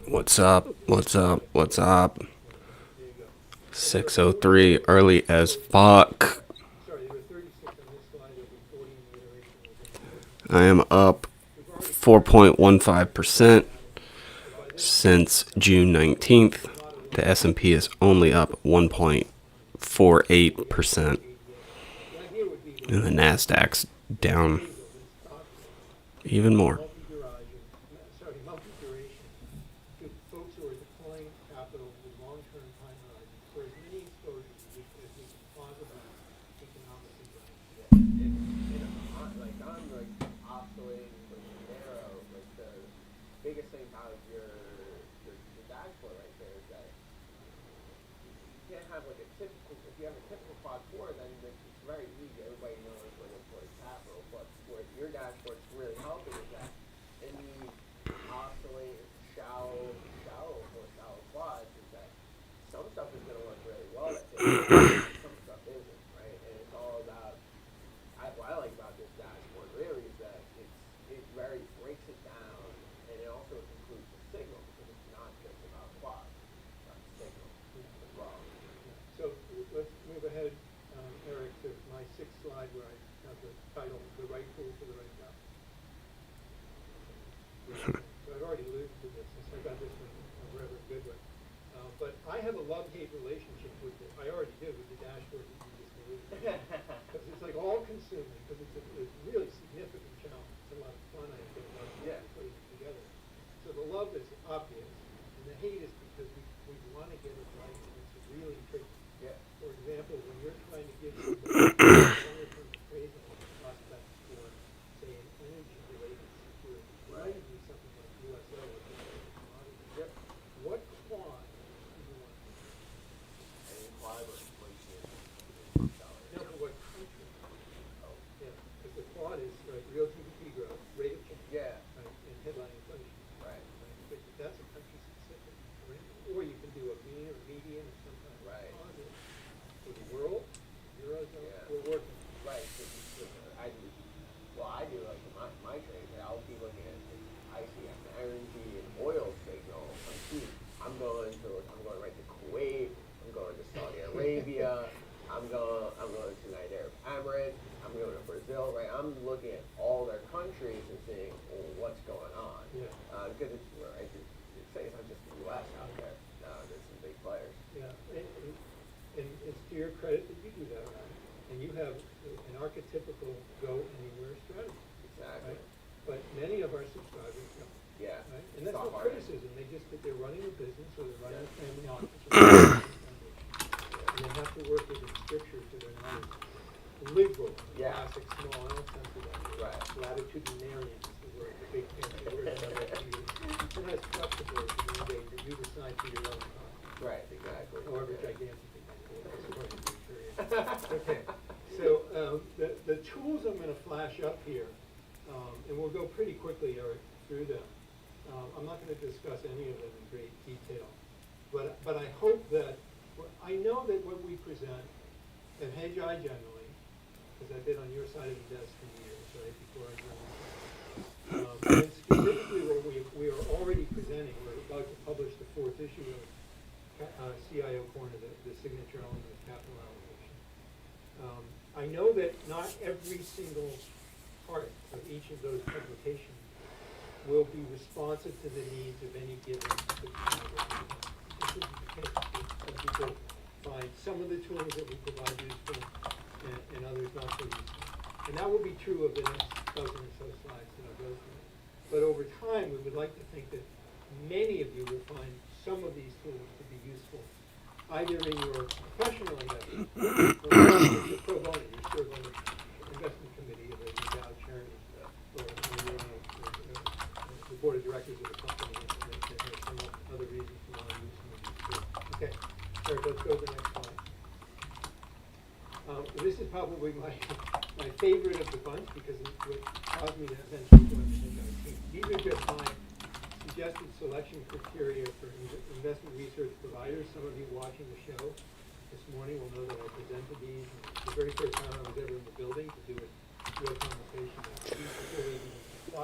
What's up? What's up? What's up? 6:03, early as fuck. I am up 4.15% since June 19th. The S&P is only up 1.48%. And the Nasdaq's down even more.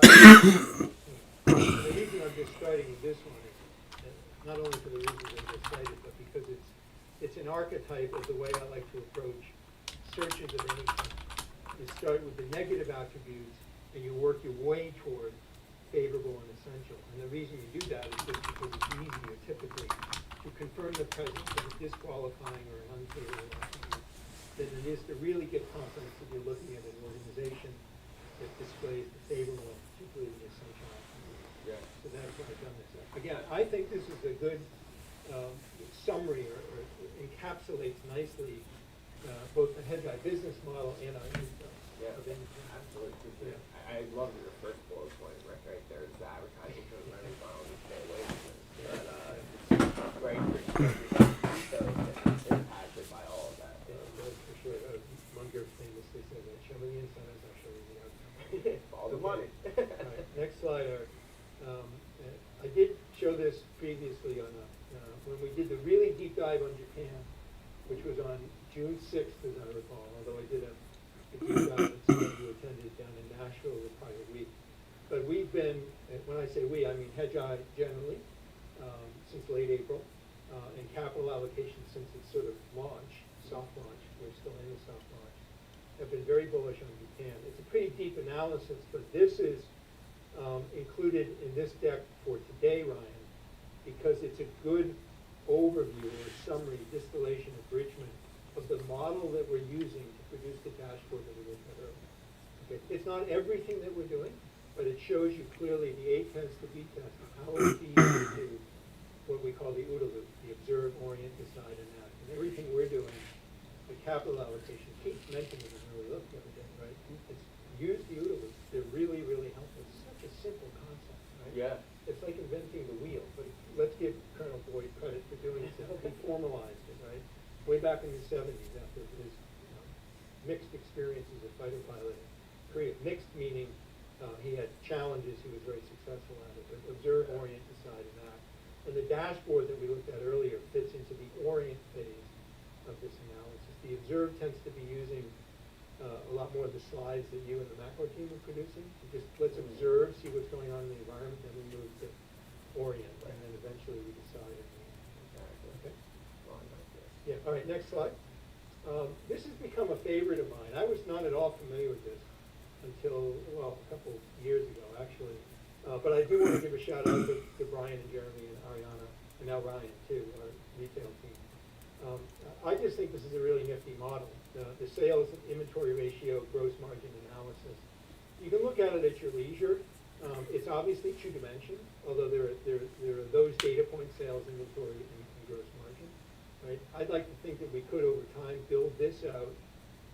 And the reason I'm just starting with this one is not only for the reasons I just cited, but because it's an archetype of the way I like to approach searches of any kind. You start with the negative attributes and you work your way toward favorable and essential. And the reason you do that is just because it's easier typically to confirm the presence of a disqualifying or an unfavorable attribute than it is to really get confidence that you're looking at an organization that displays the favorable and particularly the essential attributes. Yeah. So that's why I've done this. Again, I think this is a good summary or encapsulates nicely both the hedge eye business model and our ethos. Yeah, of income. absolutely. Yeah. I love your first bullet point right there. It's the advertising for the learning model to stay away from this. But great for ethos and impacted by all of that. That's for sure. Munger famously said that, show me the incentives, I'll show you the outcome. All the money. All right, next slide. I did show this previously on when we did the really deep dive on Japan, which was on June 6th, as I recall, although I did a deep dive and some of you attended down in Nashville the prior week. But we've been, when I say we, I mean hedge eye generally, since late April, and capital allocation since its sort of launch, soft launch, we're still in the soft launch, have been very bullish on Japan. It's a pretty deep analysis, but this is included in this deck for today, Ryan, because it's a good overview or summary, distillation, abridgment of the model that we're using to produce the dashboard that we looked at earlier. Okay. It's not everything that we're doing, but it shows you clearly the A test, the B test, and how it feeds into what we call the OODA loop, the observe, orient, decide, and act. And everything we're doing, the capital allocation, Keith mentioned it when we looked the other day, right? It's use the OODA loop. They're really, really helpful. It's such a simple concept, right? Yeah. It's like inventing the wheel, but let's give Colonel Boyd credit for doing it. He formalized it, right? Way back in the 70s after his mixed experiences as a fighter pilot in Korea. Mixed meaning he had challenges, he was very successful at it, but observe, orient, decide, and act. And the dashboard that we looked at earlier fits into the orient phase of this analysis. The observe tends to be using a lot more of the slides that you and the macro team are producing. So just let's observe, see what's going on in the environment, then we move to orient, and then eventually we decide. Okay. Yeah. All right. Next slide. This has become a favorite of mine. I was not at all familiar with this until a couple years ago, actually. But I do want to give a shout out to Brian and Jeremy and Ariana, and now Ryan too, our retail team. I just think this is a really nifty model. The sales and inventory ratio, gross margin analysis. You can look at it at your leisure. It's obviously two-dimensional, although there are those data points, sales, inventory, and gross margin. Right? I'd like to think that we could, over time, build this out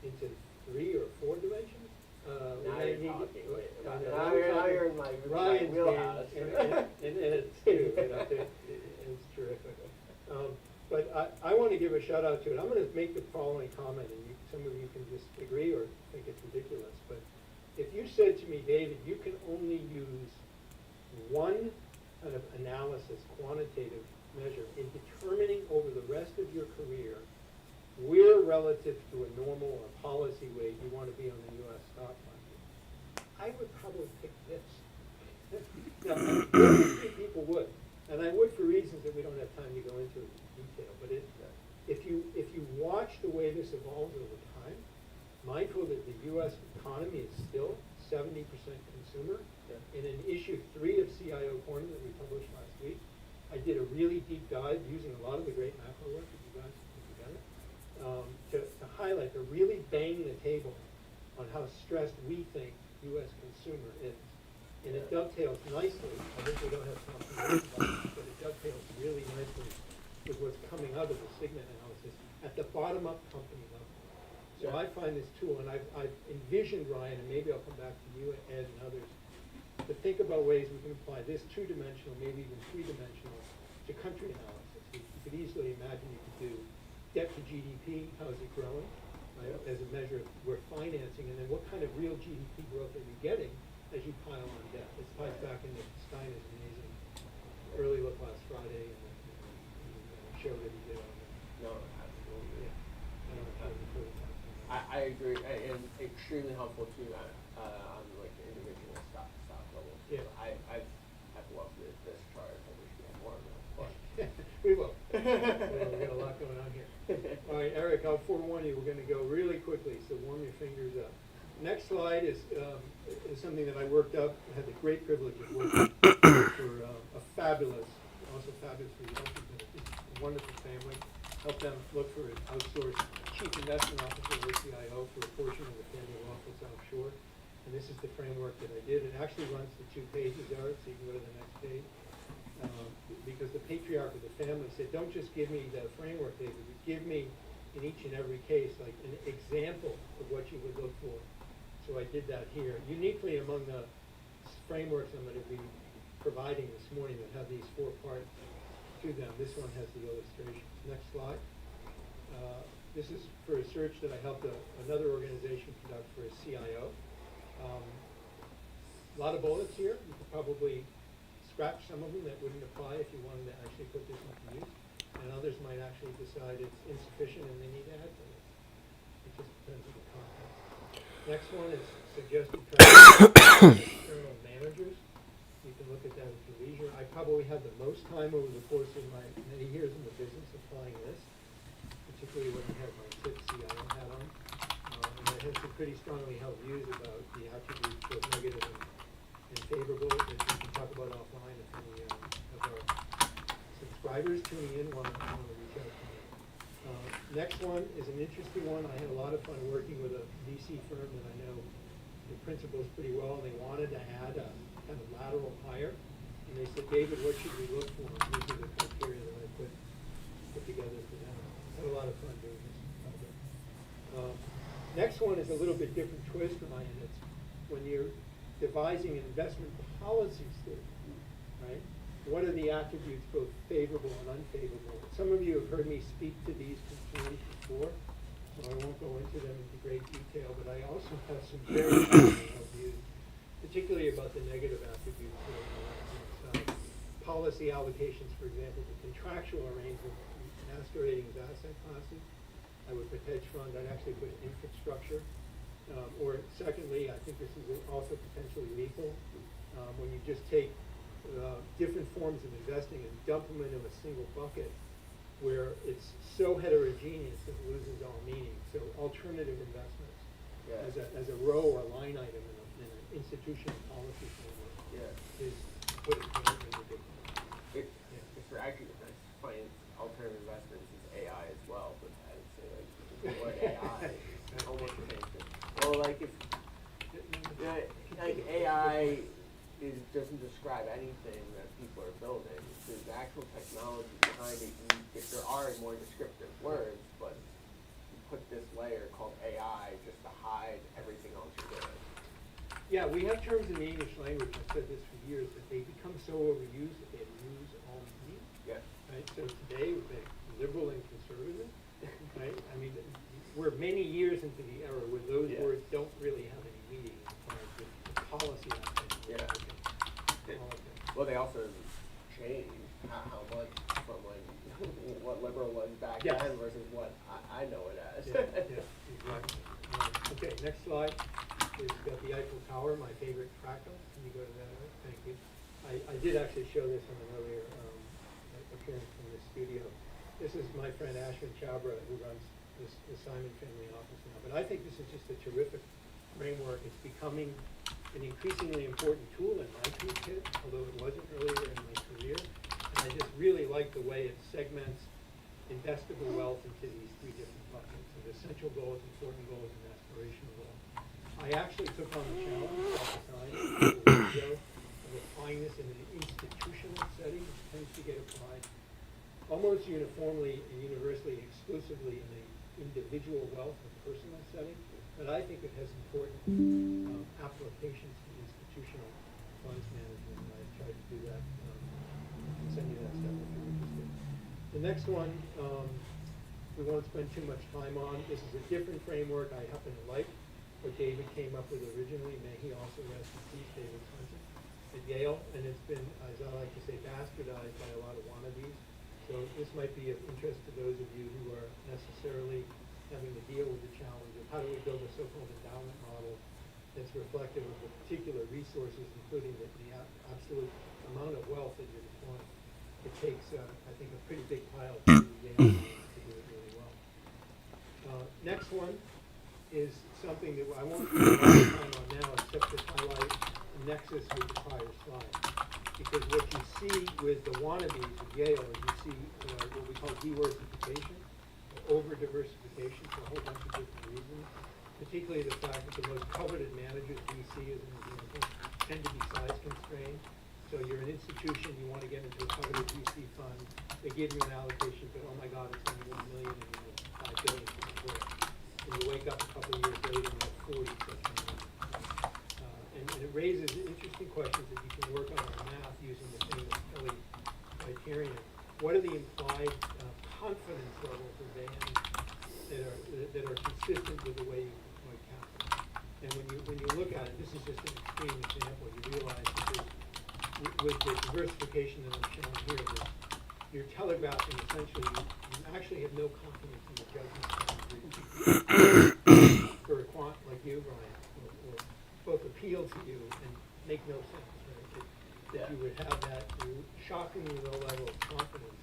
into 3 or 4 dimensions. Now you're talking. Now you're in my Ryan's wheelhouse. and it's too, it's terrific. But I want to give a shout out to it. I'm going to make the following comment, and some of you can just agree or think it's ridiculous. But if you said to me, David, you can only use one kind of analysis, quantitative measure, in determining over the rest of your career where relative to a normal or policy weight you want to be on the U.S. stock market, I would probably pick this. Now, very few people would. And I would for reasons that we don't have time to go into in detail. But if you watch the way this evolves over time, mindful that the U.S. economy is still 70% consumer, in an issue 3 of CIO Corner that we published last week, I did a really deep dive using a lot of the great macro work that you guys put together to highlight, to really bang the table on how stressed we think U.S. consumer is. And it dovetails nicely. I think we don't have time to talk about it, but it dovetails really nicely with what's coming out of the Signet analysis at the bottom-up company level. So I find this tool, and I've envisioned, Ryan, and maybe I'll come back to you, Ed, and others, to think about ways we can apply this two-dimensional, maybe even three-dimensional, to country analysis. You could easily imagine you could do debt to GDP, how is it growing, right, as a measure of we're financing, and then what kind of real GDP growth are you getting as you pile on debt. This ties back into Steiner's amazing early look last Friday and the show that he did on that. No, absolutely. Yeah. I agree, and extremely helpful too on like individual stock Well, we got a lot going on here. All right, Eric, I'll forewarn you, we're gonna go really quickly, so warm your fingers up. Next slide is something that I worked up, I had the great privilege of working for a fabulous, also fabulously wealthy, but a wonderful family. Helped them look for an outsourced chief investment officer or CIO for a portion of the family office offshore. And this is the framework that I did. It actually runs the 2 pages, Eric, so you can go to the next page. Because the patriarch of the family said, don't just give me the framework, David, but give me, in each and every case, like an example of what you would look for. So I did that here. Uniquely among the frameworks I'm going to be providing this morning that have these 4 parts to them, this one has the illustrations. Next slide. This is for a search that I helped another organization conduct for a CIO. A lot of bullets here. You could probably scratch some of them that wouldn't apply if you wanted to actually put this into use. And others might actually decide it's insufficient and they need to add to it. It just depends on the context. Next one is suggested practices for external managers. You can look at that at your leisure. I probably had the most time over the course of my many years in the business applying this, particularly when I had my TIP CIO hat on. And I had some pretty strongly held views about the attributes, both negative and favorable, that we can talk about offline if any of our subscribers tuning in want to reach out to me. Next one is an interesting one. I had a lot of fun working with a VC firm that I know the principals pretty well, and they wanted to add a kind of lateral hire. And they said, David, what should we look for? And these are the criteria that I put together for them. Had a lot of fun doing this project. Next one is a little bit different twist, Ryan. It's when you're devising an investment policy statement, right? What are the attributes, both favorable and unfavorable? Some of you have heard me speak to these concerns before, so I won't go into them into great detail, but I also have some very strong views, particularly about the negative attributes that are on the left-hand side. Policy allocations, for example, the contractual arrangements masquerading as asset classes. I would put hedge fund, I'd actually put infrastructure. Or secondly, I think this is also potentially lethal, when you just take different forms of investing and dump them into a single bucket where it's so heterogeneous that it loses all meaning. So alternative investments as a row or line item in an institutional policy framework is put it ridiculous. It's actually funny. Alternative investments is AI as well, but I'd say like the word AI is almost the same thing. Well, like if like AI doesn't describe anything that people are building. There's actual technology behind it. If there are more descriptive words, but you put this layer called AI just to hide everything else you're doing. Yeah, we have terms in the English language, I've said this for years, that they become so overused that they lose all meaning. Yeah. Right? So today we've been liberal and conservative, right? I mean, we're many years into the era where those words don't really have any meaning as far as the policy aspect. Well, they also changed how much from when what liberal was back then versus what I know it as. Exactly. Okay, next slide. We've got the Eiffel Tower, my favorite fractal. Can you go to that? Thank you. I did actually show this on an earlier appearance from the studio. This is my friend Ashwin Chabra, who runs the Simon family office now. But I think this is just a terrific framework. It's becoming an increasingly important tool in my toolkit, although it wasn't earlier in my career. And I just really like the way it segments investable wealth into these 3 different buckets of essential goals, important goals, and aspirational goals. I actually took on the challenge of applying this in an institutional setting, which tends to get applied almost uniformly and universally exclusively in an individual wealth or personal setting. But I think it has important applications to institutional funds management, and I tried to do that. I'll send you that stuff if you're interested. The next one, we won't spend too much time on. This is a different framework. I happen to like what David came up with originally. May he also rest in peace, David Swenson, at Yale. And it's been, as I like to say, bastardized by a lot of wannabes. So this might be of interest to those of you who are necessarily having to deal with the challenge of how do we build a so-called endowment model that's reflective of the particular resources, including the absolute amount of wealth that you're deploying. it takes, I think, a pretty big pile to do it really well. Next one is something that I won't spend a lot of time on now, except to highlight the nexus with the prior slide. Because what you see with the wannabes of Yale is you see what we call deworsification, or over-diversification for a whole bunch of different reasons, particularly the fact that the most coveted managers we see, as an example, tend to be size constrained. So you're an institution, you want to get into a coveted VC fund, they give you an allocation, but oh my God, it's only 1 million and you have 5 billion to support it. And you wake up a couple of years later and you have 40 such million. And it raises interesting questions that you can work on in math using the famous Kelly criterion. What are the implied confidence levels of bands that are consistent with the way you deploy capital? And when you look at it, this is just an extreme example. You realize that there's, with the diversification that I'm showing here, that you're telegraphing essentially you actually have no confidence in the judgment for a quant like you, Brian, or both appeal to you and make no sense, right? That you would have that shockingly low level of confidence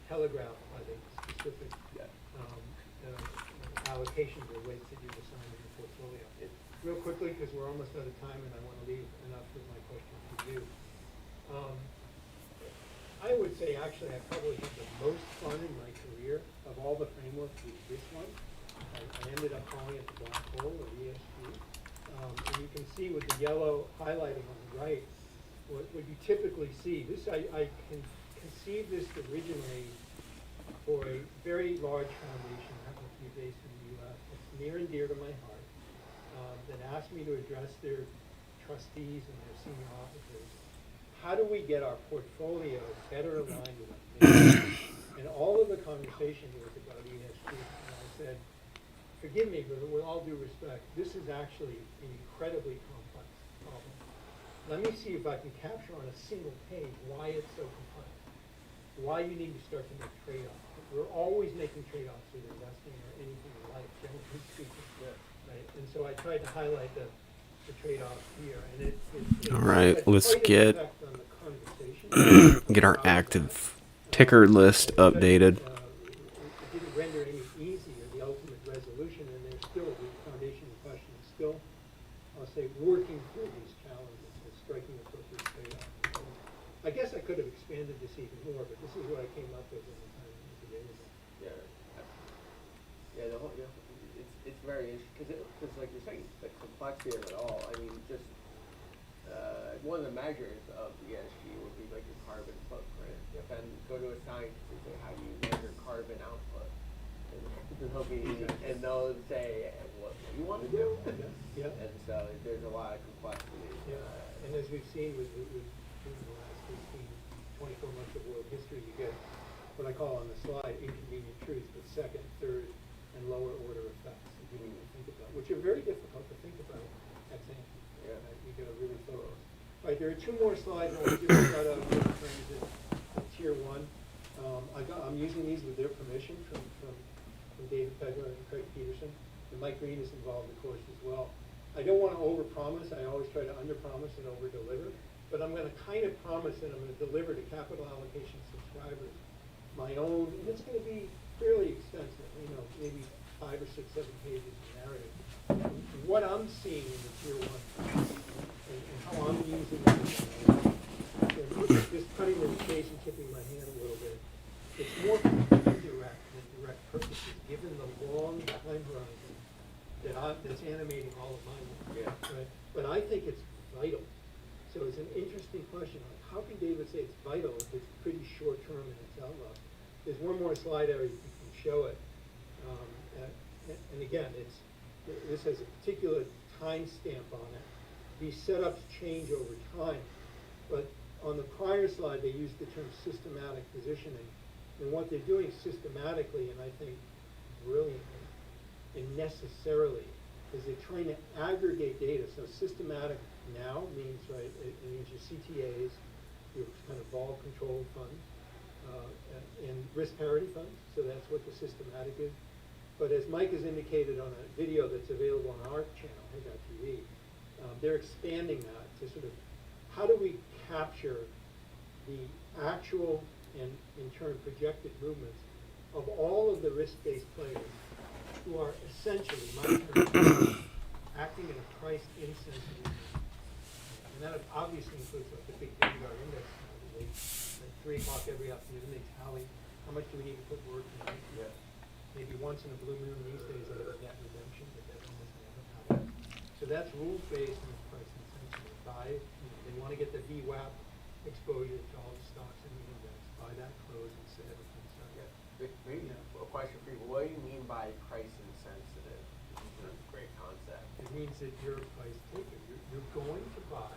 telegraphed by the specific allocations or weights that you've assigned in the portfolio. Real quickly, because we're almost out of time and I want to leave enough of my questions to you. I would say actually I probably had the most fun in my career of all the frameworks with this one. I ended up calling it the black hole, or ESG. And you can see with the yellow highlighting on the right, what you typically see. This I can conceive this originally for a very large foundation, happens to be based in the U.S. It's near and dear to my heart, that asked me to address their trustees and their senior officers. How do we get our portfolio better aligned with our mission? And all of the conversation was about ESG. And I said, forgive me, but with all due respect, this is actually an incredibly complex problem. Let me see if I can capture on a single page why it's so complex, why you need to start to make trade-offs. We're always making trade-offs with investing or anything in life, generally speaking. Right? And so I tried to highlight the trade-offs here. And All right, let's quite an get effect on the conversation. get our active ticker list updated. It didn't render any easier the ultimate resolution, and there's still, the foundation in question is still, I'll say, working through these challenges and striking appropriate trade-offs. I guess I could have expanded this even more, but this is what I came up with in the time it was available. The whole, it's very interesting, because like you're saying, the complexity of it all, I mean, just, one of the measures of ESG would be like your carbon footprint. Then go to a scientist and say, how do you measure carbon output? And they'll say, what do you want to do? Yeah. And so there's a lot of complexity. Yeah. And as we've seen with the last 15, 24 months of world history, you get what I call on the slide inconvenient truths, but second, third, and lower order effects that you need to think about, which are very difficult to think about ex ante. Yeah. You got to really focus. Right, there are two more slides. I want to give a shout out to the friends at Tier 1. I'm using these with their permission from David Pedler and Craig Peterson. And Mike Green is involved, of course, as well. I don't want to overpromise. I always try to underpromise and overdeliver. But I'm going to kind of promise that I'm going to deliver to capital allocation subscribers my own, and it's going to be fairly extensive, maybe 5 or 6, 7 pages of narrative. What I'm seeing in the Tier 1 and how I'm using it, just cutting to the chase and tipping my hand a little bit, it's more indirect than direct purposes, given the long time horizon that's animating all of my work. Yeah. Right? But I think it's vital. So it's an interesting question. Like, how can David say it's vital if it's pretty short term in its outlook? There's one more slide there, you can show it. And again, this has a particular time stamp on it. These setups change over time. But on the prior slide, they used the term systematic positioning. And what they're doing systematically, and I think brilliantly and necessarily, is they're trying to aggregate data. So systematic now means, right, it means your CTAs, your kind of vol controlled funds, and risk parity funds. So that's what the systematic is. But as Mike has indicated on a video that's available on our channel, Hey.TV, they're expanding that to sort of, how do we capture the actual and in turn projected movements of all of the risk-based players who are essentially, my term, acting in a price insensitive manner. And that obviously includes like the big Vanguard index. They, at 3 o'clock every afternoon, they tally how much do we need to put work in. Yeah. Maybe once in a blue moon these days they have a net redemption, but that almost never happens. So that's rules-based and it's price insensitive. They want to get the VWAP exposure to all the stocks in the index. Buy that close instead of concern. Yeah. Maybe a question for you. What do you mean by price insensitive? This is a great concept. It means that you're a price taker. You're going to buy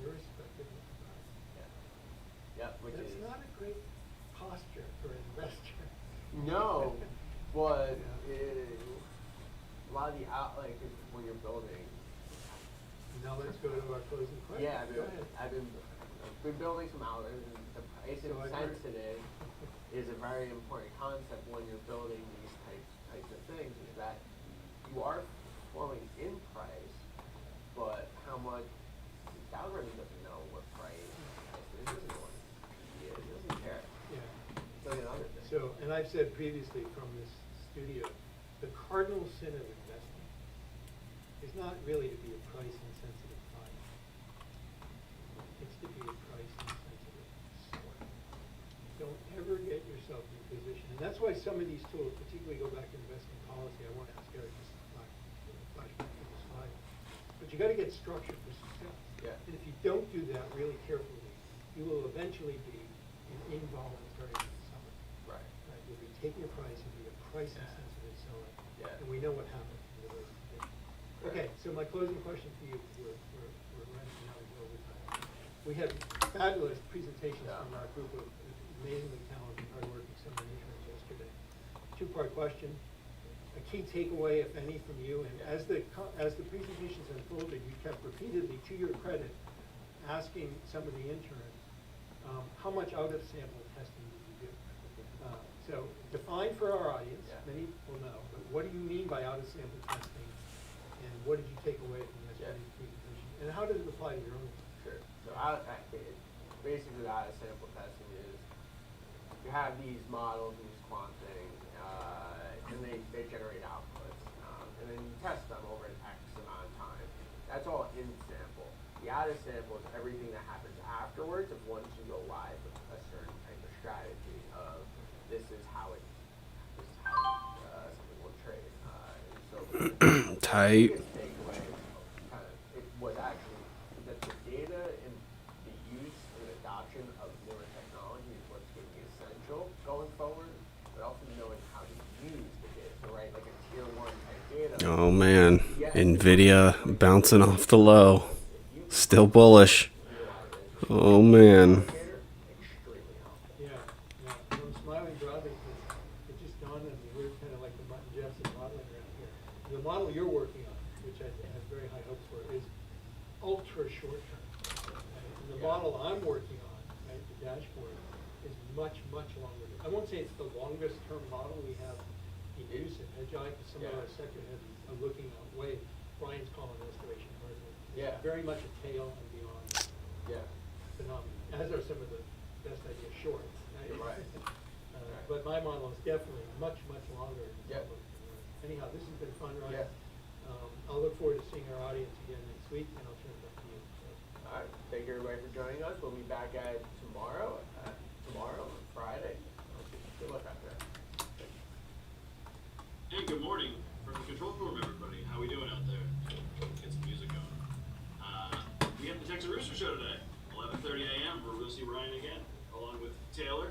irrespective of the price. Yeah. Which That's is not a great posture for an investor. no, but a lot of the when you're building. Now let's go to our closing question. Yeah, Go ahead. I've been building some outlets. The price So I've heard. insensitive is a very important concept when you're building these types of things. Is that you are flowing in price, but how much the algorithm doesn't know what price it doesn't know what it doesn't care. Yeah. So another thing. So, and I've said previously from this studio, the cardinal sin of investing is not really to be a price insensitive buyer. It's to be a price insensitive seller. Don't ever get yourself in a position, and that's why some of these tools, particularly go back to investment policy. I want to ask Eric just to flash back to the slide. But you got to get structured for success. Yeah. And if you don't do that really carefully, you will eventually be an involuntary seller. Right. Right? You'll be taking a price and be a price insensitive seller. Yeah. And we know what happens in those conditions. Okay, so my closing question for you, we're running out of overtime. We had fabulous presentations from our group of amazingly talented, hardworking summer interns yesterday. 2-part question. A key takeaway, if any, from you, and as the presentations unfolded, you kept repeatedly, to your credit, asking some of the interns, how much out-of-sample testing did you do? So define for our audience, many will know, but what do you mean by out-of-sample testing, and what did you take away from yesterday's presentation, and how does it apply to your own? Sure. So basically, the sample testing is you have these models and these quant things, and they generate outputs, and then you test them over an X amount of time. That's all in sample. The out of sample is everything that happens afterwards of once you go live with a certain type of strategy of this is how something will trade. And so Tight. the biggest takeaway it was actually that the data and the use and adoption of newer technology is what's going to be essential going forward, but also knowing how to use the data. So right, like a tier 1 type data. Oh man, Nvidia bouncing off the low. Still bullish. Oh man. Yeah. I'm smiling broadly because it just dawned on me, we're kind of like the Mutton Jeffs of modeling around here. The model you're working on, which I have very high hopes for, is ultra short term. And the model I'm working on, right, the dashboard, is much, much longer. I won't say it's the longest term model we have in use at Hedgeye, because some of our sector heads are looking at way Brian's calling restoration hardware. It's very much a tail and beyond phenomenon, as are some of the best idea shorts. Right? But my model is definitely much, much longer. Anyhow, this has been fun, Ryan. I'll look forward to seeing our audience again next week, and I'll turn it back to you. So. All right. Thank you everybody for joining us. We'll be back at tomorrow on Friday. Good luck out there. Hey, good morning from the control room, everybody. How we doing out there? Get some music going. We have the Texas Rooster Show today, 11:30 a.m., where we'll see Ryan again, along with Taylor.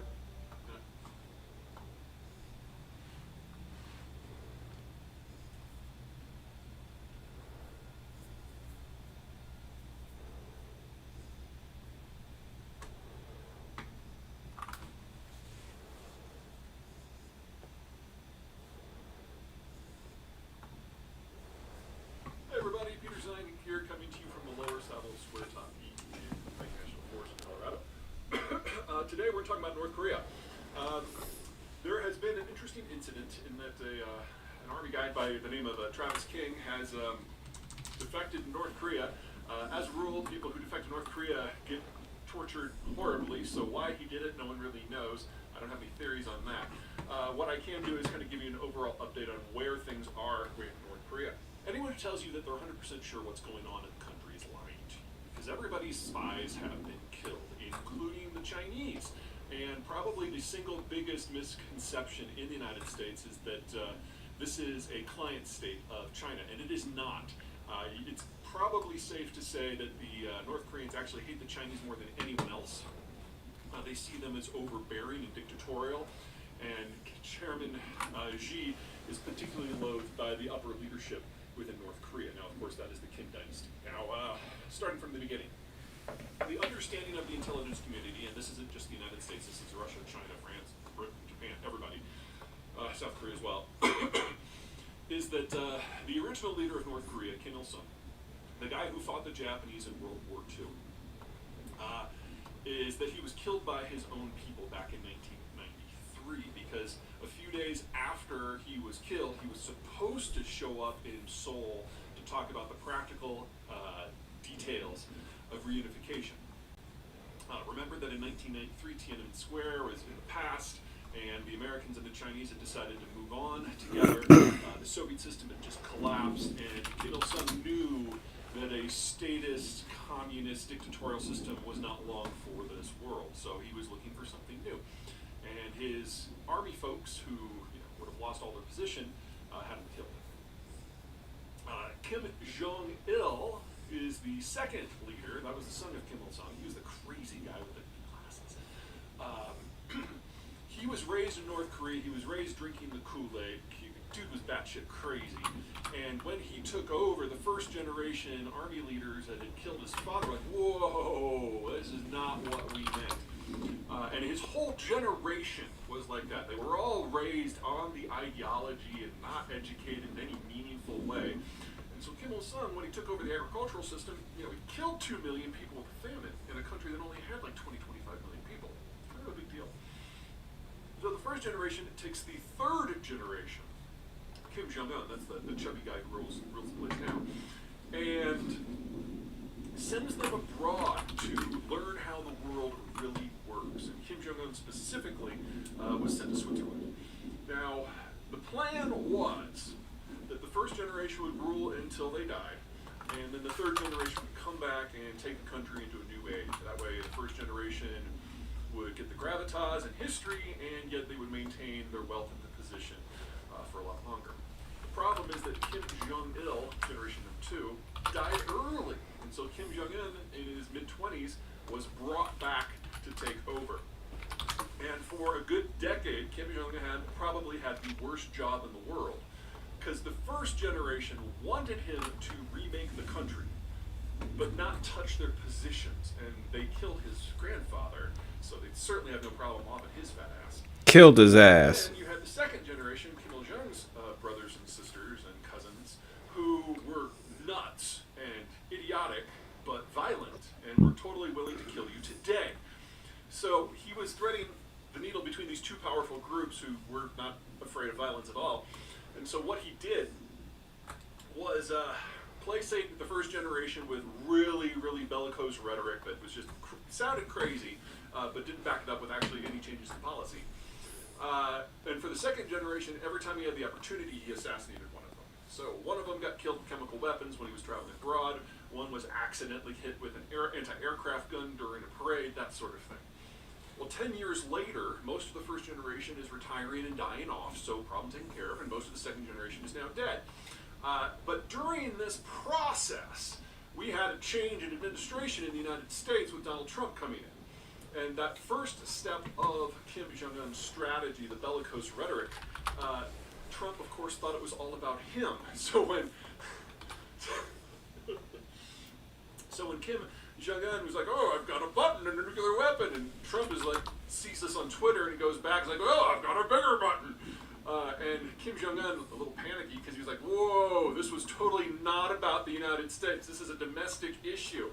Hey everybody, Peter Zine here, coming to you from the lower South Square Top Peak in Lake National Forest in Colorado. Today we're talking about North Korea. There has been an interesting incident in that an army guy by the name of Travis King has defected to North Korea. As a rule, people who defect to North Korea get tortured horribly, so why he did it, no one really knows. I don't have any theories on that. What I can do is kind of give you an overall update on where things are with North Korea. Anyone who tells you that they're 100% sure what's going on in the country is lying to you, because everybody's spies have been killed, including the Chinese. And probably the single biggest misconception in the United States is that this is a client state of China, and it is not. It's probably safe to say that the North Koreans actually hate the Chinese more than anyone else. They see them as overbearing and dictatorial, and Chairman Xi is particularly loathed by the upper leadership within North Korea. Now, of course, that is the Kim dynasty. Now, starting from the beginning, the understanding of the intelligence community, and this isn't just the United States, this is Russia, China, France, Britain, Japan, everybody, South Korea as well, is that the original leader of North Korea, Kim Il-sung, the guy who fought the Japanese in World War II, is that he was killed by his own people back in 1993, because a few days after he was killed, he was supposed to show up in Seoul to talk about the practical details of reunification. Remember that in 1993, Tiananmen Square was in the past, and the Americans and the Chinese had decided to move on together. The Soviet system had just collapsed, and Kim Il-sung knew that a statist, communist, dictatorial system was not long for this world. So he was looking for something new. And his army folks, who would have lost all their position, had him killed. Kim Jong-il is the second leader. That was the son of Kim Il-sung. He was the crazy guy with the glasses. He was raised in North Korea. He was raised drinking the Kool-Aid. Dude was batshit crazy. And when he took over, the first generation army leaders that had killed his father were like, whoa, this is not what we meant. And his whole generation was like that. They were all raised on the ideology and not educated in any meaningful way. And so Kim Il-sung, when he took over the agricultural system, he killed 2 million people with famine in a country that only had like 20, 25 million people. Kind of a big deal. So the first generation, it takes the third generation, Kim Jong-un, that's the chubby guy who rules the place now, and sends them abroad to learn how the world really works. And Kim Jong-un specifically was sent to Switzerland. Now, the plan was that the first generation would rule until they died, and then the third generation would come back and take the country into a new age. That way, the first generation would get the gravitas and history, and yet they would maintain their wealth and the position for a lot longer. The problem is that Kim Jong-il, generation 2, died early, and so Kim Jong-un, in his mid-20s, was brought back to take over. And for a good decade, Kim Jong-un probably had the worst job in the world, because the first generation wanted him to remake the country, but not touch their positions, and they killed his grandfather, so they'd certainly have no problem off his fat ass. Killed his ass. And you had the second generation, Kim Il-jung's brothers and sisters and cousins, who were nuts and idiotic, but violent, and were totally willing to kill you today. So he was threading the needle between these two powerful groups who were not afraid of violence at all. And so what he did was placate the first generation with really, really bellicose rhetoric that was just sounded crazy, but didn't back it up with actually any changes in policy. And for the second generation, every time he had the opportunity, he assassinated one of them. So one of them got killed with chemical weapons when he was traveling abroad. One was accidentally hit with an anti-aircraft gun during a parade, that sort of thing. Well, 10 years later, most of the first generation is retiring and dying off, so problem taken care of, and most of the second generation is now dead. But during this process, we had a change in administration in the United States with Donald Trump coming in. And that first step of Kim Jong-un's strategy, the bellicose rhetoric, Trump, of course, thought it was all about him. So when Kim Jong-un was like, oh, I've got a button and a nuclear weapon, and Trump is like, sees this on Twitter, and he goes back, and he's like, oh, I've got a bigger button. And Kim Jong-un, a little panicky, because he was like, whoa, this was totally not about the United States. This is a domestic issue.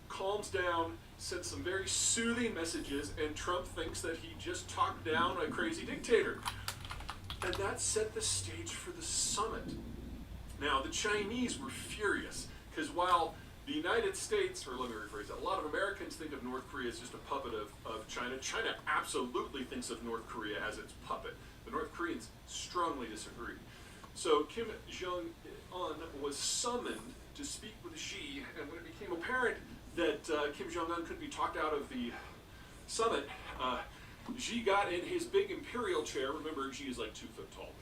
Calms down, sends some very soothing messages, and Trump thinks that he just talked down a crazy dictator. And that set the stage for the summit. Now, the Chinese were furious, because while The United States, or let me rephrase that, a lot of Americans think of North Korea as just a puppet of China. China absolutely thinks of North Korea as its puppet. The North Koreans strongly disagree. So Kim Jong-un was summoned to speak with Xi, and when it became apparent that Kim Jong-un could be talked out of the summit, Xi got in his big imperial chair. Remember, Xi is like 2 foot tall.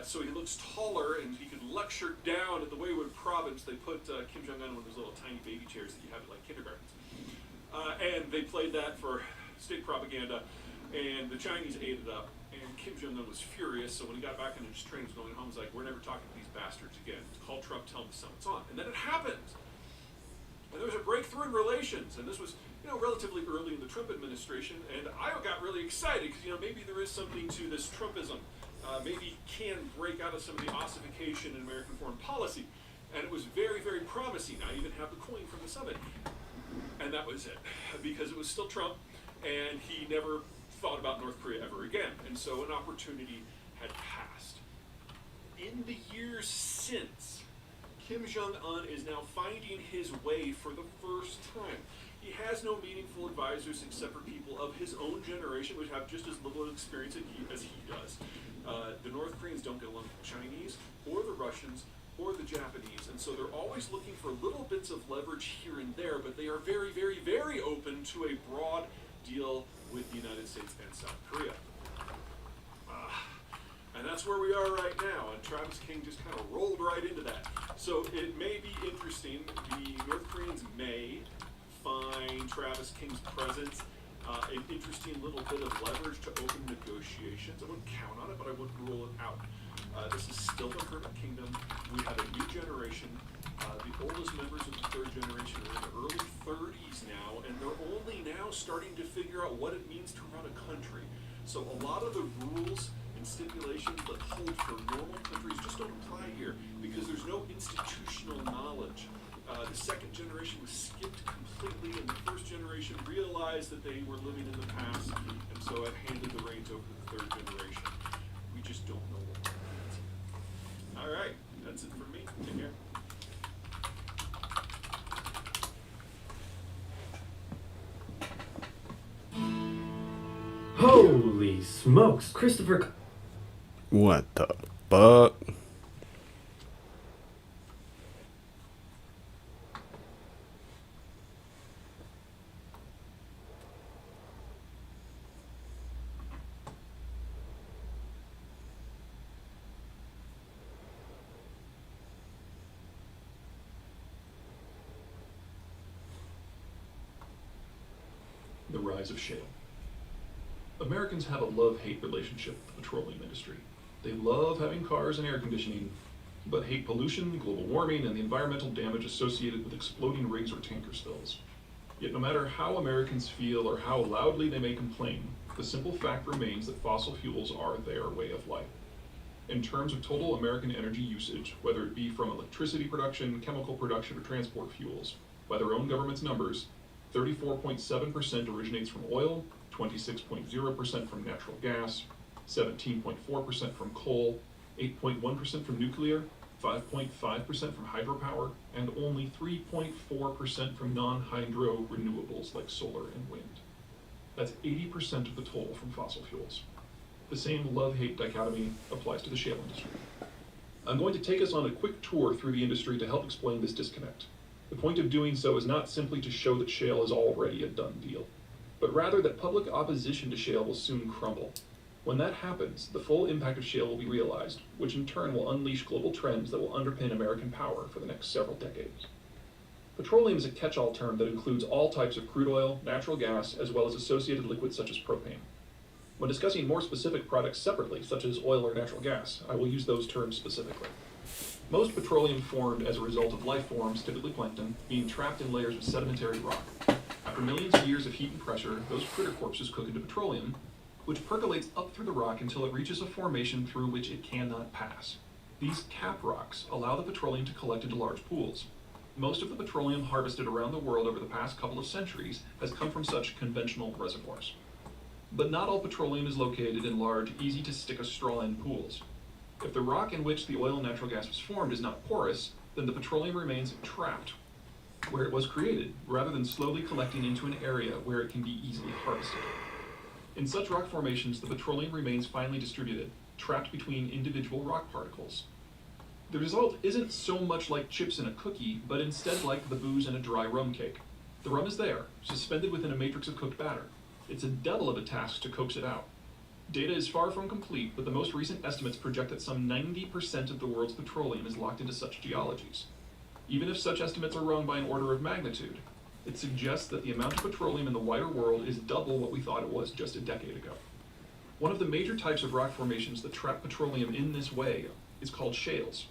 So he looks taller, and he could lecture down at the Waywood province. They put Kim Jong-un in one of those little tiny baby chairs that you have at like kindergartens. And they played that for state propaganda, and the Chinese ate it up. And Kim Jong-un was furious, so when he got back into his train, he was going home, he's like, we're never talking to these bastards again. Call Trump, tell him the summit's on. And then it happened. And there was a breakthrough in relations, and this was, relatively early in the Trump administration, and I got really excited because, maybe there is something to this Trumpism. Maybe can break out of some of the ossification in American foreign policy. And it was very, very promising. I even have the coin from the summit. And that was it, because it was still Trump, and he never thought about North Korea ever again. And so an opportunity had passed. In the years since, Kim Jong-un is now finding his way for the first time. He has no meaningful advisors except for people of his own generation, which have just as little experience as he does. The North Koreans don't get along with the Chinese, or the Russians, or the Japanese, and so they're always looking for little bits of leverage here and there, but they are very, very, very open to a broad deal with the United States and South Korea. And that's where we are right now, and Travis King just kind of rolled right into that. So it may be interesting. The North Koreans may find Travis King's presence an interesting little bit of leverage to open negotiations. I wouldn't count on it, but I wouldn't rule it out. This is still the Hermit Kingdom. We have a new generation. The oldest members of the third generation are in their early 30s now, and they're only now starting to figure out what it means to run a country. So a lot of the rules and stipulations that hold for normal countries just don't apply here because there's no institutional knowledge. The second generation was skipped completely, and the first generation realized that they were living in the past, and so it handed the reins over to the third generation. We just don't know what that means. All right, that's it for me. Take care. Holy smokes, Christopher. What the fuck? The rise of shale. Americans have a love-hate relationship with the petroleum industry. They love having cars and air conditioning, but hate pollution, global warming, and the environmental damage associated with exploding rigs or tanker spills. Yet no matter how Americans feel or how loudly they may complain, the simple fact remains that fossil fuels are their way of life. In terms of total American energy usage, whether it be from electricity production, chemical production, or transport fuels, by their own government's numbers, 34.7% originates from oil, 26.0% from natural gas, 17.4% from coal, 8.1% from nuclear, 5.5% from hydropower, and only 3.4% from non-hydro renewables like solar and wind. That's 80% of the total from fossil fuels. The same love-hate dichotomy applies to the shale industry. I'm going to take us on a quick tour through the industry to help explain this disconnect. The point of doing so is not simply to show that shale is already a done deal, but rather that public opposition to shale will soon crumble. When that happens, the full impact of shale will be realized, which in turn will unleash global trends that will underpin American power for the next several decades. Petroleum is a catch-all term that includes all types of crude oil, natural gas, as well as associated liquids such as propane. When discussing more specific products separately, such as oil or natural gas, I will use those terms specifically. Most petroleum formed as a result of life forms, typically plankton, being trapped in layers of sedimentary rock. After millions of years of heat and pressure, those critter corpses cook into petroleum, which percolates up through the rock until it reaches a formation through which it cannot pass. These cap rocks allow the petroleum to collect into large pools. Most of the petroleum harvested around the world over the past couple of centuries has come from such conventional reservoirs. But not all petroleum is located in large, easy-to-stick-a-straw-in pools. If the rock in which the oil and natural gas was formed is not porous, then the petroleum remains trapped. where it was created, rather than slowly collecting into an area where it can be easily harvested. In such rock formations, the petroleum remains finely distributed, trapped between individual rock particles. The result isn't so much like chips in a cookie, but instead like the booze in a dry rum cake. The rum is there, suspended within a matrix of cooked batter. It's a devil of a task to coax it out. Data is far from complete, but the most recent estimates project that some 90% of the world's petroleum is locked into such geologies. Even if such estimates are wrong by an order of magnitude, it suggests that the amount of petroleum in the wider world is double what we thought it was just a decade ago. One of the major types of rock formations that trap petroleum in this way is called shales.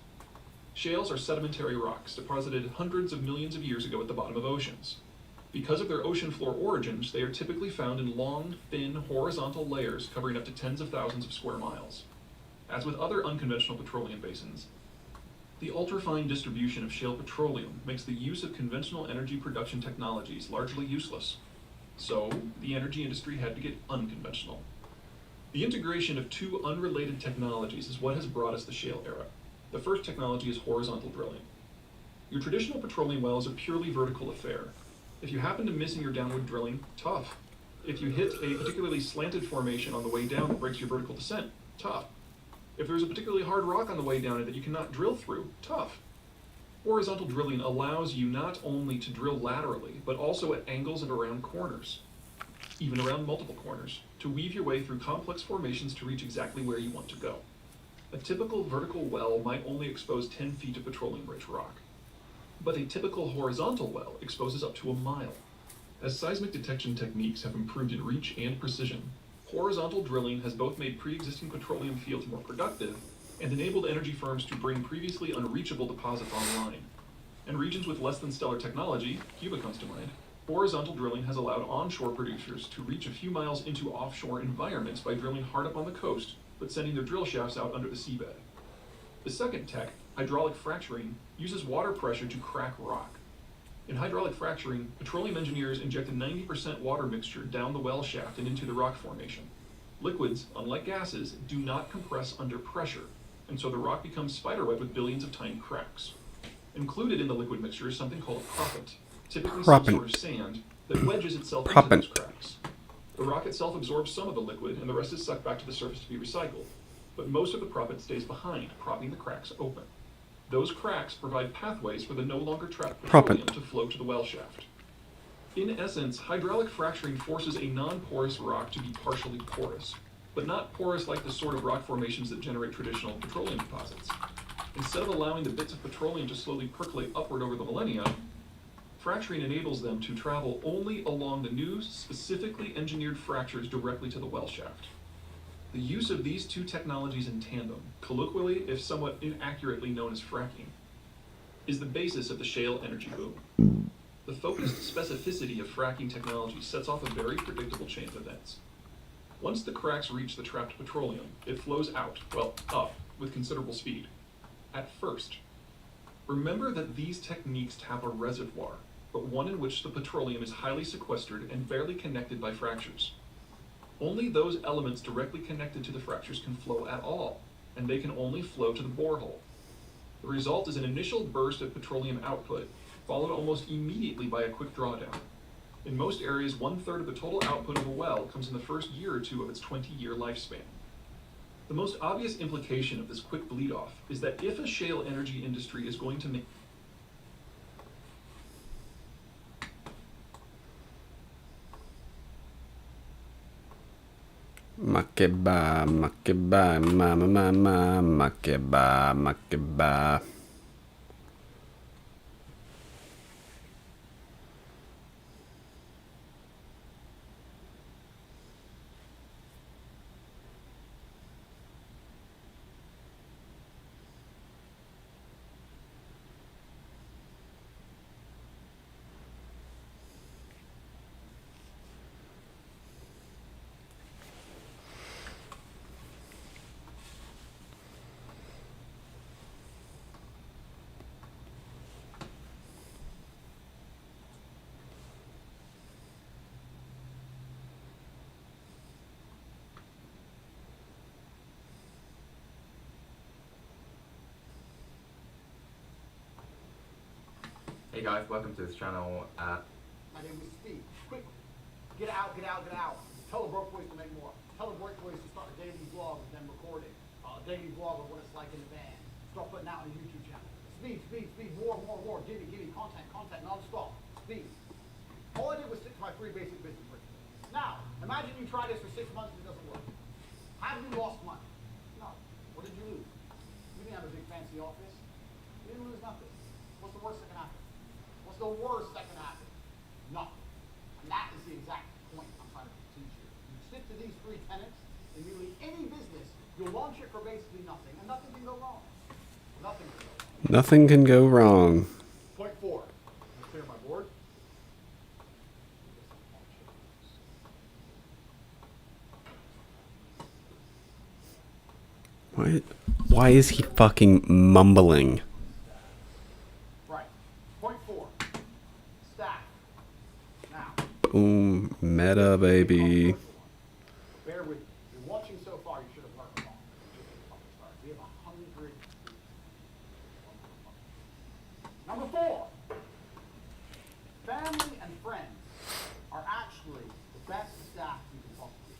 Shales are sedimentary rocks deposited hundreds of millions of years ago at the bottom of oceans. Because of their ocean floor origins, they are typically found in long, thin, horizontal layers covering up to tens of thousands of square miles. As with other unconventional petroleum basins, the ultra-fine distribution of shale petroleum makes the use of conventional energy production technologies largely useless. So, the energy industry had to get unconventional. The integration of two unrelated technologies is what has brought us the shale era. The first technology is horizontal drilling. Your traditional petroleum well is a purely vertical affair. If you happen to miss in your downward drilling, tough. If you hit a particularly slanted formation on the way down that breaks your vertical descent, tough. If there's a particularly hard rock on the way down that you cannot drill through, tough. Horizontal drilling allows you not only to drill laterally, but also at angles and around corners, even around multiple corners, to weave your way through complex formations to reach exactly where you want to go. A typical vertical well might only expose 10 feet of petroleum-rich rock, but a typical horizontal well exposes up to a mile. As seismic detection techniques have improved in reach and precision, horizontal drilling has both made pre-existing petroleum fields more productive and enabled energy firms to bring previously unreachable deposits online. In regions with less than stellar technology, Cuba comes to mind, horizontal drilling has allowed onshore producers to reach a few miles into offshore environments by drilling hard up on the coast, but sending their drill shafts out under the seabed. The second tech, hydraulic fracturing, uses water pressure to crack rock. In hydraulic fracturing, petroleum engineers inject a 90% water mixture down the well shaft and into the rock formation. Liquids, unlike gases, do not compress under pressure, and so the rock becomes spiderweb with billions of tiny cracks. Included in the liquid mixture is something called proppant, typically some sort of sand, that wedges itself into those cracks. The rock itself absorbs some of the liquid, and the rest is sucked back to the surface to be recycled. But most of the proppant stays behind, propping the cracks open. Those cracks provide pathways for the no longer trapped petroleum to flow to the well shaft. In essence, hydraulic fracturing forces a non-porous rock to be partially porous, but not porous like the sort of rock formations that generate traditional petroleum deposits. Instead of allowing the bits of petroleum to slowly percolate upward over the millennia, fracturing enables them to travel only along the new, specifically engineered fractures directly to the well shaft. The use of these two technologies in tandem, colloquially if somewhat inaccurately known as fracking, is the basis of the shale energy boom. The focused specificity of fracking technology sets off a very predictable chain of events. Once the cracks reach the trapped petroleum, it flows out, well, up, with considerable speed. At first. Remember that these techniques tap a reservoir, but one in which the petroleum is highly sequestered and barely connected by fractures. Only those elements directly connected to the fractures can flow at all, and they can only flow to the borehole. The result is an initial burst of petroleum output, followed almost immediately by a quick drawdown. In most areas, 1/3 of the total output of a well comes in the first year or two of its 20-year lifespan. The most obvious implication of this quick bleed-off is that if a shale energy industry is going to make Makeba, makeba, mama, mama, makeba, makeba. Hey guys, welcome to this channel. My name is Steve. Quick, get out. Tell the broke boys to make more. Tell the broke boys to start a daily vlog and then record it. A daily vlog of what it's like in the van. Start putting out on a YouTube channel. Speed. More. Give me content non-stop. Speed. All I did was stick to my 3 basic business principles. Now, imagine you try this for 6 months and it doesn't work. Have you lost money? No. What did you lose? You didn't have a big fancy office. You didn't lose nothing. What's the worst that can happen? What's the worst that can happen? Nothing. And that is the exact point I'm trying to teach you. You stick to these 3 tenets in nearly any business, you'll launch it for basically nothing, and nothing can go wrong. Nothing can go wrong. Nothing can go wrong. Point 4. Let me clear my board. Why is he fucking mumbling? Right. Point 4. Staff. Now. Boom, meta, baby. Bear with me. If you're watching so far, you should have learned along. We have 100. Number 4. Family and friends are actually the best staff you can talk to.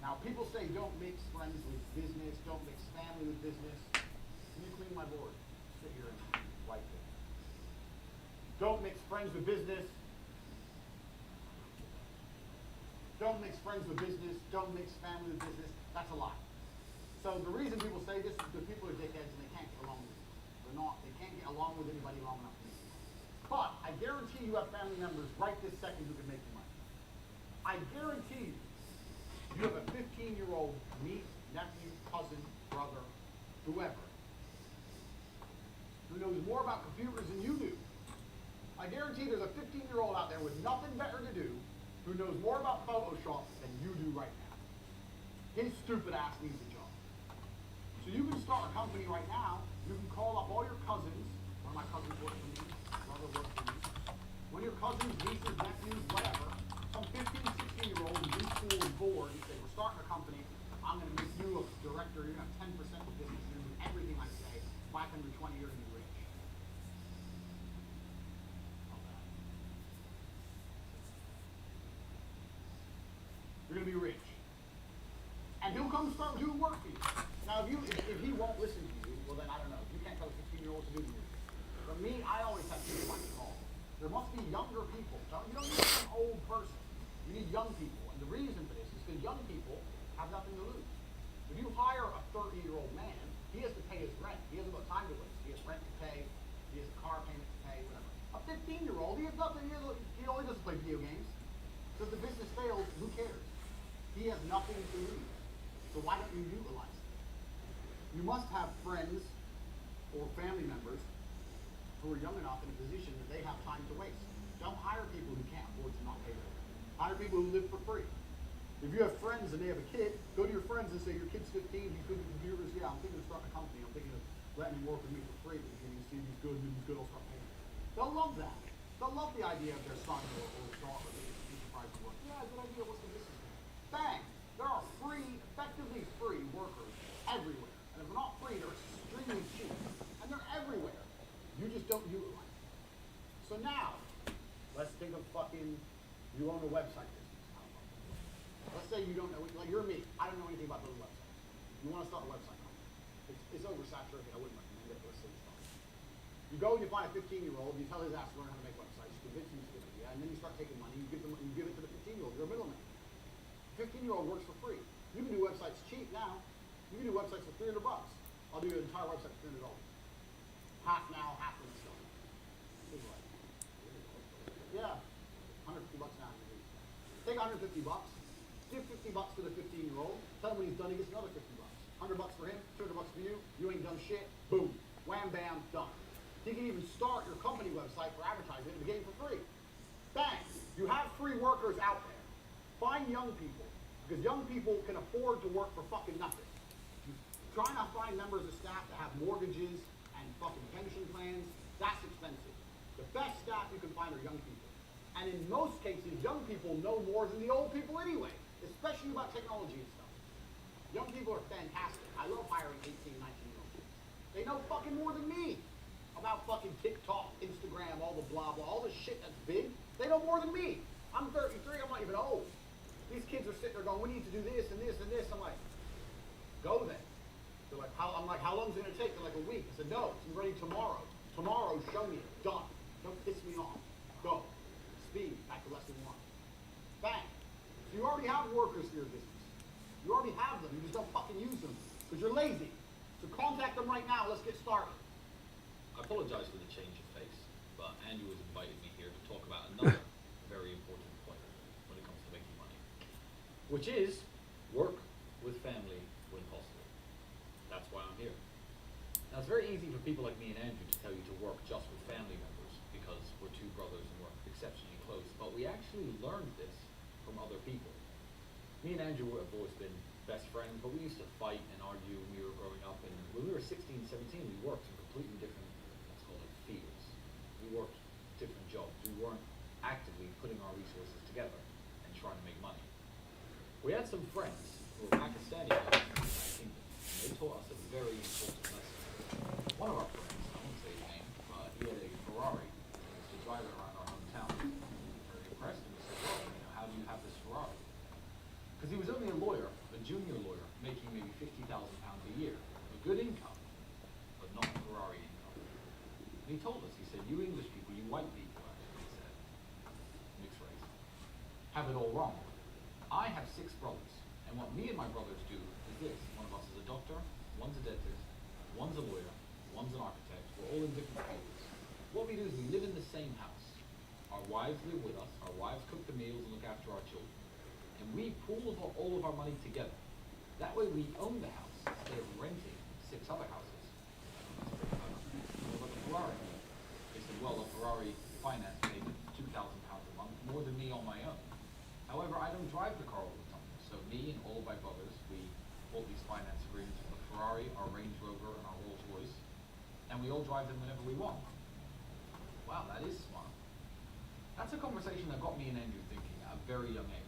Now, people say don't mix friends with business, don't mix family with business. Can you clean my board? Sit here and wipe it. Don't mix friends with business. Don't mix friends with business. Don't mix family with business. That's a lie. So the reason people say this is because people are dickheads and they can't get along with you. They can't get along with anybody long enough to make you money. But I guarantee you have family members right this second who can make you money. I guarantee you have a 15-year-old niece, nephew, cousin, brother, whoever, who knows more about computers than you do. I guarantee there's a 15-year-old out there with nothing better to do who knows more about Photoshop than you do right now. His stupid ass needs a job. So you can start a company right now. You can call up all your cousins. One of my cousins works for me. Brother works for me. One of your cousins, nieces, nephews, whatever. Some 15, 16-year-old who's in school and bored. You say, we're starting a company. I'm going to make you a director. You're going to have 10% of the business. You're going to do everything I say. 520 years and be rich. You're going to be rich. And he'll come start doing work for you. Now, if he won't listen to you, well then I don't know. You can't tell a 16-year-old to do anything. For me, I always have people I can call. There must be younger people. You don't need some old person. You need young people. And the reason for this is because young people have nothing to lose. If you hire a 30-year-old man, he has to pay his rent. He hasn't got time to waste. He has rent to pay. He has a car payment to pay, whatever. A 15-year-old, he has nothing. He only doesn't play video games. So if the business fails, who cares? He has nothing to lose. So why don't you utilize it? You must have friends or family members who are young enough in a position that they have time to waste. Don't hire people who can't afford to not pay rent. Hire people who live for free. If you have friends and they have a kid, go to your friends and say, your kid's 15, he's good at computers, yeah, I'm thinking of starting a company, I'm thinking of letting him work with me for free, but you can see he's good, I'll start paying him. They'll love that. They'll love the idea of their son or daughter being enterprise to work. Yeah, good idea, what's the business? Bang! There are free, effectively free workers everywhere. And if they're not free, they're extremely cheap. And they're everywhere. You just don't utilize them. So now, let's think of you own a website business. Let's say you don't know, like you're me. I don't know anything about building websites. You want to start a website company. It's oversaturated. I wouldn't recommend it, but let's say you start. You go and you find a 15-year-old, you tell his ass to learn how to make websites, you convince him to do it, and then you start taking money, you give it to the 15-year-old. You're a middleman. 15-year-old works for free. You can do websites cheap now. You can do websites for $300. I'll do an entire website for $300. Half now, half when it's done. Yeah, $150 now. Take $150. Give $50 to the 15-year-old. Tell him when he's done, he gets another $50. $100 for him, $200 for you. You ain't done shit. Boom, wham, bam, done. He can even start your company website for advertising in the game for free. Bang! You have free workers out there. Find young people, because young people can afford to work for fucking nothing. Trying to find members of staff that have mortgages and fucking pension plans, that's expensive. The best staff you can find are young people. And in most cases, young people know more than the old people anyway, especially about technology and stuff. Young people are fantastic. I love hiring 18, 19-year-old kids. They know fucking more than me. about fucking TikTok, Instagram, all the blah blah, all the shit that's big. They know more than me. I'm 33, I'm not even old. These kids are sitting there going, we need to do this and this and this. I'm like, go then. They're like, how? I'm like, how long is it gonna take? They're like, a week. I said, no, it's ready tomorrow. Tomorrow, show me it. Done. Don't piss me off. Go. Speed. Back to lesson 1. Bang. So you already have workers for your business. You already have them. You just don't fucking use them because you're lazy. So contact them right now. Let's get started. I apologize for the change of pace, but Andrew has invited me here to talk about another very important point when it comes to making money, which is work with family when possible. That's why I'm here. Now, it's very easy for people like me and Andrew to tell you to work just with family members because we're two brothers and we're exceptionally close, but we actually learned this from other people. Me and Andrew have always been best friends, but we used to fight and argue when we were growing up, and when we were 16, 17, we worked in completely different, let's call it, fields. We worked different jobs. We weren't actively putting our resources together and trying to make money. We had some friends who were Pakistani guys in the United Kingdom, and they taught us a very important lesson. One of our friends, I won't say his name, he had a Ferrari and he used to drive it around our hometown. We were very impressed, and we said, well, how do you have this Ferrari? Because he was only a lawyer, a junior lawyer, making maybe £50,000 a year. A good income, but not Ferrari income. And he told us, he said, you English people, you white people, actually, he said, mixed race, have it all wrong. I have 6 brothers, and what me and my brothers do is this. One of us is a doctor, one's a dentist, one's a lawyer, one's an architect. We're all in different fields. What we do is we live in the same house. Our wives live with us. Our wives cook the meals and look after our children. And we pool all of our money together. That way we own the house instead of renting 6 other houses. What about the Ferrari? They said, well, a Ferrari finance payment is £2,000 a month, more than me on my own. However, I don't drive the car all the time. So me and all of my brothers, we bought these finance agreements for the Ferrari, our Range Rover, and our Rolls Royce. And we all drive them whenever we want. Wow, that is smart. That's a conversation that got me and Andrew thinking at a very young age.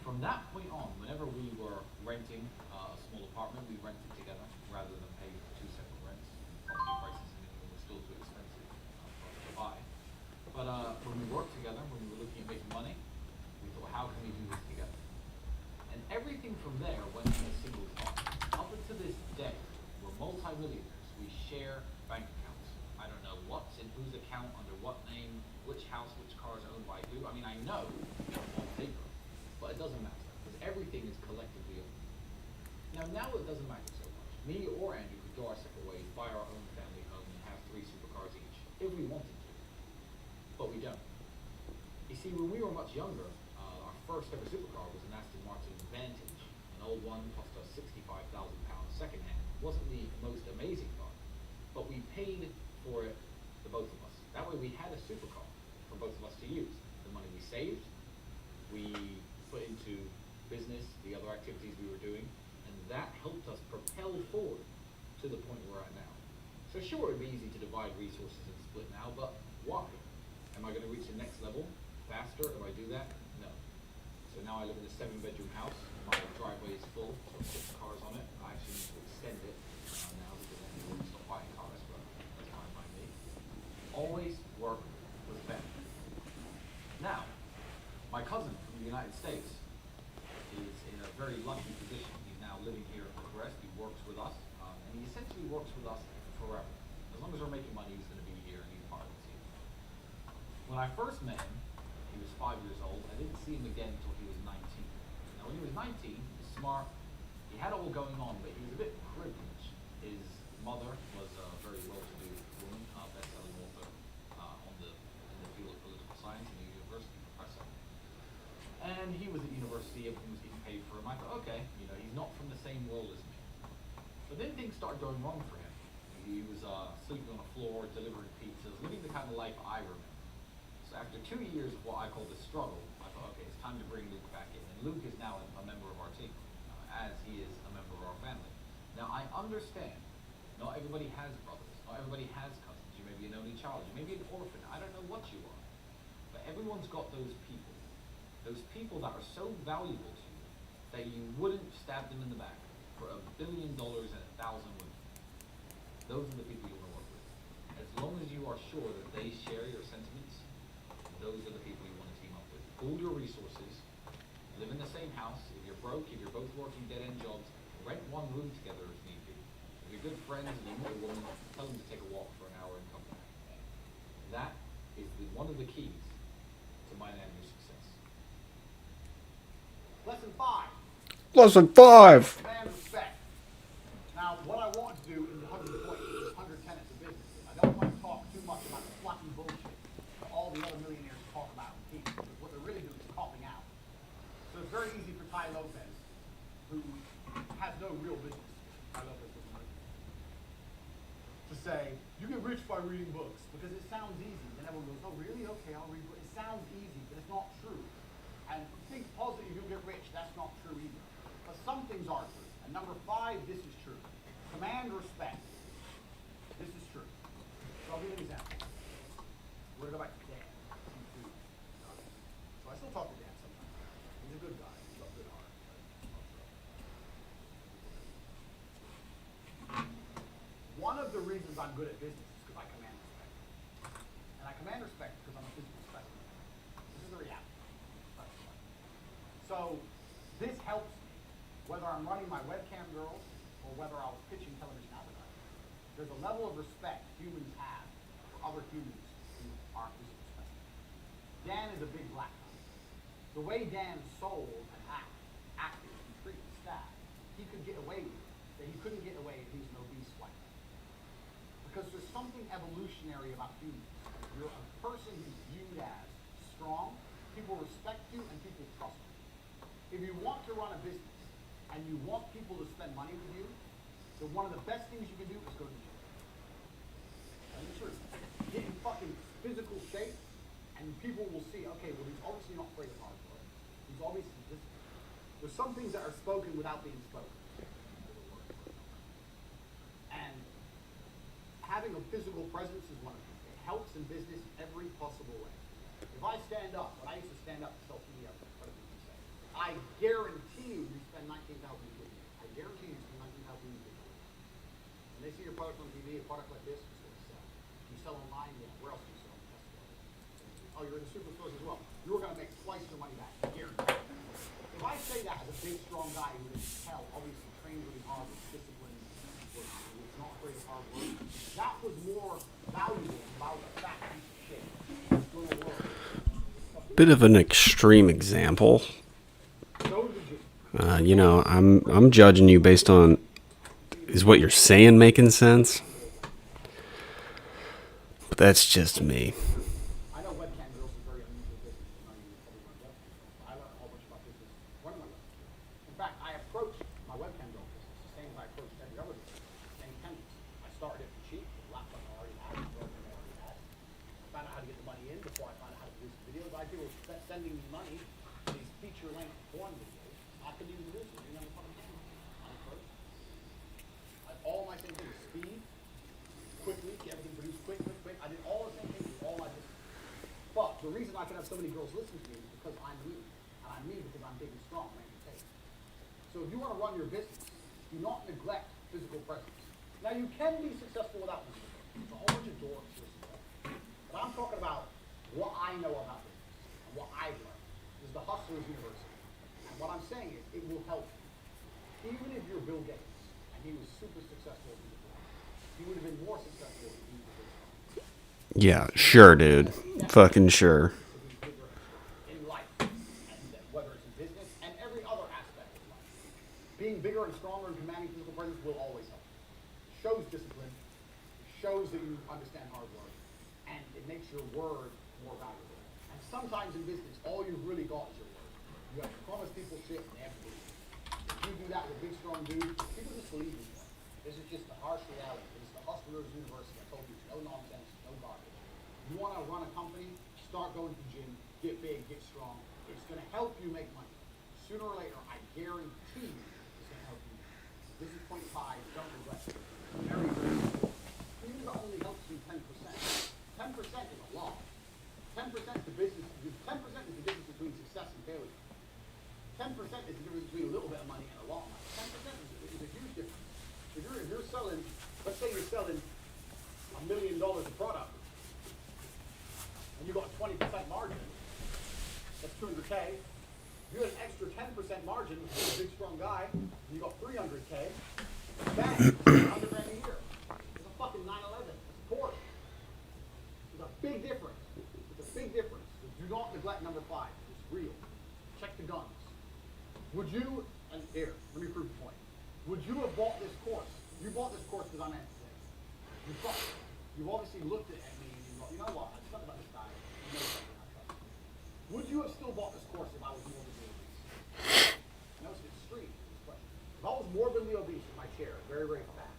From that point on, whenever we were renting a small apartment, we rented together rather than pay 2 separate rents. Property prices in England were still too expensive for us to buy. But when we worked together, when we were looking at making money, we thought, how can we do this together? And everything from there went in a single thought. Up until this day, we're multi-millionaires. We share bank accounts. I don't know what's in whose account, under what name, which house, which car is owned by who. I mean, I know on paper, but it doesn't matter because everything is collectively owned. Now it doesn't matter so much. Me or Andrew could go our separate ways, buy our own family home, and have 3 supercars each if we wanted to, but we don't. You see, when we were much younger, our first ever supercar was an Aston Martin Vantage, an old one, cost us £65,000 secondhand. It wasn't the most amazing car, but we paid for it, the both of us. That way we had a supercar for both of us to use. The money we saved, we put into business, the other activities we were doing, and that helped us propel forward to the point we're at now. So sure, it'd be easy to divide resources and split now, but why? Am I going to reach the next level faster if I do that? No. So now I live in a 7-bedroom house. My driveway is full, so 6 cars on it. I actually need to extend it now because I need to stop buying cars, but that's fine by me. Always work with family. Now, my cousin from the United States is in a very lucky position. He's now living here in Bucharest. He works with us, and he essentially works with us forever. As long as we're making money, he's going to be here and he's part of the team. When I first met him, he was 5 years old. I didn't see him again until he was 19. Now, when he was 19, he was smart. He had it all going on, but he was a bit privileged. His mother was a very well-to-do woman, best-selling author in the field of political science and a university professor. And he was at university, everything was getting paid for him. I thought, okay, he's not from the same world as me. But then things started going wrong for him. He was sleeping on the floor, delivering pizzas, living the kind of life I remember. So after 2 years of what I call the struggle, I thought, okay, it's time to bring Luke back in. And Luke is now a member of our team, as he is a member of our family. Now, I understand, not everybody has brothers, not everybody has cousins. You may be an only child, you may be an orphan, I don't know what you are. But everyone's got those people that are so valuable to you that you wouldn't stab them in the back for $1 billion and 1,000 women. Those are the people you want to work with. As long as you are sure that they share your sentiments, those are the people you want to team up with. Pool your resources, live in the same house. If you're broke, if you're both working dead-end jobs, rent one room together if need be. If you're good friends and you meet a woman, tell them to take a walk for an hour and come back. That is one of the keys to my and your success. Lesson 5. Lesson 5. Command respect. Now, what I want to do in the 100 points, 100 tenets of business, is I don't want to talk too much about the fluffy bullshit that all the other millionaires talk about in teams, because what they're really doing is copying out. So it's very easy for Ty Lopez, who has no real business, Ty Lopez doesn't know, to say, you get rich by reading books, because it sounds easy. And everyone goes, oh really? Okay, I'll read books. It sounds easy, but it's not true. And think positive, you'll get rich, that's not true either. But some things are true. And number 5, this is true. Command respect. This is true. So I'll give you an example. We're going to go back to Dan. So I still talk to Dan sometimes. He's a good guy. He's got a good heart. One of the reasons I'm good at business is because I command respect. And I command respect because I'm a physical specimen. This is the reality. So this helps me, whether I'm running my webcam girls or whether I was pitching television advertising. There's a level of respect humans have for other humans who aren't physical specimens. Dan is a big black guy. The way Dan sold and acted and treated staff, he could get away with it that he couldn't get away if he was an obese white guy. Because there's something evolutionary about humans. You're a person who's viewed as strong, people respect you, and people trust you. If you want to run a business and you want people to spend money with you, then one of the best things you can do is go to the gym. That's the truth. Get in fucking physical shape, and people will see, okay, well, he's obviously not afraid of hard work. He's obviously disciplined. There's some things that are spoken without being spoken. And having a physical presence is one of them. It helps in business in every possible way. If I stand up, when I used to stand up to sell TV, I guarantee you spend $19,000 a year. I guarantee you spend $19,000 a year. When they see your product on TV, a product like this, it's going to sell. You sell online, yeah. Where else do you sell? Oh, you're in the superstores as well. You're going to make twice your money back. I guarantee. If I say that as a big, strong guy who is hell, obviously trained really hard, was disciplined, was not afraid of hard work, that was more valuable about a fat piece of shit. Bit of an extreme example. I'm judging you based on, is what you're saying making sense? But that's just me. I know webcam girls are very unusual business. I learned a whole bunch about business running my webcam. In fact, I approached my webcam girl business the same as I approached every other business, same tenets. I started it for cheap, with the laptop I already had, the program I already had. I found out how to get the money in before I found out how to produce the videos. I do was sending me money for these feature-length porn videos. I couldn't even produce them. I didn't have a fucking camera. I'm first. All my same things, speed, quickly, get everything produced quick. I did all the same things with all my business. But the reason I can have so many girls listen to me is because I'm me. And I'm me because I'm big and strong, man. So if you want to run your business, do not neglect physical presence. Now you can be successful without physical presence. There's a whole bunch of dorks listening. But I'm talking about what I know about business and what I've learned. This is the Hustlers University. And what I'm saying is, it will help you. Even if you're Bill Gates, and he was super successful in the world, he would have been more successful if he was a business. Yeah, sure, dude. Fucking sure. In life, and whether it's in business and every other aspect of life. Being bigger and stronger and commanding physical presence will always help. It shows discipline, it shows that you understand hard work, and it makes your word more valuable. And sometimes in business, all you've really got is your word. You have to promise people shit and they have to believe it. If you do that with big, strong dudes, people just believe you. This is just the harsh reality. This is the Hustlers University. I told you, no nonsense, no garbage. You want to run a company, start going to the gym, get big, get strong. It's going to help you make money. Sooner or later, I guarantee you, it's going to help you. This is point 5. Don't neglect it. Very, very important. Even if it only helps you 10%. 10% is a lot. 10% is the business. 10% is the difference between success and failure. 10% is the difference between a little bit of money and a lot of money. 10% is a huge difference. If you're selling, let's say you're selling $1 million of 200K. If you had an extra 10% margin, if you're a big strong guy, and you got 300K, bang, 100 grand a year. It's a fucking 911. It's a Porsche. There's a big difference. It's a big difference. So do not neglect number 5. It's real. Check the guns. Would you, and here, let me prove the point. Would you have bought this course? You bought this course because I'm at today. You bought it. You've obviously looked at me and you go, you know what, I stuck about this guy. You know something I trust. Would you have still bought this course if I was morbidly obese? I know it's extreme, this question. If I was morbidly obese in my chair, very, very fat,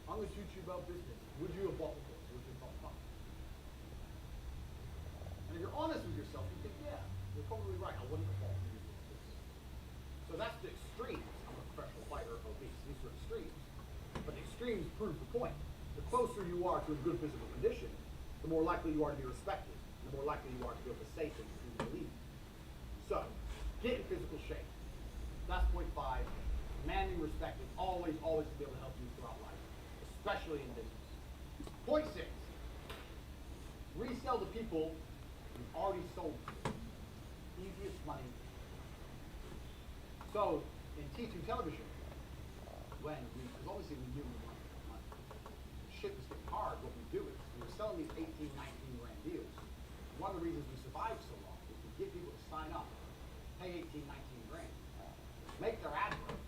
on this YouTube about business, would you have bought the course? Would you have bought the course? And if you're honest with yourself, you think, yeah, you're probably right. I wouldn't have bought the course. So that's the extremes. I'm a professional fighter of obese. These are extremes. But the extremes prove the point. The closer you are to a good physical condition, the more likely you are to be respected, and the more likely you are to be able to say things you believe. So, get in physical shape. That's point 5. Commanding respect is always, always to be able to help you throughout life, especially in business. Point 6. Resell to people you've already sold to. Easiest money. So, in T2 television, because obviously we knew we wanted money. Shit was getting hard. What we do is we were selling these 18, 19 grand deals. One of the reasons we survived so long is we get people to sign up, pay 18, 19 grand, make their advert,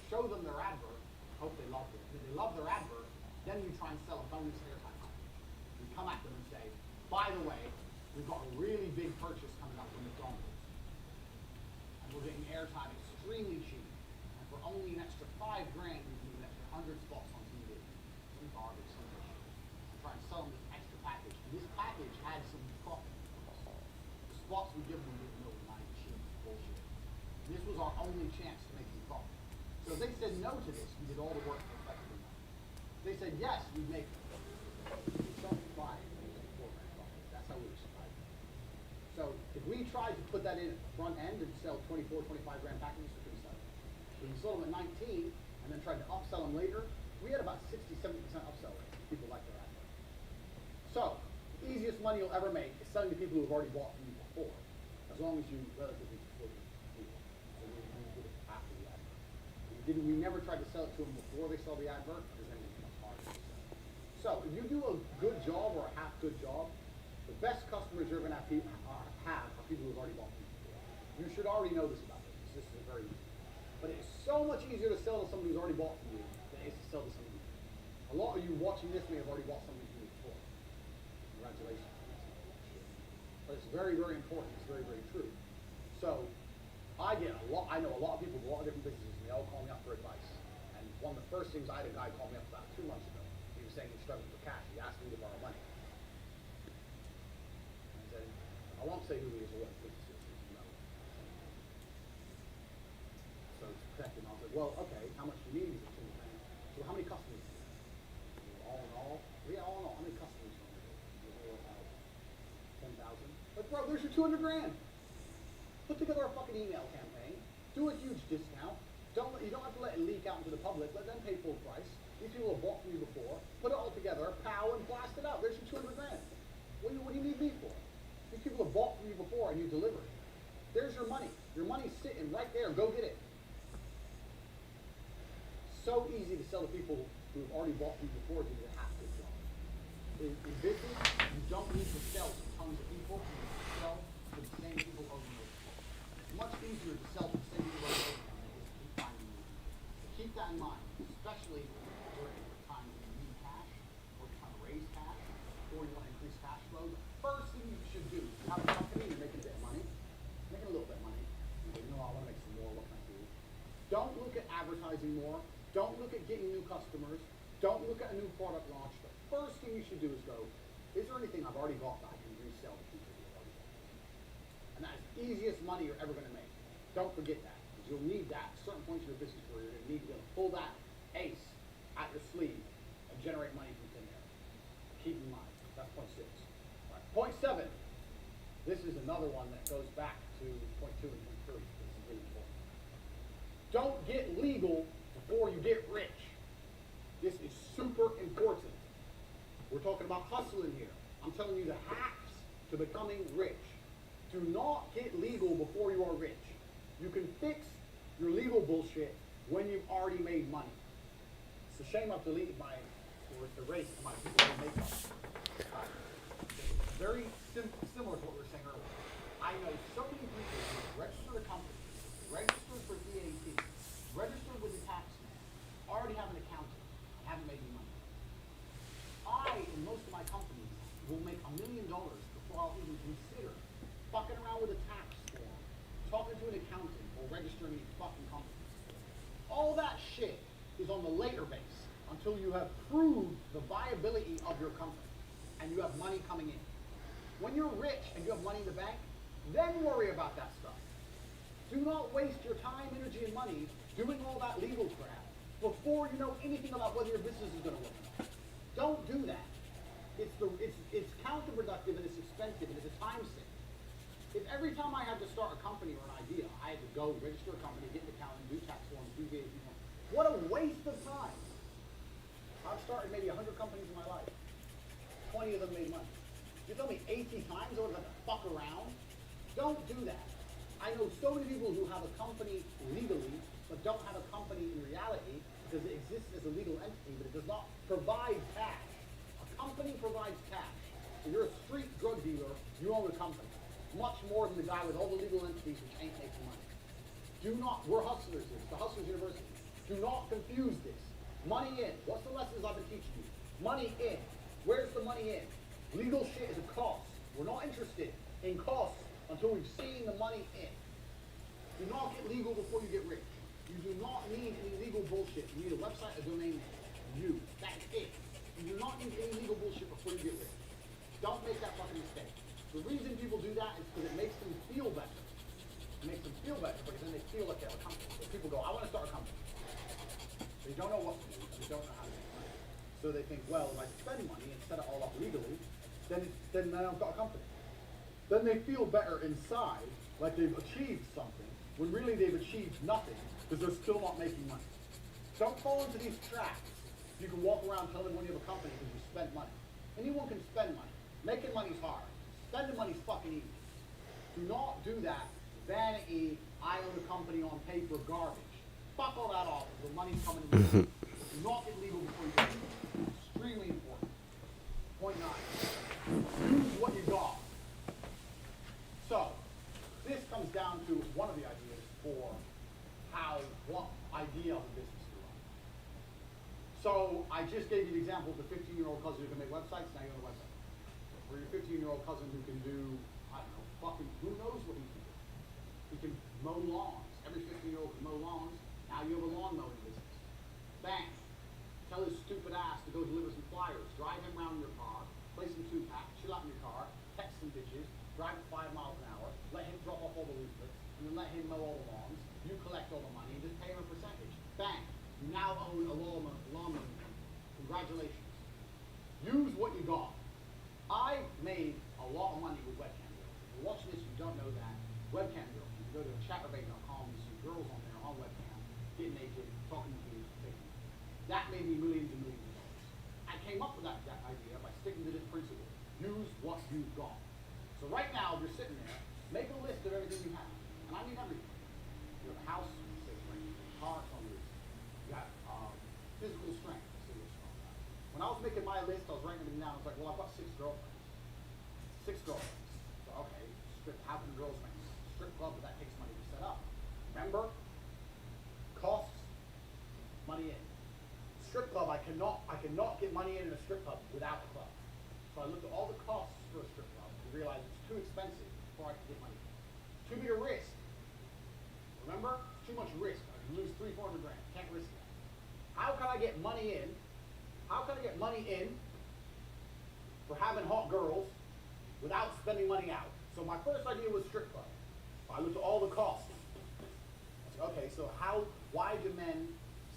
show them their advert, hope they love it. And if they love their advert, then you try and sell a bonus airtime package. You come at them and say, by the way, we've got a really big purchase coming up from McDonald's. And we're getting airtime extremely cheap. And for only an extra 5 grand, we can do an extra 100 spots on TV. Some garbage, some shit. And try and sell them this extra package. And this package had some profit. The spots we give them, we didn't know were 9 cheap bullshit. And this was our only chance to make some profit. So if they said no to this, we did all the work for effectively nothing. If they said yes, we'd make $5, that's how we would survive. So if we tried to put that in at the front end and sell 24, 25 grand packages, we couldn't sell it. When we sold them at 19 and then tried to upsell them later, we had about 60, 70% upsell rate. People like their advert. So the easiest money you'll ever make is selling to people who have already bought from you before, as long as you relatively support people. So we did it after the advert. We never tried to sell it to them before they saw the advert, because then it becomes harder to sell. So if you do a good job or a half good job, the best customers you're going to have are people who've already bought from you before. You should already know this about business. This is very easy. But it's so much easier to sell to somebody who's already bought from you than it is to sell to somebody new. A lot of you watching this may have already bought something from you before. Congratulations. But it's very, very important. It's very, very true. So I know a lot of people with a lot of different businesses, and they all call me up for advice. And one of the first things, I had a guy call me up about 2 months ago. He was saying he's struggling for cash. He asked me to borrow money. And I said, I won't say who he is or what business it is, because you know. So to protect him, I was like, well, okay, how much do you need? He said, 2 grand. So how many customers do you have? All in all? Yeah, all in all. How many customers do you have? About 10,000. But bro, there's your 200 grand. Put together a fucking email campaign. Do a huge discount. You don't have to let it leak out into the public. Let them pay full price. These people have bought from you before. Put it all together, pow, and blast it out. There's your 200 grand. What do you need me for? These people have bought from you before and you delivered. There's your money. Your money's sitting right there. Go get it. So easy to sell to people who have already bought from you before to do a half good job. In business, you don't need to sell to tons of people. You need to sell to the same people over and over. It's much easier to sell to the same people over and over than it is to keep finding new people. Keep that in mind, especially during the time when you need cash, or you're trying to raise cash, or you want to increase cash flow. The first thing you should do, if you have a company, you're making a bit of money, making a little bit of money, you know, I want to make some more, what can I do? Don't look at advertising more. Don't look at getting new customers. Don't look at a new product launch. The first thing you should do is go, is there anything I've already bought that I can resell to people who have already bought? And that is the easiest money you're ever going to make. Don't forget that, because you'll need that at certain points in your business where you're going to need to be able to pull that ace out your sleeve and generate money from thin air. Keep in mind, that's point 6. All right, point 7. This is another one that goes back to point 2 and point 3. This is really important. Don't get legal before you get rich. This is super important. We're talking about hustling here. I'm telling you the hacks to becoming rich. Do not get legal before you are rich. You can fix your legal bullshit when you've already made money. It's a shame I've deleted my, or it's erased my people makeup. Very similar to what we were saying earlier. I know so many people who registered a company, registered for VAT, registered with the tax man, already have an accountant, and haven't made any money. I, in most of my companies, will make $1 million before I'll even consider fucking around with a tax form, talking to an accountant, or registering a fucking company. All that shit is on the later base until you have proved the viability of your company and you have money coming in. When you're rich and you have money in the bank, then worry about that stuff. Do not waste your time, energy, and money doing all that legal crap before you know anything about whether your business is going to work or not. Don't do that. It's counterproductive and it's expensive and it's a time sink. If every time I had to start a company or an idea, I had to go register a company, get an accountant, do tax forms, do VAT forms, what a waste of time. I've started maybe 100 companies in my life. 20 of them made money. You tell me 80 times I would have to fuck around? Don't do that. I know so many people who have a company legally, but don't have a company in reality because it exists as a legal entity, but it does not provide cash. A company provides cash. If you're a street drug dealer, you own a company. Much more than the guy with all the legal entities which ain't making money. Do not, we're hustlers here, it's the Hustlers University. Do not confuse this. Money in, what's the lessons I've been teaching you? Money in, where's the money in? Legal shit is a cost. We're not interested in costs until we've seen the money in. Do not get legal before you get rich. You do not need any legal bullshit. You need a website, a domain name. You, that's it. You do not need any legal bullshit before you get rich. Don't make that fucking mistake. The reason people do that is because it makes them feel better. It makes them feel better because then they feel like they have a company. So people go, I want to start a company. They don't know what to do. They don't know how to make money. So they think, well, if I spend money and set it all up legally, then I've got a company. Then they feel better inside, like they've achieved something, when really they've achieved nothing because they're still not making money. Don't fall into these traps. You can walk around telling everyone you have a company because you spent money. Anyone can spend money. Making money's hard. Spending money's fucking easy. Do not do that. Vanity, I own a company on paper garbage. Fuck all that off. The money's coming in. Do not get legal before you get legal. Extremely important. Point 9. Use what you got. So, this comes down to one of the ideas for what idea of a business to run. So, I just gave you the example of the 15-year-old cousin who can make websites. Now you own a website. Or your 15-year-old cousin who can do, I don't know, fucking, who knows what he can do. He can mow lawns. Every 15-year-old can mow lawns. Now you have a lawn mowing business. Bang. Tell his stupid ass to go deliver some flyers. Drive him around in your car. Play some 2-pack. Chill out in your car. Text some bitches. Drive at 5 miles an hour. Let him drop off all the leaflets. And then let him mow all the lawns. You collect all the money and just pay him a percentage. Bang. You now own a lawn mowing company. Congratulations. Use what you got. I made a lot of money with webcam girls. If you're watching this, you don't know that. Webcam girls. You can go to chatterbait.com and see girls on there on webcam, getting naked, talking to you, taking. That made me millions and millions of dollars. I came up with that idea by sticking to this principle. Use what you've got. So right now, if you're sitting there, make a list of everything you have. And I mean everything. You have a house, say strength. Car, on roof. You have physical strength. When I was making my list, I was writing everything down. I was like, well, I've got 6 girlfriends. 6 girlfriends. So, okay, how can girls make strip club, but that takes money to set up. Remember? Costs, money in. Strip club, I cannot get money in a strip club without a club. So I looked at all the costs for a strip club and realized it's too expensive before I could get money in. Too big a risk. Remember? Too much risk. I can lose $300-400 grand. Can't risk that. How can I get money in? How can I get money in for having hot girls without spending money out? So my first idea was strip club. I looked at all the costs. I said, okay, so why do men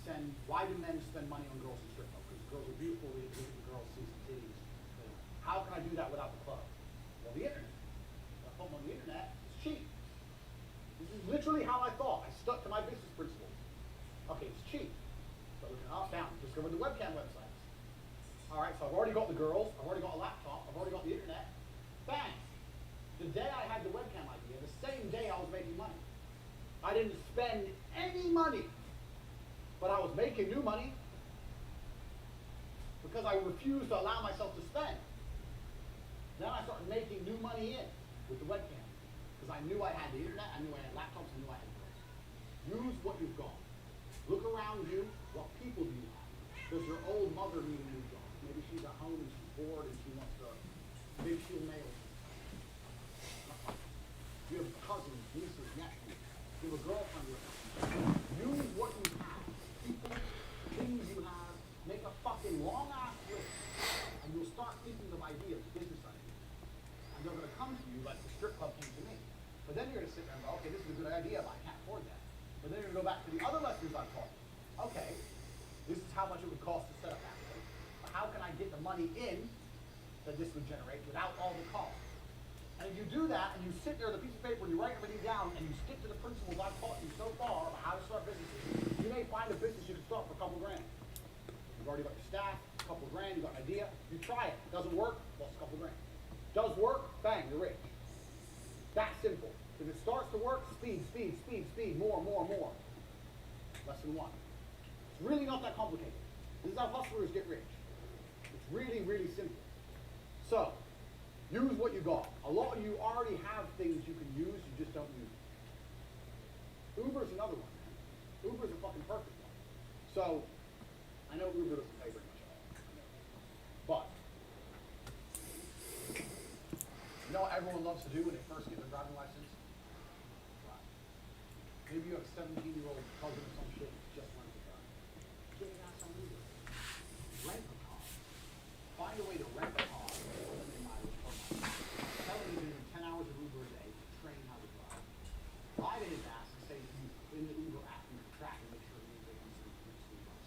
spend money on girls in strip club? Because girls are beautiful, they look at the girls, see some titties. How can I do that without the club? Well, the internet. I thought on the internet, it's cheap. This is literally how I thought. I stuck to my business principles. Okay, it's cheap. So looking up, down, discovered the webcam websites. All right, so I've already got the girls, I've already got a laptop, I've already got the internet. Bang! The day I had the webcam, I spend any money, but I was making new money because I refused to allow myself to spend. Then I started making new money in with the webcam because I knew I had the internet, I knew I had laptops, I knew I had books. Use what you've got. Look around you. What people do you have? Does your old mother need a new job? Maybe she's at home and she's bored and she wants to, maybe she'll mail. You have cousins, nieces, nephews. You have a girlfriend with you. Use what you have. People, things you have. Make a fucking long ass list. And you'll start thinking of ideas, business ideas. And they're going to come to you like the strip club came to me. But then you're going to sit there and go, okay, this is a good idea, but I can't afford that. But then you're going to go back to the other lessons I've taught you. Okay, this is how much it would cost to set up Amazon. But how can I get the money in that this would generate without all the costs? And if you do that, and you sit there with a piece of paper and you write everything down, and you stick to the principles I've taught you so far about how to start businesses, you may find a business you can start for a couple grand. You've already got your staff, a couple grand, you've got an idea, you try it. Doesn't work, lost a couple grand. Does work, bang, you're rich. That simple. If it starts to work, speed, speed, speed, speed, more, more, more. Lesson one. It's really not that complicated. This is how hustlers get rich. It's really, really simple. So, use what you got. A lot of you already have things you can use, you just don't use them. Uber's another one, man. Uber's a fucking perfect one. So, I know Uber doesn't pay very much at all. But, you know what everyone loves to do when they first get their driving license? Drive. Maybe you have a 17-year-old cousin or some shit who just learned to drive. Get an ass on Uber. Rent a car. Find a way to rent a car. Tell him you're doing 10 hours of Uber a day to train how to drive. Lie to his ass and say in the Uber app you can track and make sure he comes to the bus.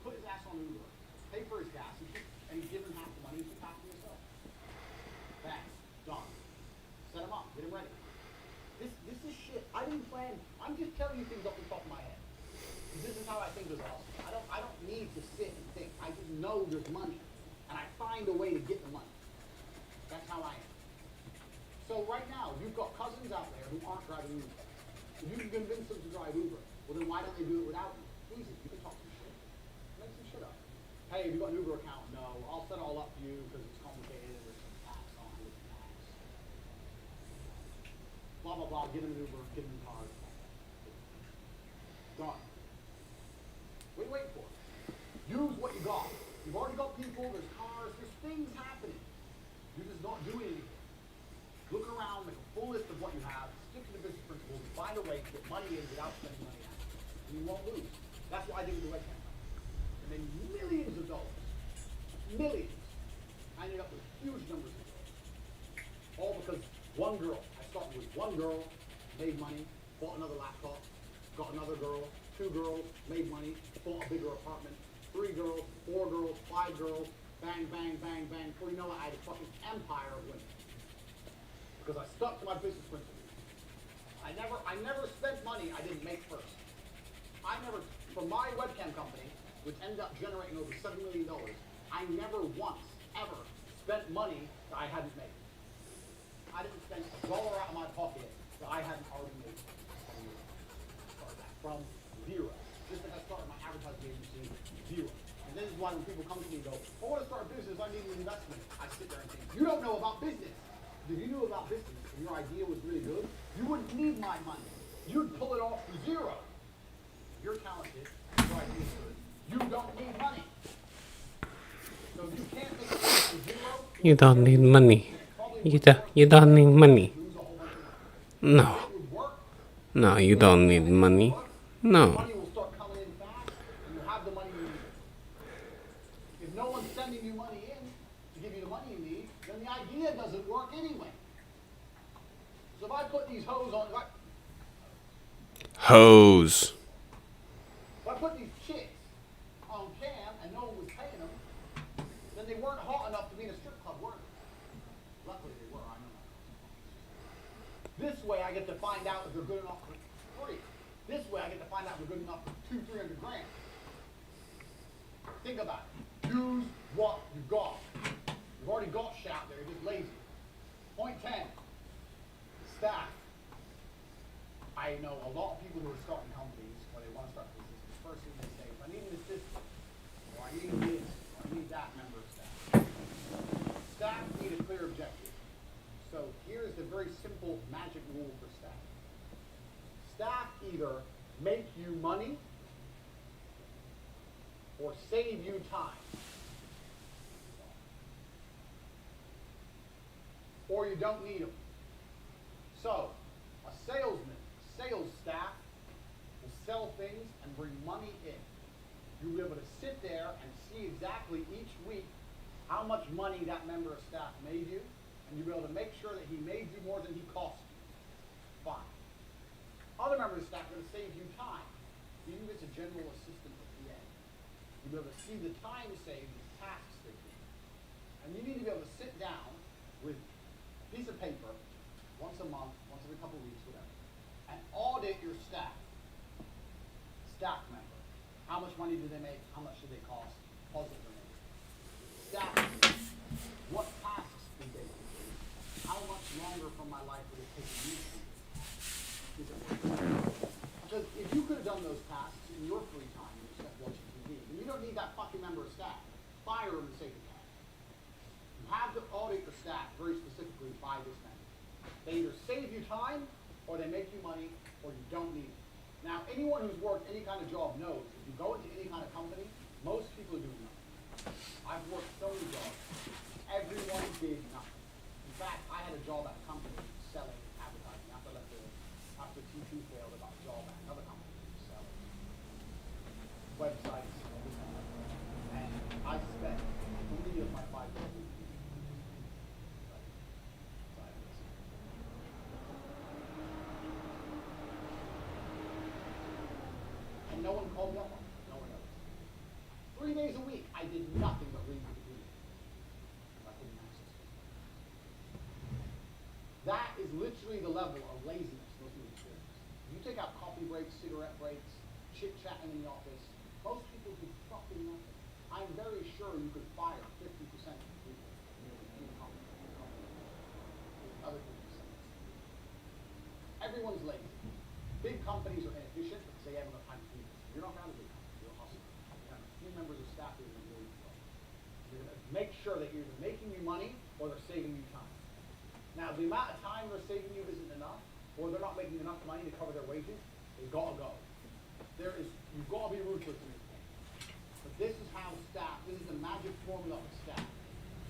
Put his ass on Uber. Pay for his gas and give him half the money and keep half to yourself. Bang. Done. Set him up. Get him ready. This is shit. I didn't plan. I'm just telling you things off the top of my head. This is how I think there's awesome. I don't need to sit and think. I just know there's money. And I find a way to get the money. That's how I am. So right now, you've got cousins out there who aren't driving Uber. If you can convince them to drive Uber, well then why don't they do it without you? Easy. You can talk some shit. Make some shit up. Hey, have you got an Uber account? No. I'll set it all up for you because it's complicated. There's some tax on it. Tax. Blah, blah, blah. Give them an Uber. Give them a car. Done. What are you waiting for? Use what you got. You've already got people. There's cars. There's things happening. You're just not doing anything. Look around, make a full list of what you have, stick to the business principles, and find a way to get money in without spending money out. And you won't lose. That's what I did with the webcam. And then millions of dollars. Millions. I ended up with huge numbers of dollars. All because one girl. I started with one girl, made money, bought another laptop, got another girl, 2 girls, made money, bought a bigger apartment, 3 girls, 4 girls, 5 girls, bang, bang, bang, bang. Before you know it, I had a fucking empire of women. Because I stuck to my business principles. I never spent money I didn't make first. For my webcam company, which ended up generating over $7 million, I never once, ever spent money that I hadn't made. I didn't spend $1 out of my pocket that I hadn't already made. From zero. Just like I started my advertising agency, zero. And this is why when people come to me and go, I want to start a business, I need an investment. I sit there and think, you don't know about business. If you knew about business and your idea was really good, you wouldn't need my money. You'd pull it off from zero. If you're talented, your idea is good, you don't need money. So if you can't make it from zero, You don't need money. You don't need money. lose a whole bunch of money. No. It would work. No, you don't need money. No. Money will start coming in fast, and you'll have the money you need. If no one's sending you money in to give you the money you need, then the idea doesn't work anyway. So if I put these hose on, Hose. if I put these chicks on cam and no one was paying them, then they weren't hot enough to be in a strip club, were they? Luckily they were, I know that. This way I get to find out if they're good enough for free. This way I get to find out if they're good enough for $200-300 grand. Think about it. Use what you got. You've already got shit out there, you're just lazy. Point 10. Staff. I know a lot of people who are starting companies, or they want to start businesses, the first thing they say is, I need an assistant, or I need this, or I need that member of staff. Staff need a clear objective. So here's the very simple magic rule for staff. Staff either make you money or save you time. Or you don't need them. So, a salesman, sales staff will sell things and bring money in. You'll be able to sit there and see exactly each week how much money that member of staff made you, and you'll be able to make sure that he made you more than he cost you. Fine. Other members of staff are going to save you time. Even if it's a general assistant at the end. You'll be able to see the time saved, the tasks they do. And you need to be able to sit down with a piece of paper once a month, once every couple of weeks, whatever, and audit your staff. Staff member. How much money do they make? How much do they cost? Positive or negative. Staff member. What tasks do they do? How much longer from my life would it take you to do? Is it worth it? Because if you could have done those tasks in your free time instead of watching TV, then you don't need that fucking member of staff. Fire them and save the cash. You have to audit your staff very specifically by this method. They either save you time, or they make you money, or you don't need it. Now, anyone who's worked any kind of job knows if you go into any kind of company, most people are doing nothing. I've worked so many jobs. Everyone did nothing. In fact, I had a job at a company selling advertising after T2 failed about a job at another company selling websites. And I spent 3 of my 5 years. And no one called me up on it. No one knows. 3 days a week, I did nothing but read Wikipedia. I couldn't access it. That is literally the level of laziness most people experience. You take out coffee breaks, cigarette breaks, chit-chatting in the office, most people do fucking nothing. I'm very sure you could fire 50% of the people in the company. The other 50%. Everyone's lazy. Big companies are inefficient because they have enough time to do this. You're not going to be a big company. You're a hustler. You have a few members of staff that are going to do it. You're going to make sure that you're either making you money or they're saving you time. Now, the amount of time they're saving you isn't enough, or they're not making enough money to cover their wages, they've got to go. You've got to be ruthless in this game. But this is how staff, this is the magic formula of staff.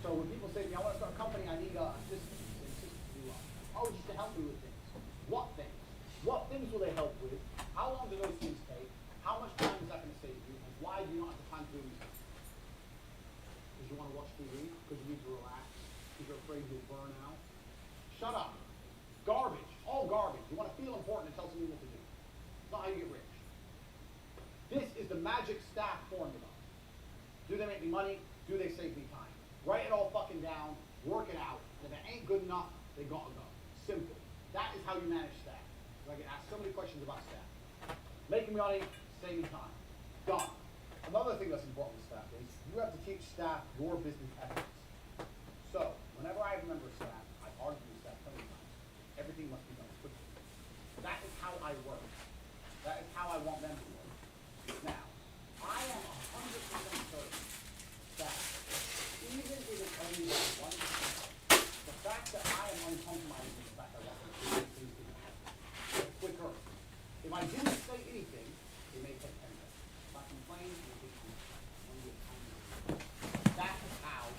So when people say to me, I want to start a company, I need assistants. Assistants do what? Oh, just to help me with things. What things? What things will they help with? How long do those things take? How much time is that going to save you? And why do you not have the time to do these things? Because you want to watch TV? Because you need to relax? Because you're afraid you'll burn out? Shut up. Garbage. All garbage. You want to feel important and tell somebody what to do. It's not how you get rich. This is the magic staff formula. Do they make me money? Do they save me time? Write it all fucking down. Work it out. And if it ain't good enough, they got to go. Simple. That is how you manage staff. I get asked so many questions about staff. Making money, saving time. Done. Another thing that's important with staff is you have to teach staff your business ethics. So, whenever I have a member of staff, I've argued with staff so many times. Everything must be done quickly. That is how I work. That is how I want them to work. Now, I am 100% certain that even if it's only 1%, the fact that I am uncompromising is the fact that I want to do things quicker. If I didn't say anything, it may take 10 minutes. If I complain, it may take 10 minutes. That is how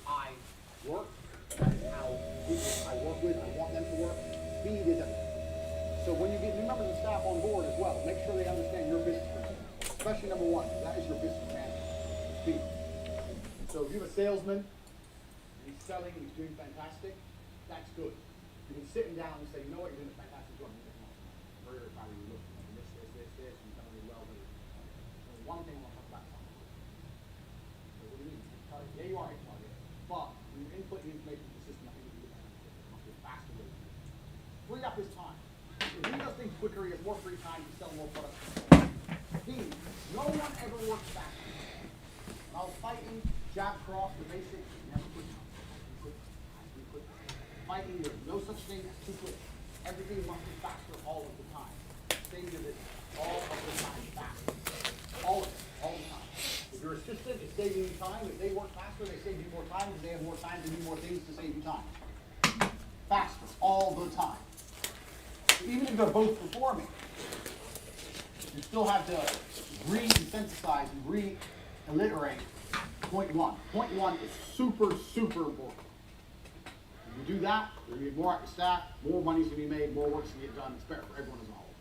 I work. That is how people I work with, I want them to work. Speed is everything. So when you get new members of staff on board as well, make sure they understand your business principles. Especially number 1, that is your business management. Speed. So if you have a salesman, and he's selling, he's doing fantastic, that's good. You can sit him down and say, you know what, you're doing a fantastic job. Very proud of you. Look, this, you've done really well. But one thing I want to talk about is something. So what do you mean? Target? Yeah, you are a target. But when you input the information into the system, I think you can get a faster way. Free up his time. If he does things quicker, he has more free time to sell more products. No one ever works faster. When I was fighting, jab cross, the basics, never quick. Fighting, there's no such thing as too quick. Everything must be faster all of the time. and to do more things to save you time. Faster, all the time. Even if they're both performing, you still have to re-synthesize and re-alliterate point one. Point one is super, super important. If you do that, you're going to get more out of staff, more money's going to be made, more work's going to get done. It's better for everyone as a whole.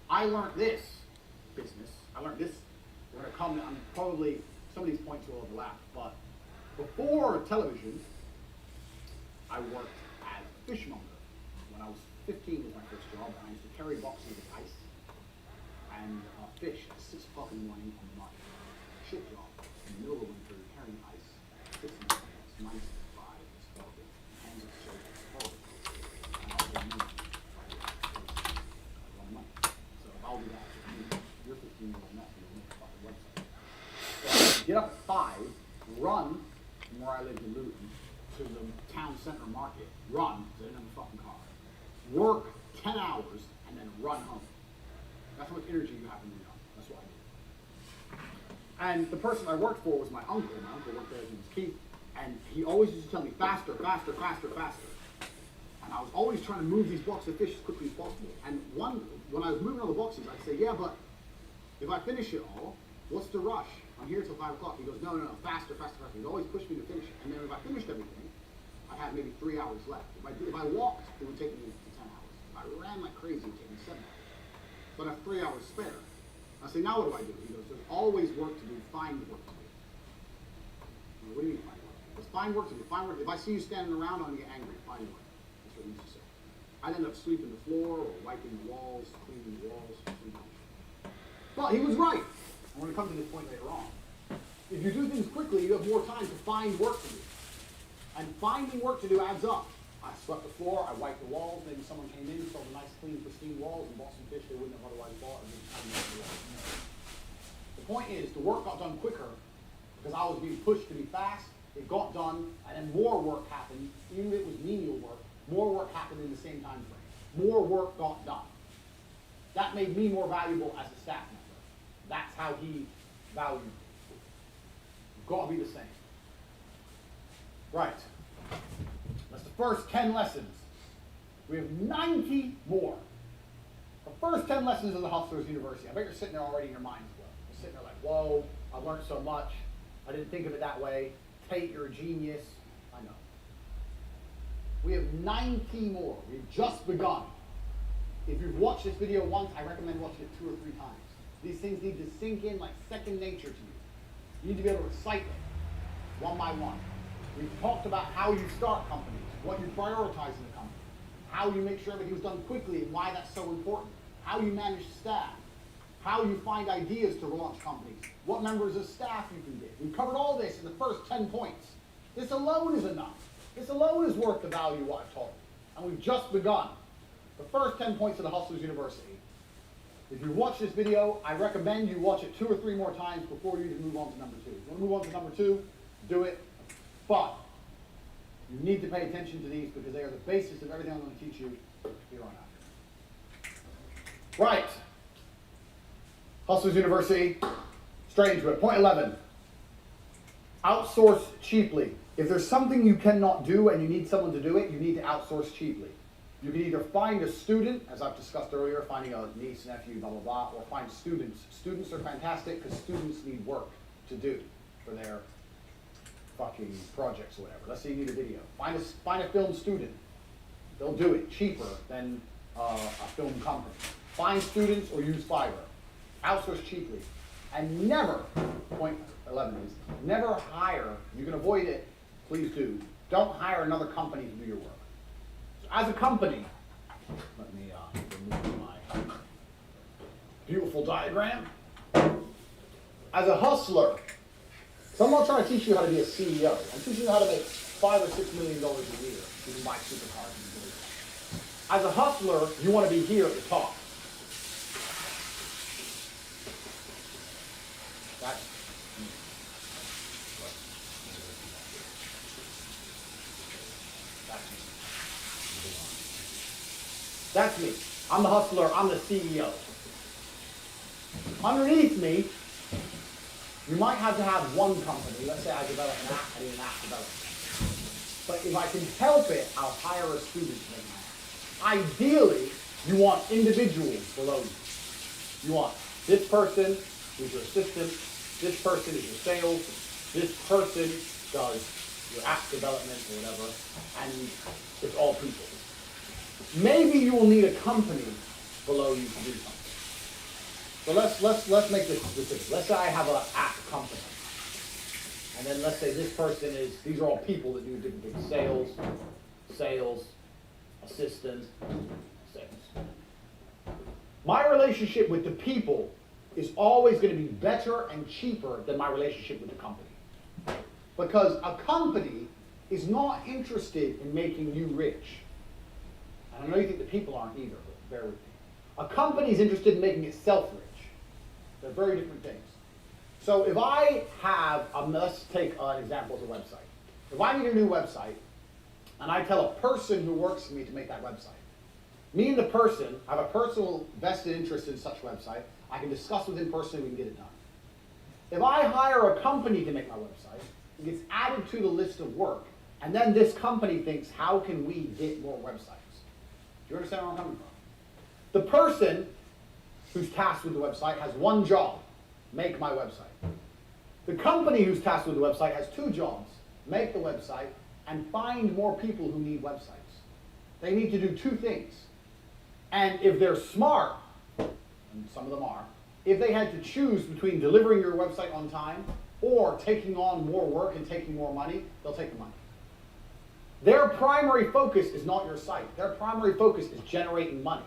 I learned this business. I learned this. We're going to come, I mean, probably some of these points will overlap, but before television, I worked as a fishmonger. When I was 15 was my first job, and I used to carry boxes of ice and fish at 6 o'clock in the morning on the market. Shit job. In the middle of winter, carrying ice, 6 in the morning, it's nice at 5, it's dark, hands are soaked, it's horrible. And I also knew a lot of money. So if I'll do that, you're 15 years old enough, you'll make a fucking website. So get up at 5, run from where I lived in Luton to the town center market, run, because I didn't have a fucking car, work 10 hours, and then run home. That's how much energy you have when you're young. That's what I did. And the person I worked for was my uncle. My uncle worked there, his name was Keith, and he always used to tell me, faster, faster, faster, faster. And I was always trying to move these boxes of fish as quickly as possible. And when I was moving all the boxes, I'd say, yeah, but if I finish it all, what's the rush? I'm here till 5 o'clock. He goes, no, faster, faster, faster. He'd always push me to finish it. And then if I finished everything, I had maybe 3 hours left. If I walked, it would take me 10 hours. If I ran like crazy, it would take me 7 hours. But I have 3 hours spare. I say, now what do I do? He goes, there's always work to do, find work to do. I go, what do you mean find work to do? There's find work to do, find work. If I see you standing around, I'm gonna get angry, find work. That's what he used to say. I'd end up sweeping the floor, or wiping the walls, cleaning the walls, sometimes. But he was right. I'm gonna come to this point later on. If you do things quickly, you have more time to find work to do. And finding work to do adds up. I swept the floor, I wiped the walls, maybe someone came in, saw the nice, clean, pristine walls, and bought some fish they wouldn't have otherwise bought. The point is, the work got done quicker because I was being pushed to be fast. It got done, and then more work happened, even if it was menial work, more work happened in the same time frame. More work got done. That made me more valuable as a staff member. That's how he valued me. You've got to be the same. Right. That's the first 10 lessons. We have 90 more. The first 10 lessons of the Hustlers University. I bet you're sitting there already in your mind as well. You're sitting there like, whoa, I learned so much. I didn't think of it that way. Tate, you're a genius. I know. We have 90 more. We've just begun. If you've watched this video once, I recommend watching it 2 or 3 times. These things need to sink in like second nature to you. You need to be able to recite them one by one. We've talked about how you start companies, what you prioritize in the company, how you make sure everything was done quickly and why that's so important, how you manage staff, how you find ideas to launch companies, what members of staff you can get. We've covered all this in the first 10 points. This alone is enough. This alone is worth the value of what I've taught you. And we've just begun. The first 10 points of the Hustlers University. If you watch this video, I recommend you watch it 2 or 3 more times before you even move on to number 2. If you want to move on to number 2, do it. But you need to pay attention to these because they are the basis of everything I'm going to teach you here on out. Right. Hustlers University, straight into it. Point 11. Outsource cheaply. If there's something you cannot do and you need someone to do it, you need to outsource cheaply. You can either find a student, as I've discussed earlier, finding a niece, nephew, blah, blah, blah, or find students. Students are fantastic because students need work to do for their fucking projects or whatever. Let's say you need a video. Find a film student. They'll do it cheaper than a film company. Find students or use Fiverr. Outsource cheaply. And never, point 11 is, never hire, you can avoid it, please do. Don't hire another company to do your work. So as a company, let me remove my beautiful diagram. As a hustler, so I'm not trying to teach you how to be a CEO. I'm teaching you how to make $5 or $6 million a year. You can buy supercars and do that. As a hustler, you want to be here at the top. That's me. That's me. I'm the hustler. I'm the CEO. Underneath me, you might have to have one company. Let's say I develop an app. I need an app development. But if I can help it, I'll hire a student to make my app. Ideally, you want individuals below you. You want this person who's your assistant, this person is your sales, this person does your app development or whatever, and it's all people. Maybe you will need a company below you to do something. So let's make this specific. Let's say I have an app company. And then let's say this person is, these are all people that do different things. Sales, assistant, sales. My relationship with the people is always going to be better and cheaper than my relationship with the company. Because a company is not interested in making you rich. And I know you think the people aren't either, but bear with me. A company is interested in making itself rich. They're very different things. So if I have, let's take an example as a website. If I need a new website, and I tell a person who works for me to make that website, me and the person have a personal vested interest in such website, I can discuss with him personally, we can get it done. If I hire a company to make my website, it gets added to the list of work, and then this company thinks, how can we get more websites? Do you understand where I'm coming from? The person who's tasked with the website has one job, make my website. The company who's tasked with the website has two jobs, make the website and find more people who need websites. They need to do two things. And if they're smart, and some of them are, if they had to choose between delivering your website on time or taking on more work and taking more money, they'll take the money. Their primary focus is not your site. Their primary focus is generating money.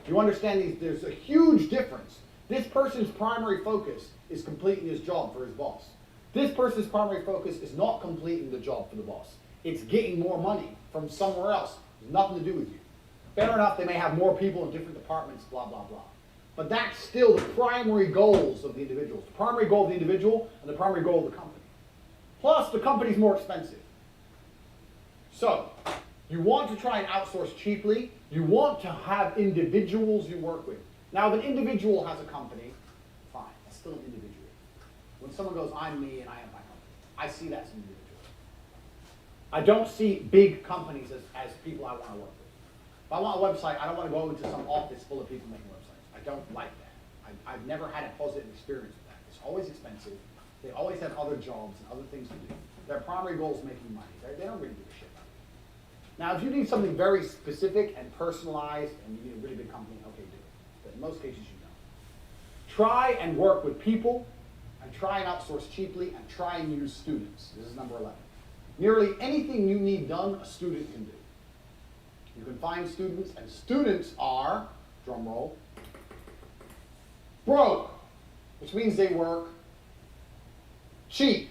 Do you understand these? There's a huge difference. This person's primary focus is completing his job for his boss. This person's primary focus is not completing the job for the boss. It's getting more money from somewhere else. It has nothing to do with you. Fair enough, they may have more people in different departments, blah, blah, blah. But that's still the primary goals of the individuals. The primary goal of the individual and the primary goal of the company. Plus, the company's more expensive. So, you want to try and outsource cheaply. You want to have individuals you work with. Now, if an individual has a company, fine, that's still an individual. When someone goes, I'm me and I have my company, I see that as an individual. I don't see big companies as people I want to work with. If I want a website, I don't want to go into some office full of people making websites. I don't like that. I've never had a positive experience with that. It's always expensive. They always have other jobs and other things to do. Their primary goal is making money. They don't really give a shit about it. Now, if you need something very specific and personalized and you need a really big company, okay, do it. But in most cases, you don't. Try and work with people and try and outsource cheaply and try and use students. This is number 11. Nearly anything you need done, a student can do. You can find students, and students are, drum roll, broke, which means they work cheap.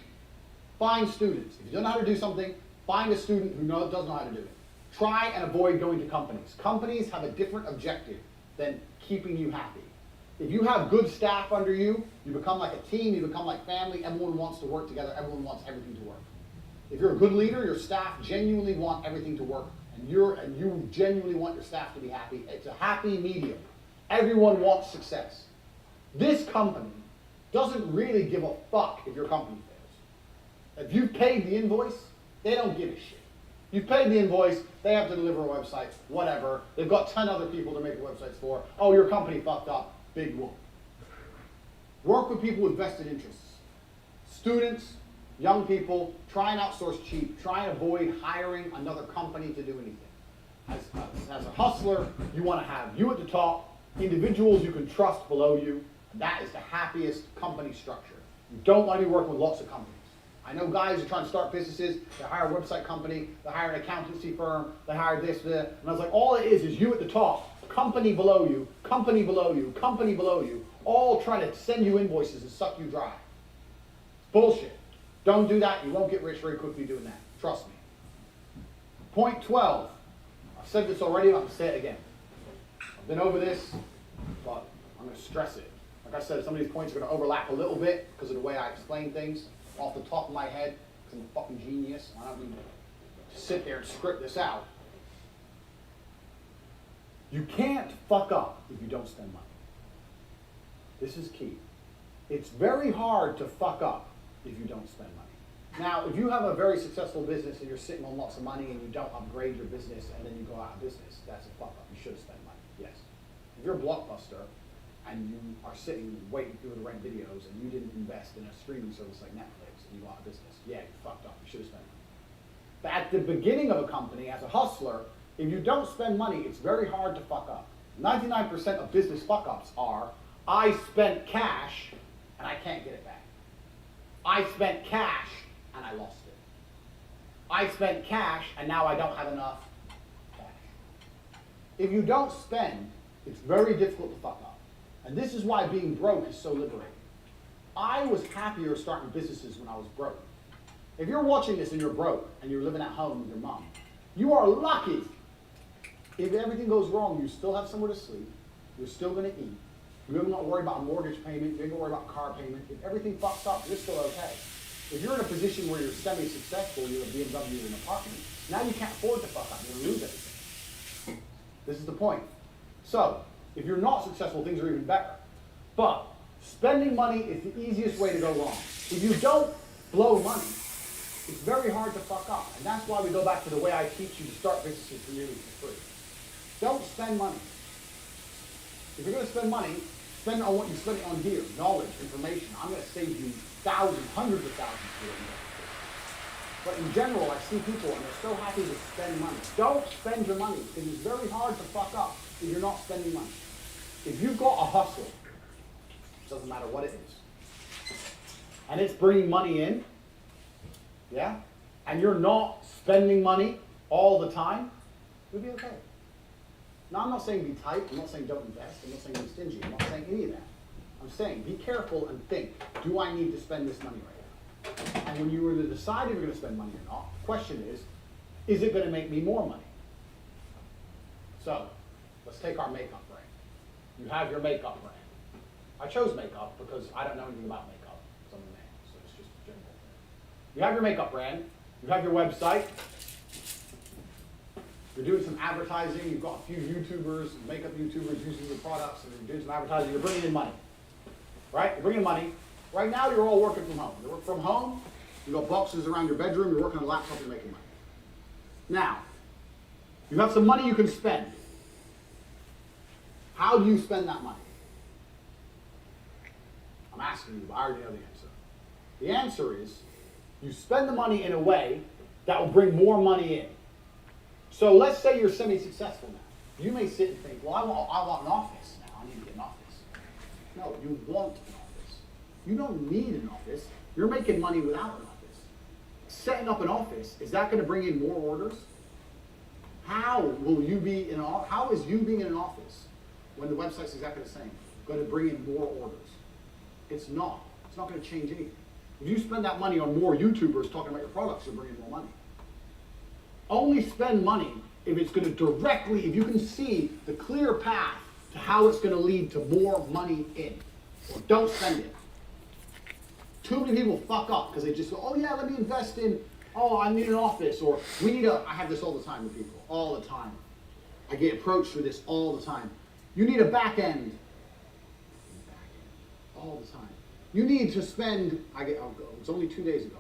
Find students. If you don't know how to do something, find a student who does know how to do it. Try and avoid going to companies. Companies have a different objective than keeping you happy. If you have good staff under you, you become like a team, you become like family, everyone wants to work together, everyone wants everything to work. If you're a good leader, your staff genuinely want everything to work, and you genuinely want your staff to be happy. It's a happy medium. Everyone wants success. This company doesn't really give a fuck if your company fails. If you've paid the invoice, they don't give a shit. You've paid the invoice, they have to deliver a website, whatever. They've got 10 other people to make the websites for. Oh, your company fucked up. Big whoop. Work with people with vested interests. Students, young people, try and outsource cheap. Try and avoid hiring another company to do anything. As a hustler, you want to have you at the top, individuals you can trust below you. That is the happiest company structure. You don't want to be working with lots of companies. I know guys who are trying to start businesses, they hire a website company, they hire an accountancy firm, they hire this, that, and I was like, all it is you at the top, company below you, company below you, company below you, all trying to send you invoices and suck you dry. It's bullshit. Don't do that. You won't get rich very quickly doing that. Trust me. Point 12. I've said this already, and I'm going to say it again. I've been over this, but I'm going to stress it. Like I said, some of these points are going to overlap a little bit because of the way I explain things off the top of my head, because I'm a fucking genius. I don't need to sit there and script this out. You can't fuck up if you don't spend money. This is key. It's very hard to fuck up if you don't spend money. Now, if you have a very successful business and you're sitting on lots of money and you don't upgrade your business and then you go out of business, that's a fuck up. You should have spent money, yes. If you're a Blockbuster and you are sitting waiting for people to rent videos and you didn't invest in a streaming service like Netflix and you go out of business, yeah, you fucked up. You should have spent money. But at the beginning of a company, as a hustler, if you don't spend money, it's very hard to fuck up. 99% of business fuck-ups are, I spent cash and I can't get it back. I spent cash and I lost it. I spent cash and now I don't have enough cash. If you don't spend, it's very difficult to fuck up. And this is why being broke is so liberating. I was happier starting businesses when I was broke. If you're watching this and you're broke and you're living at home with your mom, you are lucky. If everything goes wrong, you still have somewhere to sleep, you're still going to eat, you don't have to worry about a mortgage payment, you don't have to worry about car payment. If everything fucks up, you're still okay. If you're in a position where you're semi-successful, you're a BMW in an apartment, now you can't afford to fuck up, you're going to lose everything. This is the point. So, if you're not successful, things are even better. But spending money is the easiest way to go wrong. If you don't blow money, it's very hard to fuck up. And that's why we go back to the way I teach you to start businesses for nearly for free. Don't spend money. If you're going to spend money, spend it on what you spend it on here. Knowledge, information. I'm going to save you thousands, hundreds of thousands for it. But in general, I see people and they're so happy to spend money. Don't spend your money. It is very hard to fuck up if you're not spending money. If you've got a hustle, it doesn't matter what it is, and it's bringing money in, yeah, and you're not spending money all the time, you'll be okay. Now, I'm not saying be tight. I'm not saying don't invest. I'm not saying be stingy. I'm not saying any of that. I'm saying be careful and think, do I need to spend this money right now? And when you were to decide if you're going to spend money or not, the question is it going to make me more money? So, let's take our makeup brand. You have your makeup brand. I chose makeup because I don't know anything about makeup. So I'm a man, so it's just a general thing. You have your makeup brand. You have your website. You're doing some advertising. You've got a few YouTubers, makeup YouTubers using your products, and you're doing some advertising. You're bringing in money, right? You're bringing money. Right now, you're all working from home. You work from home. You've got boxes around your bedroom. You're working on a laptop. You're making money. Now, you have some money you can spend. How do you spend that money? I'm asking you, but I already know the answer. The answer is you spend the money in a way that will bring more money in. So let's say you're semi-successful now. You may sit and think, well, I want an office now. I need to get an office. No, you want an office. You don't need an office. You're making money without an office. Setting up an office, is that going to bring in more orders? How will you be in an office? How is you being in an office when the website's exactly the same going to bring in more orders? It's not. It's not going to change anything. If you spend that money on more YouTubers talking about your products, you'll bring in more money. Only spend money if it's going to directly, if you can see the clear path to how it's going to lead to more money in. Or don't spend it. Too many people fuck up because they just go, oh yeah, let me invest in, oh, I need an office, or we need a, I have this all the time with people, all the time. I get approached for this all the time. You need a back end. All the time. You need to spend, it was only 2 days ago,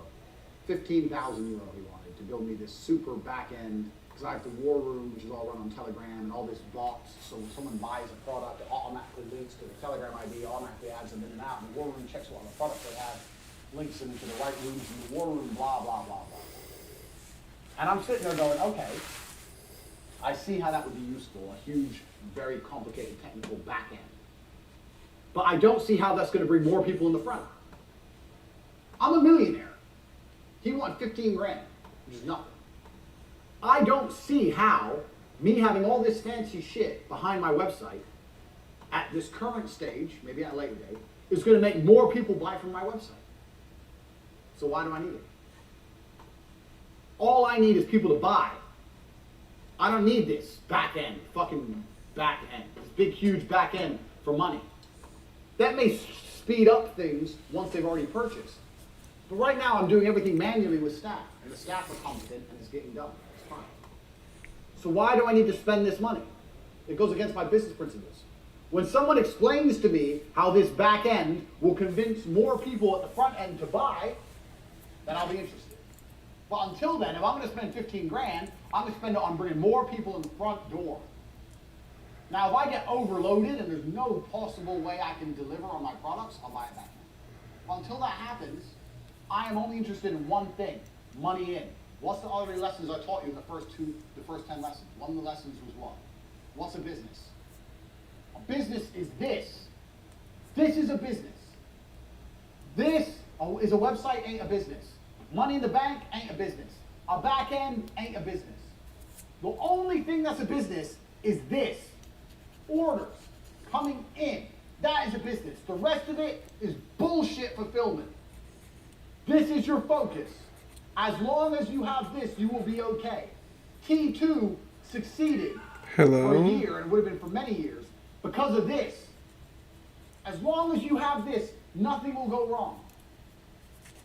15,000 euro he wanted to build me this super back end, because I have the war room, which is all run on Telegram, and all this bots, so when someone buys a product, it automatically links to the Telegram ID, automatically adds them in and out, and the war room checks what the products they have, links them into the right rooms in the war room, blah, blah, blah, blah. And I'm sitting there going, okay, I see how that would be useful, a huge, very complicated technical back end. But I don't see how that's going to bring more people in the front. I'm a millionaire. He won 15 grand, which is nothing. I don't see how me having all this fancy shit behind my website at this current stage, maybe at a later date, is going to make more people buy from my website. So why do I need it? All I need is people to buy. I don't need this back end, fucking back end, this big, huge back end for money. That may speed up things once they've already purchased. But right now I'm doing everything manually with staff, and the staff are competent and it's getting done. It's fine. So why do I need to spend this money? It goes against my business principles. When someone explains to me how this back end will convince more people at the front end to buy, then I'll be interested. But until then, if I'm going to spend 15 grand, I'm going to spend it on bringing more people in the front door. Now, if I get overloaded and there's no possible way I can deliver on my products, I'll buy it back. But until that happens, I am only interested in one thing: money in. What's the other lessons I taught you in the first 10 lessons? One of the lessons was what? What's a business? A business is this. This is a business. This is a website, ain't a business. Money in the bank ain't a business. A back end ain't a business. The only thing that's a business is this. Orders coming in. That is a business. The rest of it is bullshit fulfillment. This is your focus. As long as you have this, you will be okay. T2 succeeded for a year, and it would have been for many years, because of this. As long as you have this, nothing will go wrong.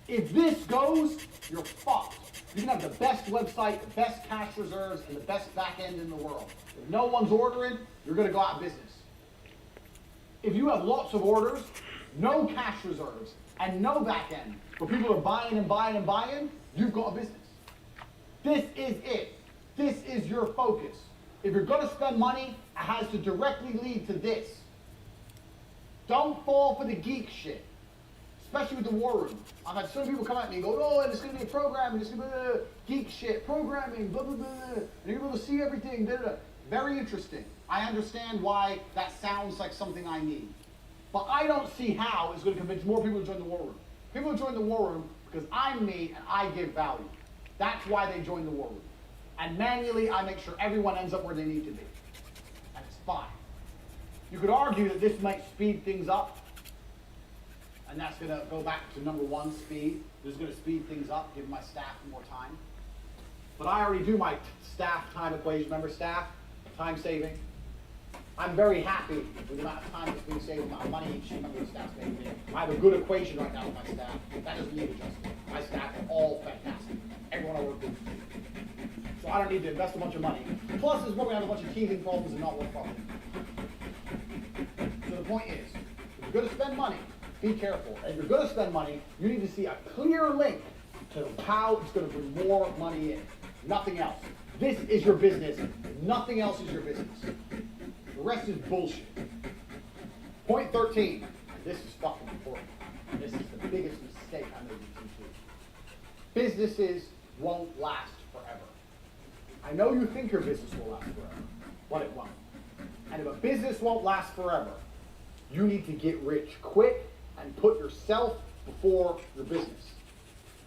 If this goes, you're fucked. You can have the best website, the best cash reserves, and the best back end in the world. If no one's ordering, you're going to go out of business. If you have lots of orders, no cash reserves, and no back end, but people are buying and buying and buying, you've got a business. This is it. This is your focus. If you're going to spend money, it has to directly lead to this. Don't fall for the geek shit. Especially with the war room. I've had some people come at me and go, oh, and it's going to be a program, and it's going to be geek shit, programming, blah, blah, blah, and you're able to see everything, da, da, da. Very interesting. I understand why that sounds like something I need. But I don't see how it's going to convince more people to join the war room. People join the war room because I'm me and I give value. That's why they join the war room. And manually, I make sure everyone ends up where they need to be. And it's fine. You could argue that this might speed things up. And that's going to go back to number one, speed. This is going to speed things up, give my staff more time. But I already do my staff time equation. Remember staff, time saving? I'm very happy with the amount of time that's being saved, the amount of money each member of the staff's making. I have a good equation right now with my staff. That doesn't need adjusting. My staff are all fantastic. Everyone I work with. So I don't need to invest a bunch of money. Plus, is we're going to have a bunch of teething problems and not work properly. So the point is, if you're going to spend money, be careful. If you're going to spend money, you need to see a clear link to how it's going to bring more money in. Nothing else. This is your business. Nothing else is your business. The rest is bullshit. Point 13. This is fucking important. This is the biggest mistake I made in T2. Businesses won't last forever. I know you think your business will last forever, but it won't. And if a business won't last forever, you need to get rich quick and put yourself before your business.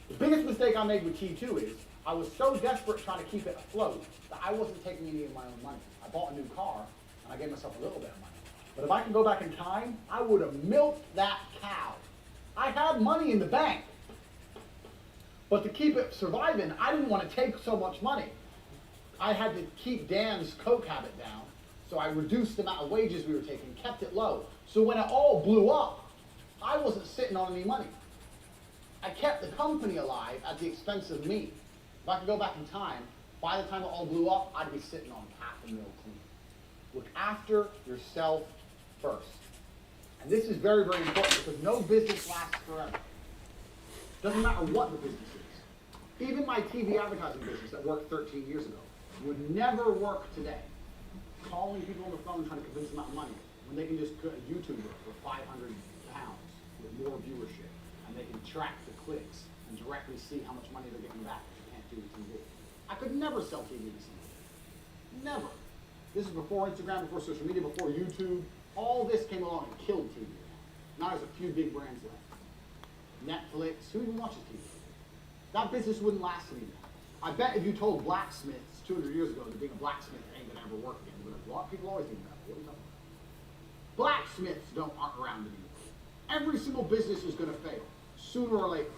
The biggest mistake I made with T2 is I was so desperate trying to keep it afloat that I wasn't taking any of my own money. I bought a new car, and I gave myself a little bit of money. But if I can go back in time, I would have milked that cow. I had money in the bank. But to keep it surviving, I didn't want to take so much money. I had to keep Dan's coke habit down, so I reduced the amount of wages we were taking, kept it low. So when it all blew up, I wasn't sitting on any money. I kept the company alive at the expense of me. If I could go back in time, by the time it all blew up, I'd be sitting on $500,000 clean. Look after yourself first. And this is very, very important because no business lasts forever. Doesn't matter what the business is. Even my TV advertising business that worked 13 years ago would never work today. Calling people on the phone trying to convince them about money when they can just put a YouTuber for £500 with more viewership and they can track the clicks and directly see how much money they're getting back, which you can't do with TV. I could never sell TV to somebody. Never. This is before Instagram, before social media, before YouTube. All this came along and killed TV. Now there's a few big brands left. Netflix, who even watches TV? That business wouldn't last anymore. I bet if you told blacksmiths 200 years ago that being a blacksmith ain't gonna ever work again, they would have what? People always think that. What are you talking about? Blacksmiths aren't around anymore. Every single business is gonna fail, sooner or later.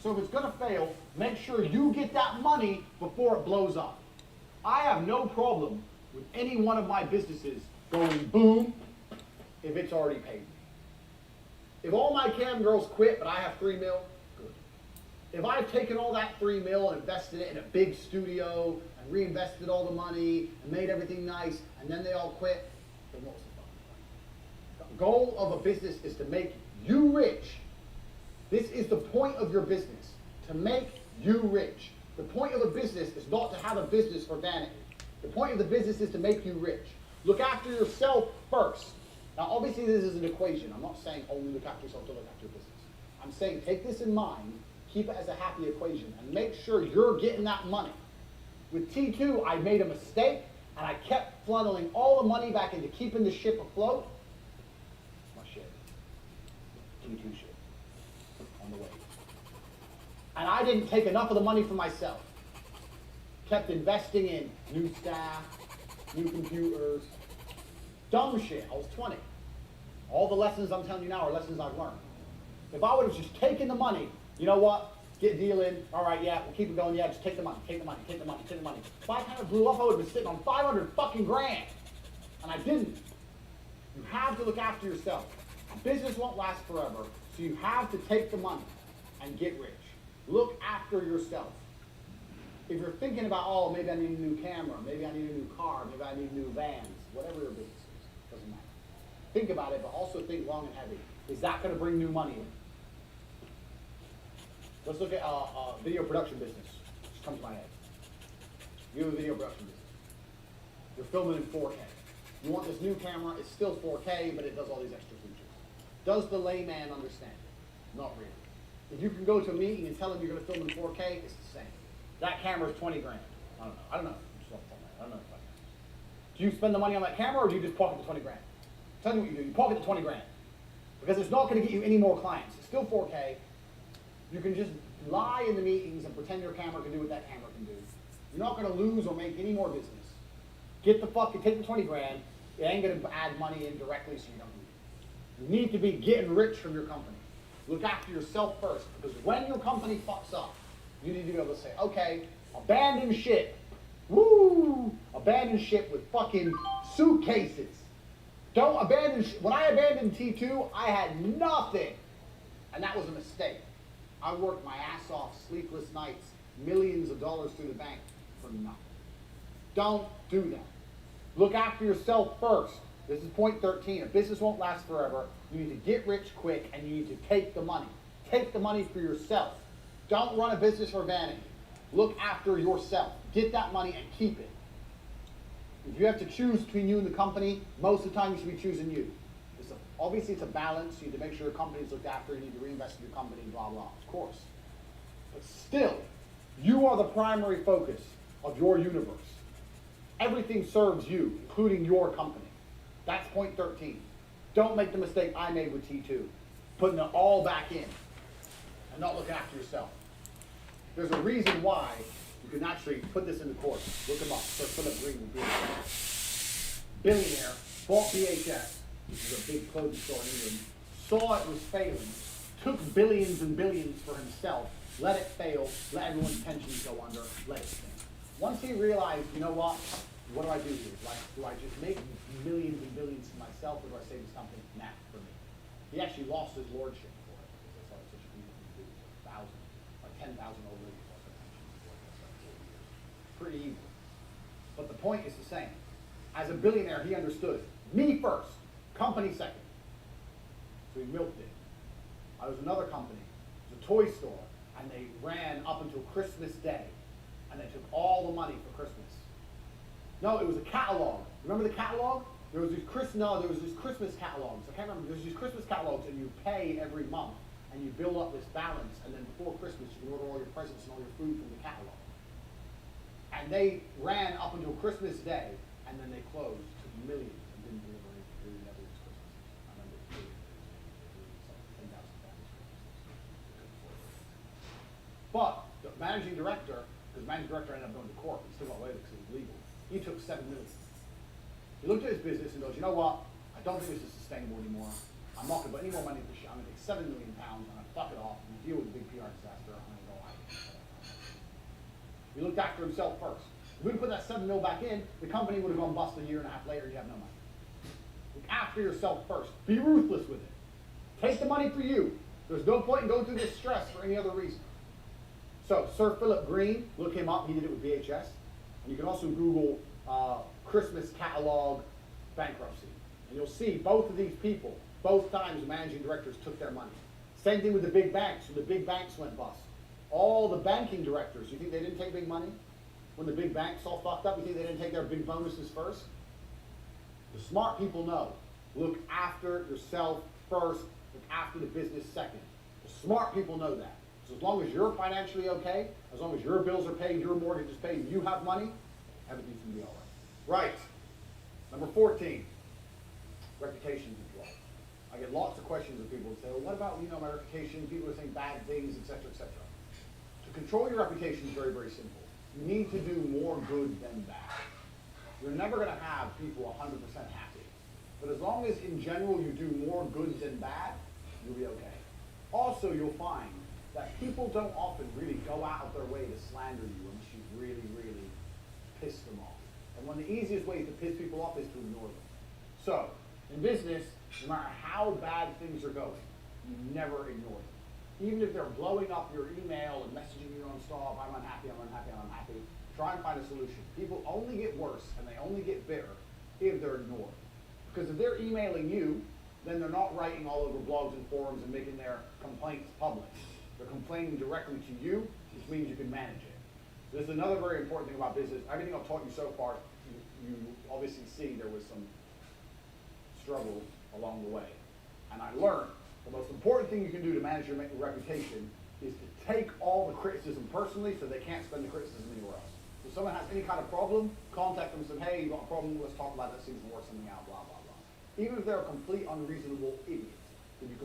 So if it's gonna fail, make sure you get that money before it blows up. I have no problem with any one of my businesses going boom if it's already paid me. If all my cam girls quit, but I have $3 million, good. If I've taken all that $3 million and invested it in a big studio and reinvested all the money and made everything nice, and then they all quit, then what was the fucking point? The goal of a business is to make you rich. This is the point of your business, to make you rich. The point of a business is not to have a business for vanity. The point of the business is to make you rich. Look after yourself first. Now, obviously, this is an equation. I'm not saying only look after yourself to look after your business. I'm saying take this in mind, keep it as a happy equation, and make sure you're getting that money. With T2, I made a mistake, and I kept funneling all the money back into keeping the ship afloat. My ship. T2 ship. On the way. And I didn't take enough of the money for myself. Kept investing in new staff, new computers, dumb shit. I was 20. All the lessons I'm telling you now are lessons I've learned. If I would have just taken the money, you know what? Get a deal in. All right, yeah, we'll keep it going. Yeah, just take the money, take the money, take the money, take the money. If I kind of blew up, I would have been sitting on 500 fucking grand. And I didn't. You have to look after yourself. A business won't last forever, so you have to take the money and get rich. Look after yourself. If you're thinking about, oh, maybe I need a new camera, maybe I need a new car, maybe I need new vans, whatever your business is, doesn't matter. Think about it, but also think long and heavy. Is that going to bring new money in? Let's look at video production business. Just comes to my head. You have a video production business. You're filming in 4K. You want this new camera, it's still 4K, but it does all these extra features. Does the layman understand it? Not really. If you can go to a meeting and tell them you're going to film in 4K, it's the same. That camera's 20 grand. I don't know. I don't know. Do you spend the money on that camera, or do you just pocket the 20 grand? Tell me what you do. You pocket the 20 grand. Because it's not going to get you any more clients. It's still 4K. You can just lie in the meetings and pretend your camera can do what that camera can do. You're not going to lose or make any more business. Take the 20 grand. It ain't going to add money in directly, so you don't need it. You need to be getting rich from your company. Look after yourself first, because when your company fucks up, you need to be able to say, okay, abandon ship. Woo! Abandon ship with fucking suitcases. Don't abandon ship. When I abandoned T2, I had nothing. And that was a mistake. I worked my ass off, sleepless nights, millions of dollars through the bank for nothing. Don't do that. Look after yourself first. This is point 13. A business won't last forever. You need to get rich quick, and you need to take the money. Take the money for yourself. Don't run a business for vanity. Look after yourself. Get that money and keep it. If you have to choose between you and the company, most of the time you should be choosing you. Obviously, it's a balance. You need to make sure your company is looked after. You need to reinvest in your company, blah, blah, of course. But still, you are the primary focus of your universe. Everything serves you, including your company. That's point 13. Don't make the mistake I made with T2, putting it all back in and not looking after yourself. There's a reason why you can actually put this into court. Look him up. Sir Philip Green, billionaire, bought BHS, which is a big clothing store in England, saw it was failing, took billions and billions for himself, let it fail, let everyone's pensions go under, let it sink. Once he realized, you know what do I do here? Do I just make millions and billions for myself, or do I save this company? Nah, for me. He actually lost his lordship for it, because that's such a beautiful thing. 10,000 old ladies lost their pensions. Pretty evil. But the point is the same. As a billionaire, he understood. Me first. Company second. So he milked it. I was another company. It was a toy store. And they ran up until Christmas Day. And they took all the money for Christmas. No, it was a catalog. Remember the catalog? There was these Christmas catalogs. I can't remember. There was these Christmas catalogs, and you pay every month. And you build up this balance. And then before Christmas, you can order all your presents and all your food from the catalog. And they ran up until Christmas Day. And then they closed. Took millions and didn't deliver anything. Really never was Christmas. I remember it was 10,000 families. But the managing director, because the managing director ended up going to court, he still got away with it because it was legal. He took $7 million. He looked at his business and goes, you know what? I don't think this is sustainable anymore. I'm not going to put any more money into this shit. I'm going to take £7 million. I'm going to fuck it off and deal with the big PR disaster. I'm going to go out. He looked after himself first. If we would put that $7 million back in, the company would have gone bust a year and a half later. You have no money. Look after yourself first. Be ruthless with it. Take the money for you. There's no point in going through this stress for any other reason. So, Sir Philip Green, look him up. He did it with VHS. And you can also Google Christmas catalog bankruptcy. And you'll see both of these people, both times the managing directors took their money. Same thing with the big banks. When the big banks went bust. All the banking directors, you think they didn't take big money? When the big banks all fucked up, you think they didn't take their big bonuses first? The smart people know. Look after yourself first, look after the business second. The smart people know that. So as long as you're financially okay, as long as your bills are paid, your mortgage is paid, and you have money, everything's gonna be all right. Right. Number 14, reputation control. I get lots of questions of people who say, well, what about, my reputation? People are saying bad things, etc., etc. To control your reputation is very, very simple. You need to do more good than bad. You're never going to have people 100% happy. But as long as, in general, you do more good than bad, you'll be okay. Also, you'll find that people don't often really go out of their way to slander you unless you really, really piss them off. And one of the easiest ways to piss people off is to ignore them. So, in business, no matter how bad things are going, you never ignore them. Even if they're blowing up your email and messaging you non-stop, I'm unhappy, I'm unhappy, I'm unhappy, try and find a solution. People only get worse and they only get bitter if they're ignored. Because if they're emailing you, then they're not writing all over blogs and forums and making their complaints public. They're complaining directly to you, which means you can manage it. This is another very important thing about business. Everything I've taught you so far, you obviously see there was some struggle along the way. And I learned the most important thing you can do to manage your reputation is to take all the criticism personally so they can't spend the criticism anywhere else. So if someone has any kind of problem, contact them and say, hey, you got a problem, let's talk about that, see if we can work something out, blah, blah, blah. Even if they're a complete unreasonable idiot. If you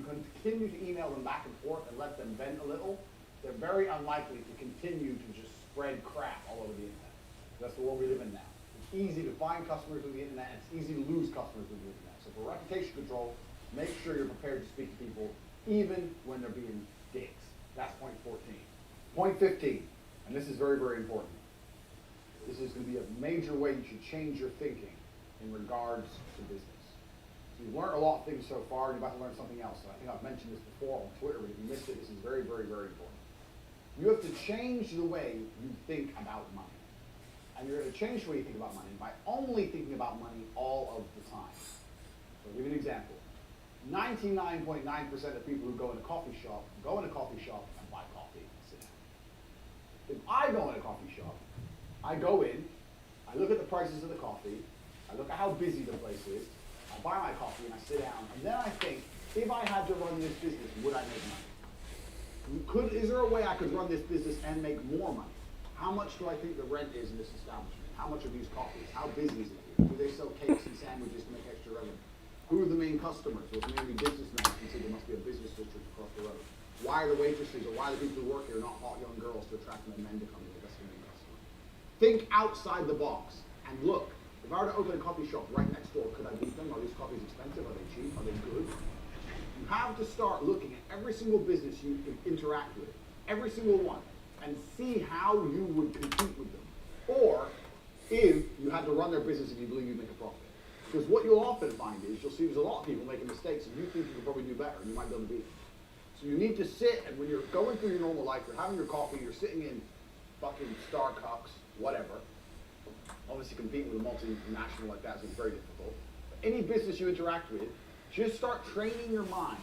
continue to email them back and forth and let them vent a little, they're very unlikely to continue to just spread crap all over the internet. That's the world we live in now. It's easy to find customers with the internet, and it's easy to lose customers with the internet. So for reputation control, make sure you're prepared to speak to people even when they're being dicks. That's point 14. Point 15, and this is very, very important. This is going to be a major way you should change your thinking in regards to business. So you've learned a lot of things so far, and you're about to learn something else. And I think I've mentioned this before on Twitter, but if you missed it, this is very, very, very important. You have to change the way you think about money. And you're going to change the way you think about money by only thinking about money all of the time. So I'll give you an example. 99.9% of people who go in a coffee shop and buy coffee and sit down. If I go in a coffee shop, I go in, I look at the prices of the coffee, I look at how busy the place is, I buy my coffee and I sit down, and then I think, if I had to run this business, would I make money? Is there a way I could run this business and make more money? How much do I think the rent is in this establishment? How much are these coffees? How busy is it here? Do they sell cakes and sandwiches to make extra revenue? Who are the main customers? Well, it's mainly businessmen. You see, there must be a business district across the road. Why are the waitresses or why are the people who work here not hot young girls to attract men to come here? That's the main customer. Think outside the box and look. If I were to open a coffee shop right next door, could I beat them? Are these coffees expensive? Are they cheap? Are they good? You have to start looking at every single business you interact with, every single one, and see how you would compete with them. Or if you had to run their business and you believe you'd make a profit. Because what you'll often find is you'll see there's a lot of people making mistakes and you think you can probably do better and you might be able to beat them. So you need to sit, and when you're going through your normal life, you're having your coffee, you're sitting in fucking Starbucks, whatever. Obviously competing with a multinational like that is very difficult. But any business you interact with, just start training your mind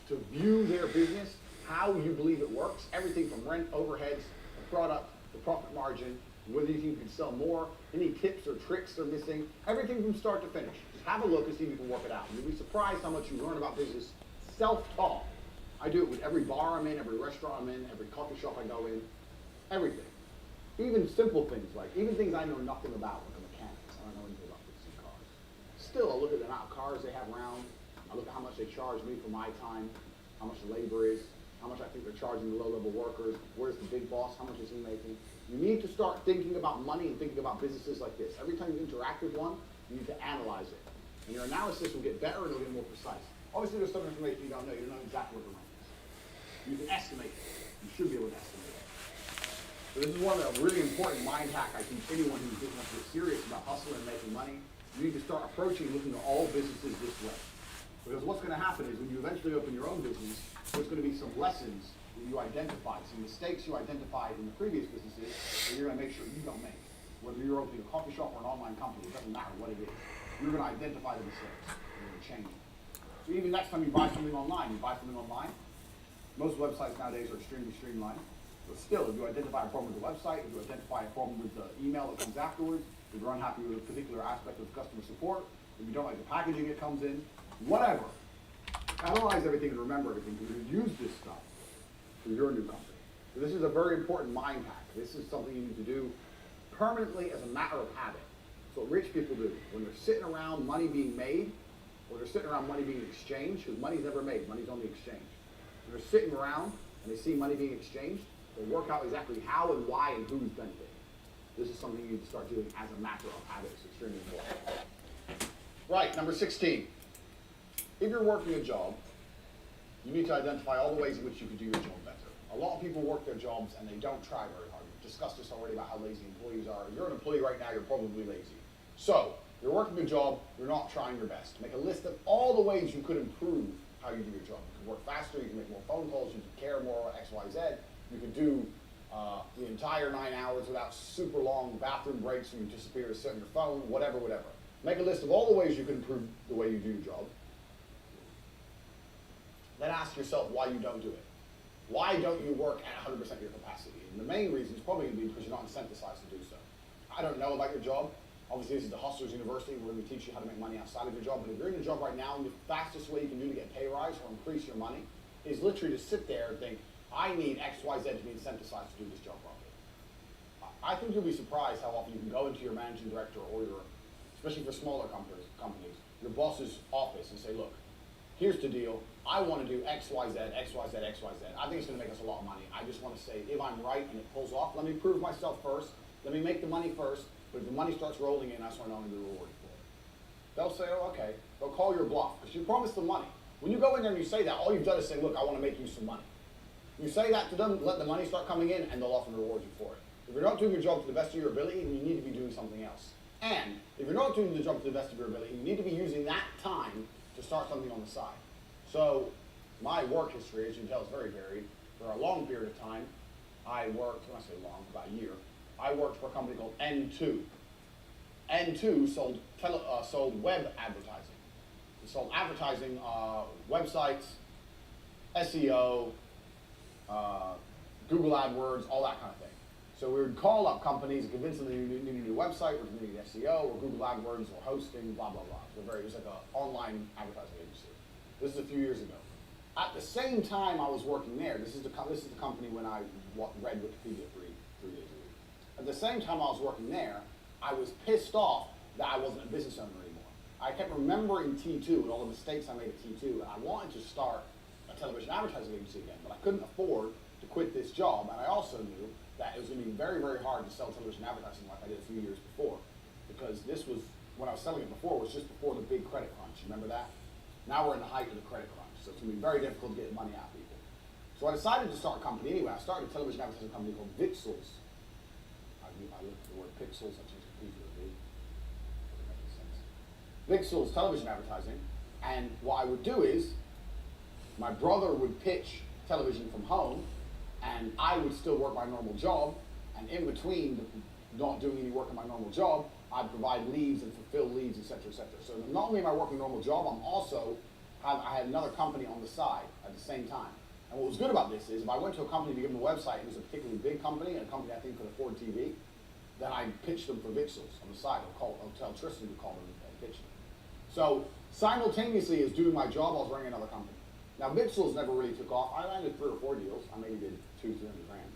to view their business, how you believe it works, everything from rent, overheads, the product, the profit margin, whether you think you can sell more, any tips or tricks they're missing, everything from start to finish. Just have a look and see if you can work it out. You'll be surprised how much you learn about business self-taught. I do it with every bar I'm in, every restaurant I'm in, every coffee shop I go in, everything. Even simple things, like even things I know nothing about, like a mechanic. I don't know anything about fixing cars. Still, I look at the amount of cars they have around, I look at how much they charge me for my time, how much the labor is, how much I think they're charging the low-level workers, where's the big boss, how much is he making. You need to start thinking about money and thinking about businesses like this. Every time you interact with one, you need to analyze it. And your analysis will get better and it'll get more precise. Obviously, there's some information you don't know. You don't know exactly what the money is. You can estimate it. You should be able to estimate it. So this is one of the really important mind hack I teach anyone who's getting up to get serious about hustling and making money. You need to start approaching looking at all businesses this way. Because what's going to happen is when you eventually open your own business, there's going to be some lessons that you identified, some mistakes you identified in the previous businesses that you're going to make sure you don't make. Whether you're opening a coffee shop or an online company, it doesn't matter what it is. You're going to identify the mistakes. You're going to change them. So even next time you buy something online, Most websites nowadays are extremely streamlined. But still, if you identify a problem with the website, if you identify a problem with the email that comes afterwards, if you're unhappy with a particular aspect of customer support, if you don't like the packaging it comes in, whatever. Analyze everything and remember everything, because you use this stuff for your new company. So this is a very important mind hack. This is something you need to do permanently as a matter of habit. It's what rich people do. When they're sitting around money being made, or they're sitting around money being exchanged, because money's never made, money's only exchanged. When they're sitting around and they see money being exchanged, they work out exactly how and why and who's benefiting. This is something you need to start doing as a matter of habit. It's extremely important. Right, number 16. If you're working a job, you need to identify all the ways in which you can do your job better. A lot of people work their jobs and they don't try very hard. We've discussed this already about how lazy employees are. If you're an employee right now, you're probably lazy. So, you're working a job, you're not trying your best. Make a list of all the ways you could improve how you do your job. You can work faster, you can make more phone calls, you can care more, X, Y, Z. You can do the entire 9 hours without super long bathroom breaks where you disappear to sit on your phone, whatever, whatever. Make a list of all the ways you can improve the way you do your job. Then ask yourself why you don't do it. Why don't you work at 100% of your capacity? And the main reason is probably going to be because you're not incentivized to do so. I don't know about your job. Obviously, this is the Hustlers University. We're going to teach you how to make money outside of your job. But if you're in a job right now, the fastest way you can do to get a pay rise or increase your money is literally to sit there and think, I need X, Y, Z to be incentivized to do this job properly. I think you'll be surprised how often you can go into your managing director or your, especially for smaller companies, your boss's office and say, look, here's the deal. I want to do X, Y, Z, X, Y, Z, X, Y, Z. I think it's going to make us a lot of money. I just want to say, if I'm right and it pulls off, let me prove myself first. Let me make the money first. But if the money starts rolling in, that's when I'm going to be rewarded for it. They'll say, oh, okay. They'll call your bluff because you promised them money. When you go in there and you say that, all you've done is say, look, I want to make you some money. You say that to them, let the money start coming in, and they'll often reward you for it. If you're not doing your job to the best of your ability, then you need to be doing something else. And if you're not doing the job to the best of your ability, you need to be using that time to start something on the side. So my work history, as you can tell, is very varied. For a long period of time, I worked, when I say long, about a year, I worked for a company called N2. N2 sold web advertising. It sold advertising, websites, SEO, Google AdWords, all that kind of thing. So we would call up companies and convince them they needed a new website, or they needed SEO, or Google AdWords, or hosting, blah, blah, blah. So it was like an online advertising agency. This is a few years ago. At the same time I was working there, this is the company when I read Wikipedia 3 days a week. At the same time I was working there, I was pissed off that I wasn't a business owner anymore. I kept remembering T2 and all the mistakes I made at T2, and I wanted to start a television advertising agency again, but I couldn't afford to quit this job, and I also knew that it was going to be very, very hard to sell television advertising like I did a few years before, because this was, when I was selling it before, was just before the big credit crunch. Remember that? Now we're in the height of the credit crunch, so it's going to be very difficult to get money out of people. So I decided to start a company anyway. I started a television advertising company called Vixels. I looked at the word pixels, I changed the P to a V. Doesn't make any sense. Vixels television advertising, and what I would do is, my brother would pitch television from home, and I would still work my normal job, and in between not doing any work in my normal job, I'd provide leads and fulfill leads, etc., etc. So not only am I working a normal job, I had another company on the side at the same time. And what was good about this is, if I went to a company to give them a website, and it was a particularly big company, and a company I think could afford TV, then I pitched them for Vixels on the side. I'll tell Tristan to call them and pitch them. So simultaneously as doing my job, I was running another company. Now Vixels never really took off. I landed 3 or 4 deals. I maybe did 200-300 grand,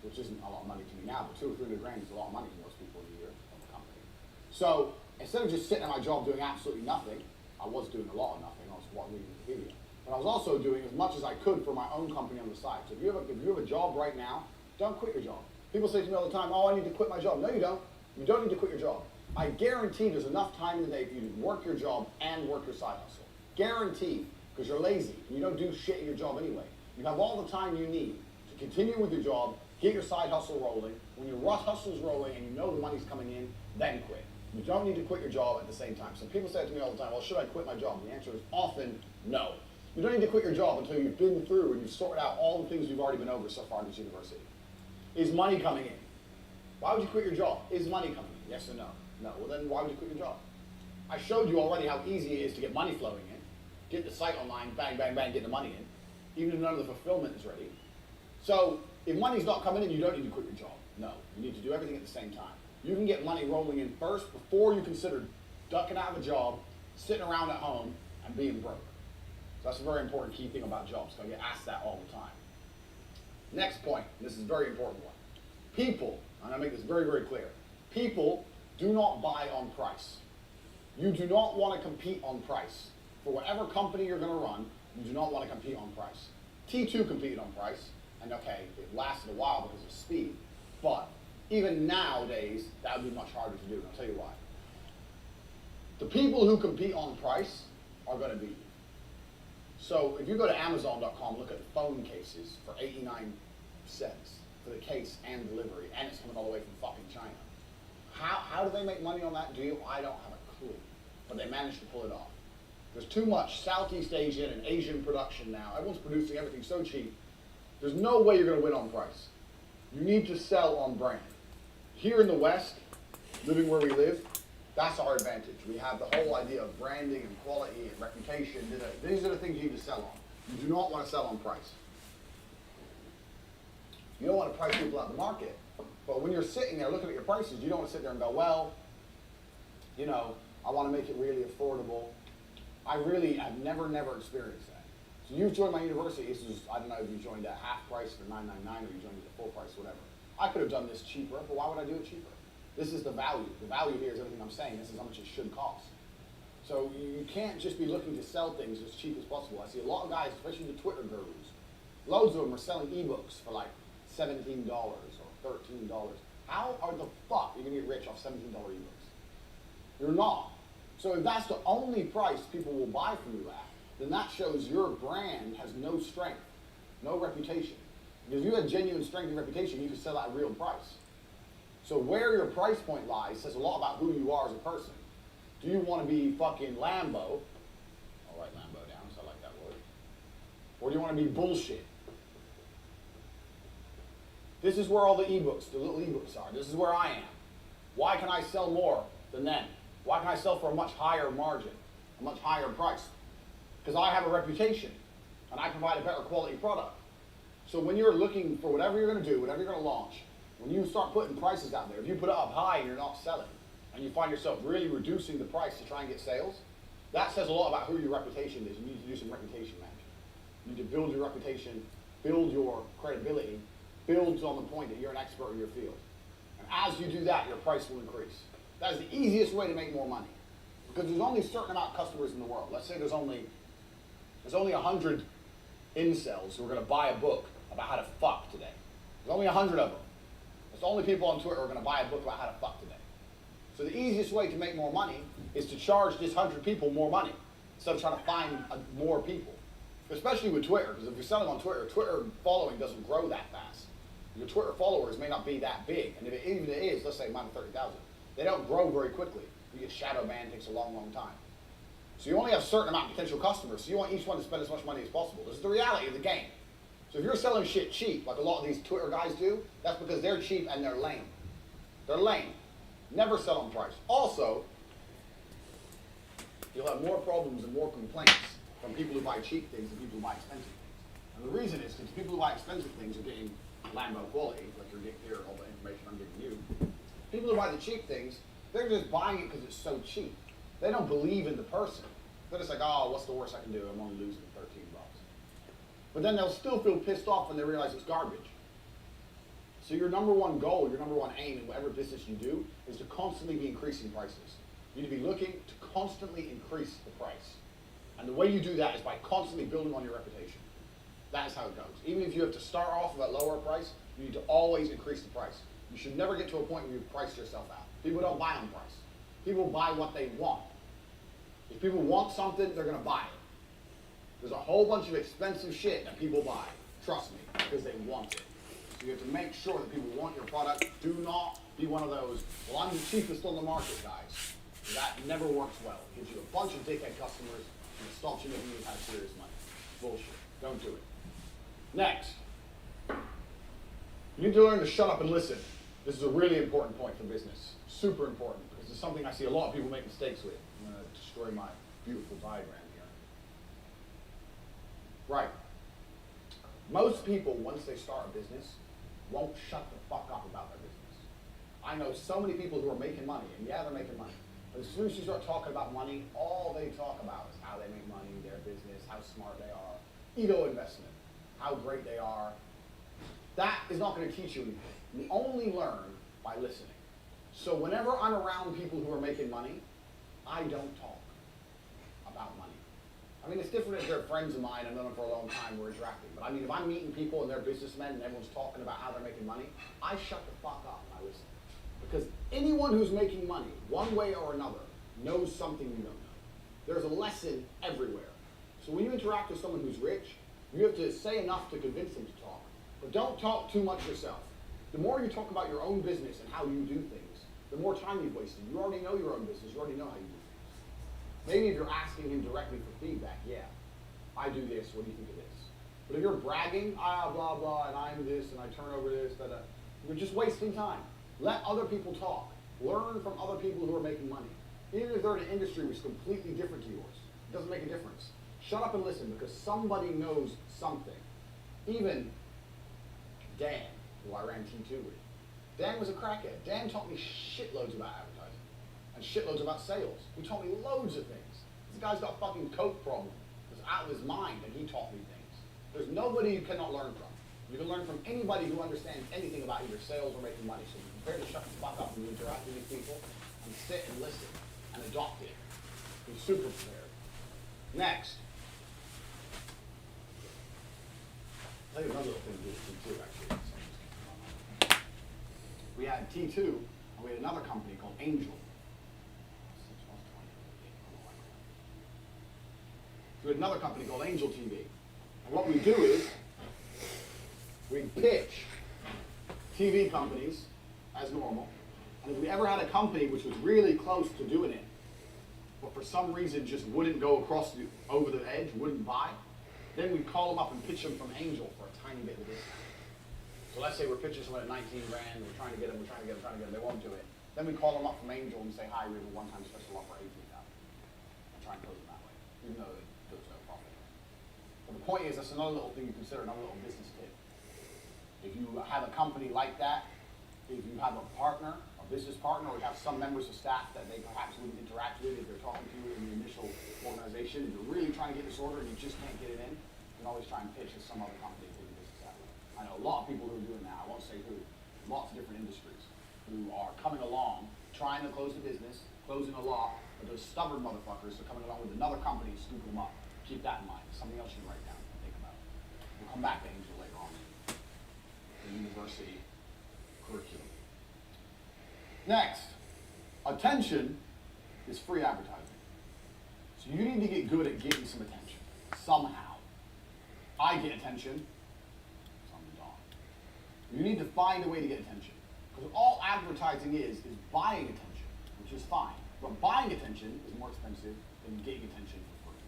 which isn't a lot of money to me now, but 200 or 300 grand is a lot of money to most people in a year from a company. So instead of just sitting at my job doing absolutely nothing, I was doing a lot of nothing. I was reading Wikipedia. But I was also doing as much as I could for my own company on the side. So if you have a job right now, don't quit your job. People say to me all the time, oh, I need to quit my job. No, you don't. You don't need to quit your job. I guarantee there's enough time in the day for you to work your job and work your side hustle. Guaranteed, because you're lazy and you don't do shit in your job anyway. You have all the time you need to continue with your job, get your side hustle rolling. When your hustle's rolling and you know the money's coming in, then quit. You don't need to quit your job at the same time. So people say to me all the time, well, should I quit my job? And the answer is often no. You don't need to quit your job until you've been through and you've sorted out all the things you've already been over so far in this university. Is money coming in? Why would you quit your job? Is money coming in? Yes or no? No. Well then why would you quit your job? I showed you already how easy it is to get money flowing in. Get the site online, bang, bang, bang, get the money in. even if none of the fulfillment is ready. So if money's not coming in, you don't need to quit your job. No, you need to do everything at the same time. You can get money rolling in first before you consider ducking out of a job, sitting around at home, and being broke. So that's a very important key thing about jobs. I get asked that all the time. Next point, and this is a very important one. People, and I make this very, very clear, people do not buy on price. You do not want to compete on price. For whatever company you're going to run, you do not want to compete on price. T2 competed on price, and okay, it lasted a while because of speed, but even nowadays, that would be much harder to do, and I'll tell you why. The people who compete on price are going to beat you. So if you go to Amazon.com, look at the phone cases for 89 cents for the case and delivery, and it's coming all the way from fucking China. How do they make money on that deal? I don't have a clue, but they managed to pull it off. There's too much Southeast Asian and Asian production now. Everyone's producing everything so cheap. There's no way you're going to win on price. You need to sell on brand. Here in the West, living where we live, that's our advantage. We have the whole idea of branding and quality and reputation. These are the things you need to sell on. You do not want to sell on price. You don't want to price people out of the market. But when you're sitting there looking at your prices, you don't want to sit there and go, well, you know, I want to make it really affordable. I really have never experienced that. So you've joined my university. This is, I don't know if you joined at half price for $9.99 or you joined at full price, whatever. I could have done this cheaper, but why would I do it cheaper? This is the value. The value here is everything I'm saying. This is how much it should cost. So you can't just be looking to sell things as cheap as possible. I see a lot of guys, especially the Twitter gurus, loads of them are selling ebooks for like $17 or $13. How are the fuck you gonna get rich off $17 ebooks? You're not. So if that's the only price people will buy from you at, then that shows your brand has no strength, no reputation. Because if you had genuine strength and reputation, you could sell at a real price. So where your price point lies says a lot about who you are as a person. Do you want to be fucking Lambo? I'll write Lambo down, so I like that word. Or do you want to be bullshit? This is where all the ebooks, the little ebooks are. This is where I am. Why can I sell more than them? Why can I sell for a much higher margin, a much higher price? Because I have a reputation, and I provide a better quality product. So when you're looking for whatever you're going to do, whatever you're going to launch, when you start putting prices out there, if you put it up high and you're not selling, and you find yourself really reducing the price to try and get sales, that says a lot about who your reputation is. You need to do some reputation management. You need to build your reputation, build your credibility, build on the point that you're an expert in your field. And as you do that, your price will increase. That is the easiest way to make more money. Because there's only a certain amount of customers in the world. Let's say there's only 100 incels who are going to buy a book about how to fuck today. There's only 100 of them. It's the only people on Twitter who are going to buy a book about how to fuck today. So the easiest way to make more money is to charge this 100 people more money instead of trying to find more people. Especially with Twitter, because if you're selling on Twitter, Twitter following doesn't grow that fast. Your Twitter followers may not be that big, and if it, even if it is, let's say minus 30,000, they don't grow very quickly. You get shadow banned, takes a long, long time. So you only have a certain amount of potential customers, so you want each one to spend as much money as possible. This is the reality of the game. So if you're selling shit cheap, like a lot of these Twitter guys do, that's because they're cheap and they're lame. They're lame. Never sell on price. Also, you'll have more problems and more complaints from people who buy cheap things than people who buy expensive things. And the reason is because people who buy expensive things are getting Lambo quality, like you're getting here, all the information I'm giving you. People who buy the cheap things, they're just buying it because it's so cheap. They don't believe in the person. They're just like, oh, what's the worst I can do? I'm only losing $13. But then they'll still feel pissed off when they realize it's garbage. So your number one goal, your number one aim in whatever business you do is to constantly be increasing prices. You need to be looking to constantly increase the price. And the way you do that is by constantly building on your reputation. That is how it goes. Even if you have to start off with a lower price, you need to always increase the price. You should never get to a point where you've priced yourself out. People don't buy on price. People buy what they want. If people want something, they're going to buy it. There's a whole bunch of expensive shit that people buy. Trust me, because they want it. So you have to make sure that people want your product. Do not be one of those, well, I'm the cheapest on the market, guys. That never works well. It gives you a bunch of dickhead customers and it stops you making any kind of serious money. Bullshit. Don't do it. Next. You need to learn to shut up and listen. This is a really important point for business. Super important, because it's something I see a lot of people make mistakes with. I'm going to destroy my beautiful diagram here. Right. Most people, once they start a business, won't shut the fuck up about their business. I know so many people who are making money, and yeah, they're making money. But as soon as you start talking about money, all they talk about is how they make money, their business, how smart they are, ego investment, how great they are. That is not going to teach you anything. You only learn by listening. So whenever I'm around people who are making money, I don't talk about money. I mean, it's different if they're friends of mine, I've known them for a long time, we're interacting. But I mean, if I'm meeting people and they're businessmen and everyone's talking about how they're making money, I shut the fuck up and I listen. Because anyone who's making money, one way or another, knows something you don't know. There's a lesson everywhere. So when you interact with someone who's rich, you have to say enough to convince them to talk. But don't talk too much yourself. The more you talk about your own business and how you do things, the more time you've wasted. You already know your own business, you already know how you do things. Maybe if you're asking him directly for feedback, yeah, I do this, what do you think of this? But if you're bragging, blah, blah, and I'm this, and I turn over this, you're just wasting time. Let other people talk. Learn from other people who are making money. Even if they're in an industry which is completely different to yours, it doesn't make a difference. Shut up and listen, because somebody knows something. Even Dan, who I ran T2 with. Dan was a crackhead. Dan taught me shitloads about advertising and shitloads about sales. He taught me loads of things. This guy's got a fucking coke problem. It's out of his mind, and he taught me things. There's nobody you cannot learn from. You can learn from anybody who understands anything about either sales or making money. So you prepare to shut the fuck up when you interact with these people and sit and listen and adopt it. Be super prepared. Next. I'll tell you another little thing to do with T2, actually. We had T2, and we had another company called Angel. So we had another company called Angel TV. And what we do is, we pitch TV companies as normal, and if we ever had a company which was really close to doing it, but for some reason just wouldn't go over the edge, wouldn't buy, then we'd call them up and pitch them from Angel for a tiny bit of a discount. So let's say we're pitching someone at 19 grand, we're trying to get them, they won't do it. Then we call them up from Angel and say, hi, we have a one-time special offer, 18,000. And try and close them that way, even though there's no profit. But the point is, that's another little thing you consider, another little business tip. If you have a company like that, if you have a partner, a business partner, or you have some members of staff that they perhaps wouldn't interact with if they're talking to you in the initial organization, if you're really trying to get this order and you just can't get it in, you can always try and pitch to some other company to do business that way. I know a lot of people who are doing that, I won't say who, lots of different industries who are coming along, trying to close the business, closing a lot, but those stubborn motherfuckers are coming along with another company and scooping them up. Keep that in mind. It's something else you can write down and think about. We'll come back to Angel later on in the university curriculum. Next, attention is free advertising. So you need to get good at getting some attention, somehow. I get attention, some don't. You need to find a way to get attention. Because all advertising is buying attention, which is fine. But buying attention is more expensive than getting attention for free.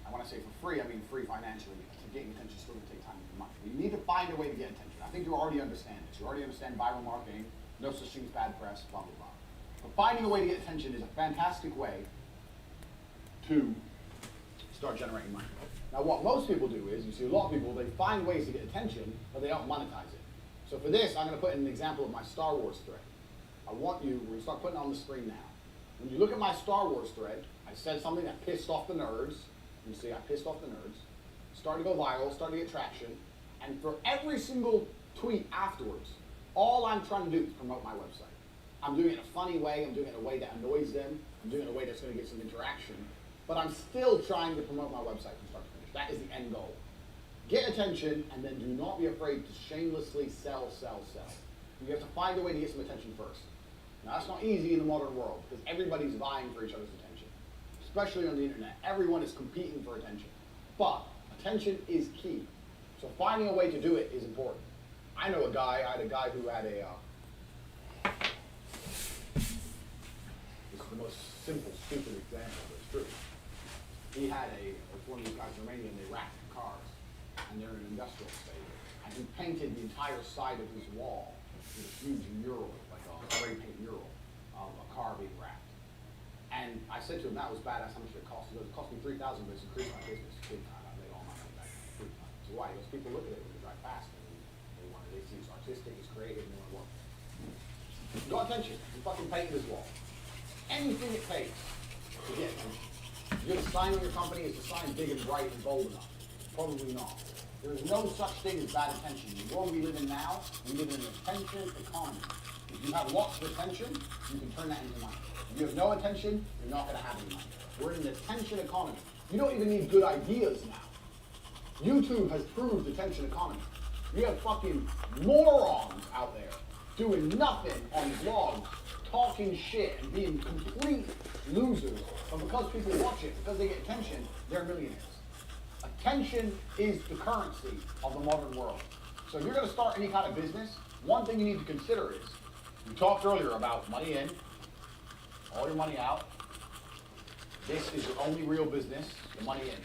And when I say for free, I mean free financially, because getting attention is still going to take time and money. But you need to find a way to get attention. I think you already understand this. You already understand viral marketing, no such thing as bad press, blah, blah, blah. But finding a way to get attention is a fantastic way to start generating money. Now, what most people do is, you see a lot of people, they find ways to get attention, but they don't monetize it. So for this, I'm going to put in an example of my Star Wars thread. We're going to start putting it on the screen now. When you look at my Star Wars thread, I said something that pissed off the nerds. You see, I pissed off the nerds. Started to go viral, started to get traction. And for every single tweet afterwards, all I'm trying to do is promote my website. I'm doing it in a funny way. I'm doing it in a way that annoys them. I'm doing it in a way that's going to get some interaction. But I'm still trying to promote my website from start to finish. That is the end goal. Get attention, and then do not be afraid to shamelessly sell. You have to find a way to get some attention first. Now, that's not easy in the modern world, because everybody's vying for each other's attention, especially on the internet. Everyone is competing for attention. But attention is key. So finding a way to do it is important. I had a guy who had a, this is the most simple, stupid example, but it's true. He had one of these guys in Romania, and they racked cars, and they're in an industrial state. And he painted the entire side of his wall with a huge mural, like a spray paint mural of a car being wrapped. And I said to him, that was badass, how much did it cost? He goes, it cost me $3,000, but it's increased my business big time. I made all my money back. So why? Because people look at it creative and they want to work. You got attention. You fucking paint this wall. Anything it takes to get attention. You're gonna sign on your company is to sign big and bright and bold enough. Probably not. There is no such thing as bad attention. In the world we live in now, we live in an attention economy. If you have lots of attention, you can turn that into money. If you have no attention, you're not gonna have any money. We're in an attention economy. You don't even need good ideas now. YouTube has proved attention economy. You have fucking morons out there doing nothing on blogs, talking shit and being complete losers. But because people watch it, because they get attention, they're millionaires. Attention is the currency of the modern world. So if you're going to start any kind of business, one thing you need to consider is, we talked earlier about money in, all your money out. This is your only real business, the money in.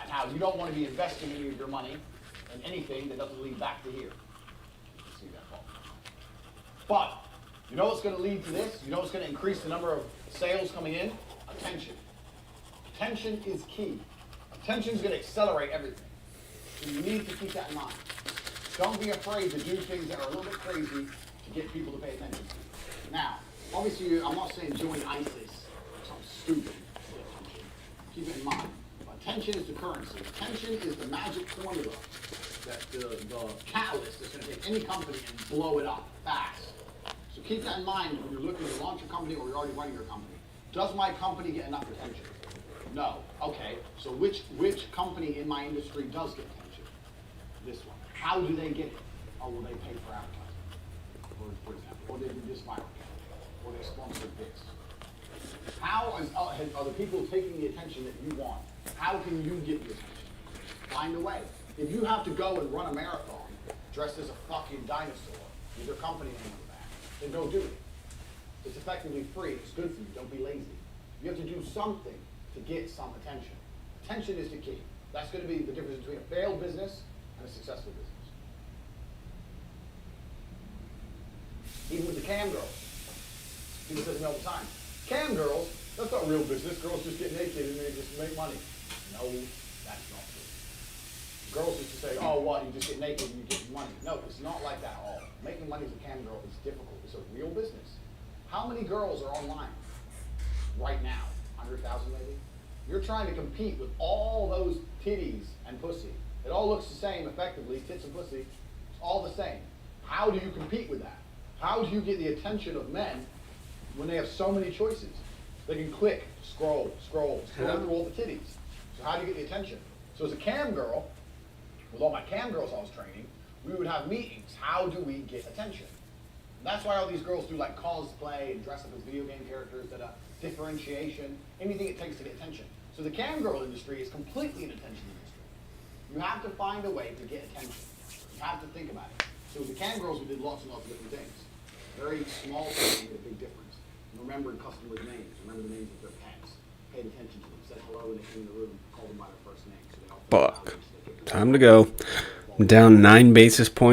And how you don't want to be investing any of your money in anything that doesn't lead back to here. You can see that fall. But, you know what's going to lead to this? You know what's going to increase the number of sales coming in? Attention. Attention is key. Attention is going to accelerate everything. So you need to keep that in mind. Don't be afraid to do things that are a little bit crazy to get people to pay attention to you. Now, obviously, I'm not saying join ISIS or something stupid for attention. Keep it in mind. Attention is the currency. Attention is the magic formula, that the catalyst that's going to take any company and blow it up fast. So keep that in mind when you're looking to launch a company or you're already running your company. Does my company get enough attention? No. Okay, so which company in my industry does get attention? This one. How do they get it? Oh, well, they pay for advertising, for example. Or they do this viral campaign. Or they sponsor this. How are the people taking the attention that you want? How can you get the attention? Find a way. If you have to go and run a marathon dressed as a fucking dinosaur with your company name on the back, then go do it. It's effectively free. It's good for you. Don't be lazy. You have to do something to get some attention. Attention is the key. That's going to be the difference between a failed business and a successful business. Even with the cam girls. People say to me all the time, cam girls, that's not real business. Girls just get naked and they just make money. No, that's not true. Girls used to say, oh, what, you just get naked and you get money. No, it's not like that at all. Making money as a cam girl is difficult. It's a real business. How many girls are online right now? 100,000 maybe? You're trying to compete with all those titties and pussy. It all looks the same effectively, tits and pussy. It's all the same. How do you compete with that? How do you get the attention of men when they have so many choices? They can click, scroll through all the titties. So how do you get the attention? So as a cam girl, with all my cam girls I was training, we would have meetings. How do we get attention? And that's why all these girls do like cosplay and dress up as video game characters, differentiation, anything it takes to get attention. So the cam girl industry is completely an attention industry. You have to find a way to get attention. You have to think about it. So with the cam girls, we did lots and lots of different things. Very small things made a big difference. Remembered customers' names. Remember the names of their pets. Paid attention to them. Said hello when they came in the room. Called them by their first name. So they all Fuck. Time to go. I'm down 9 basis points.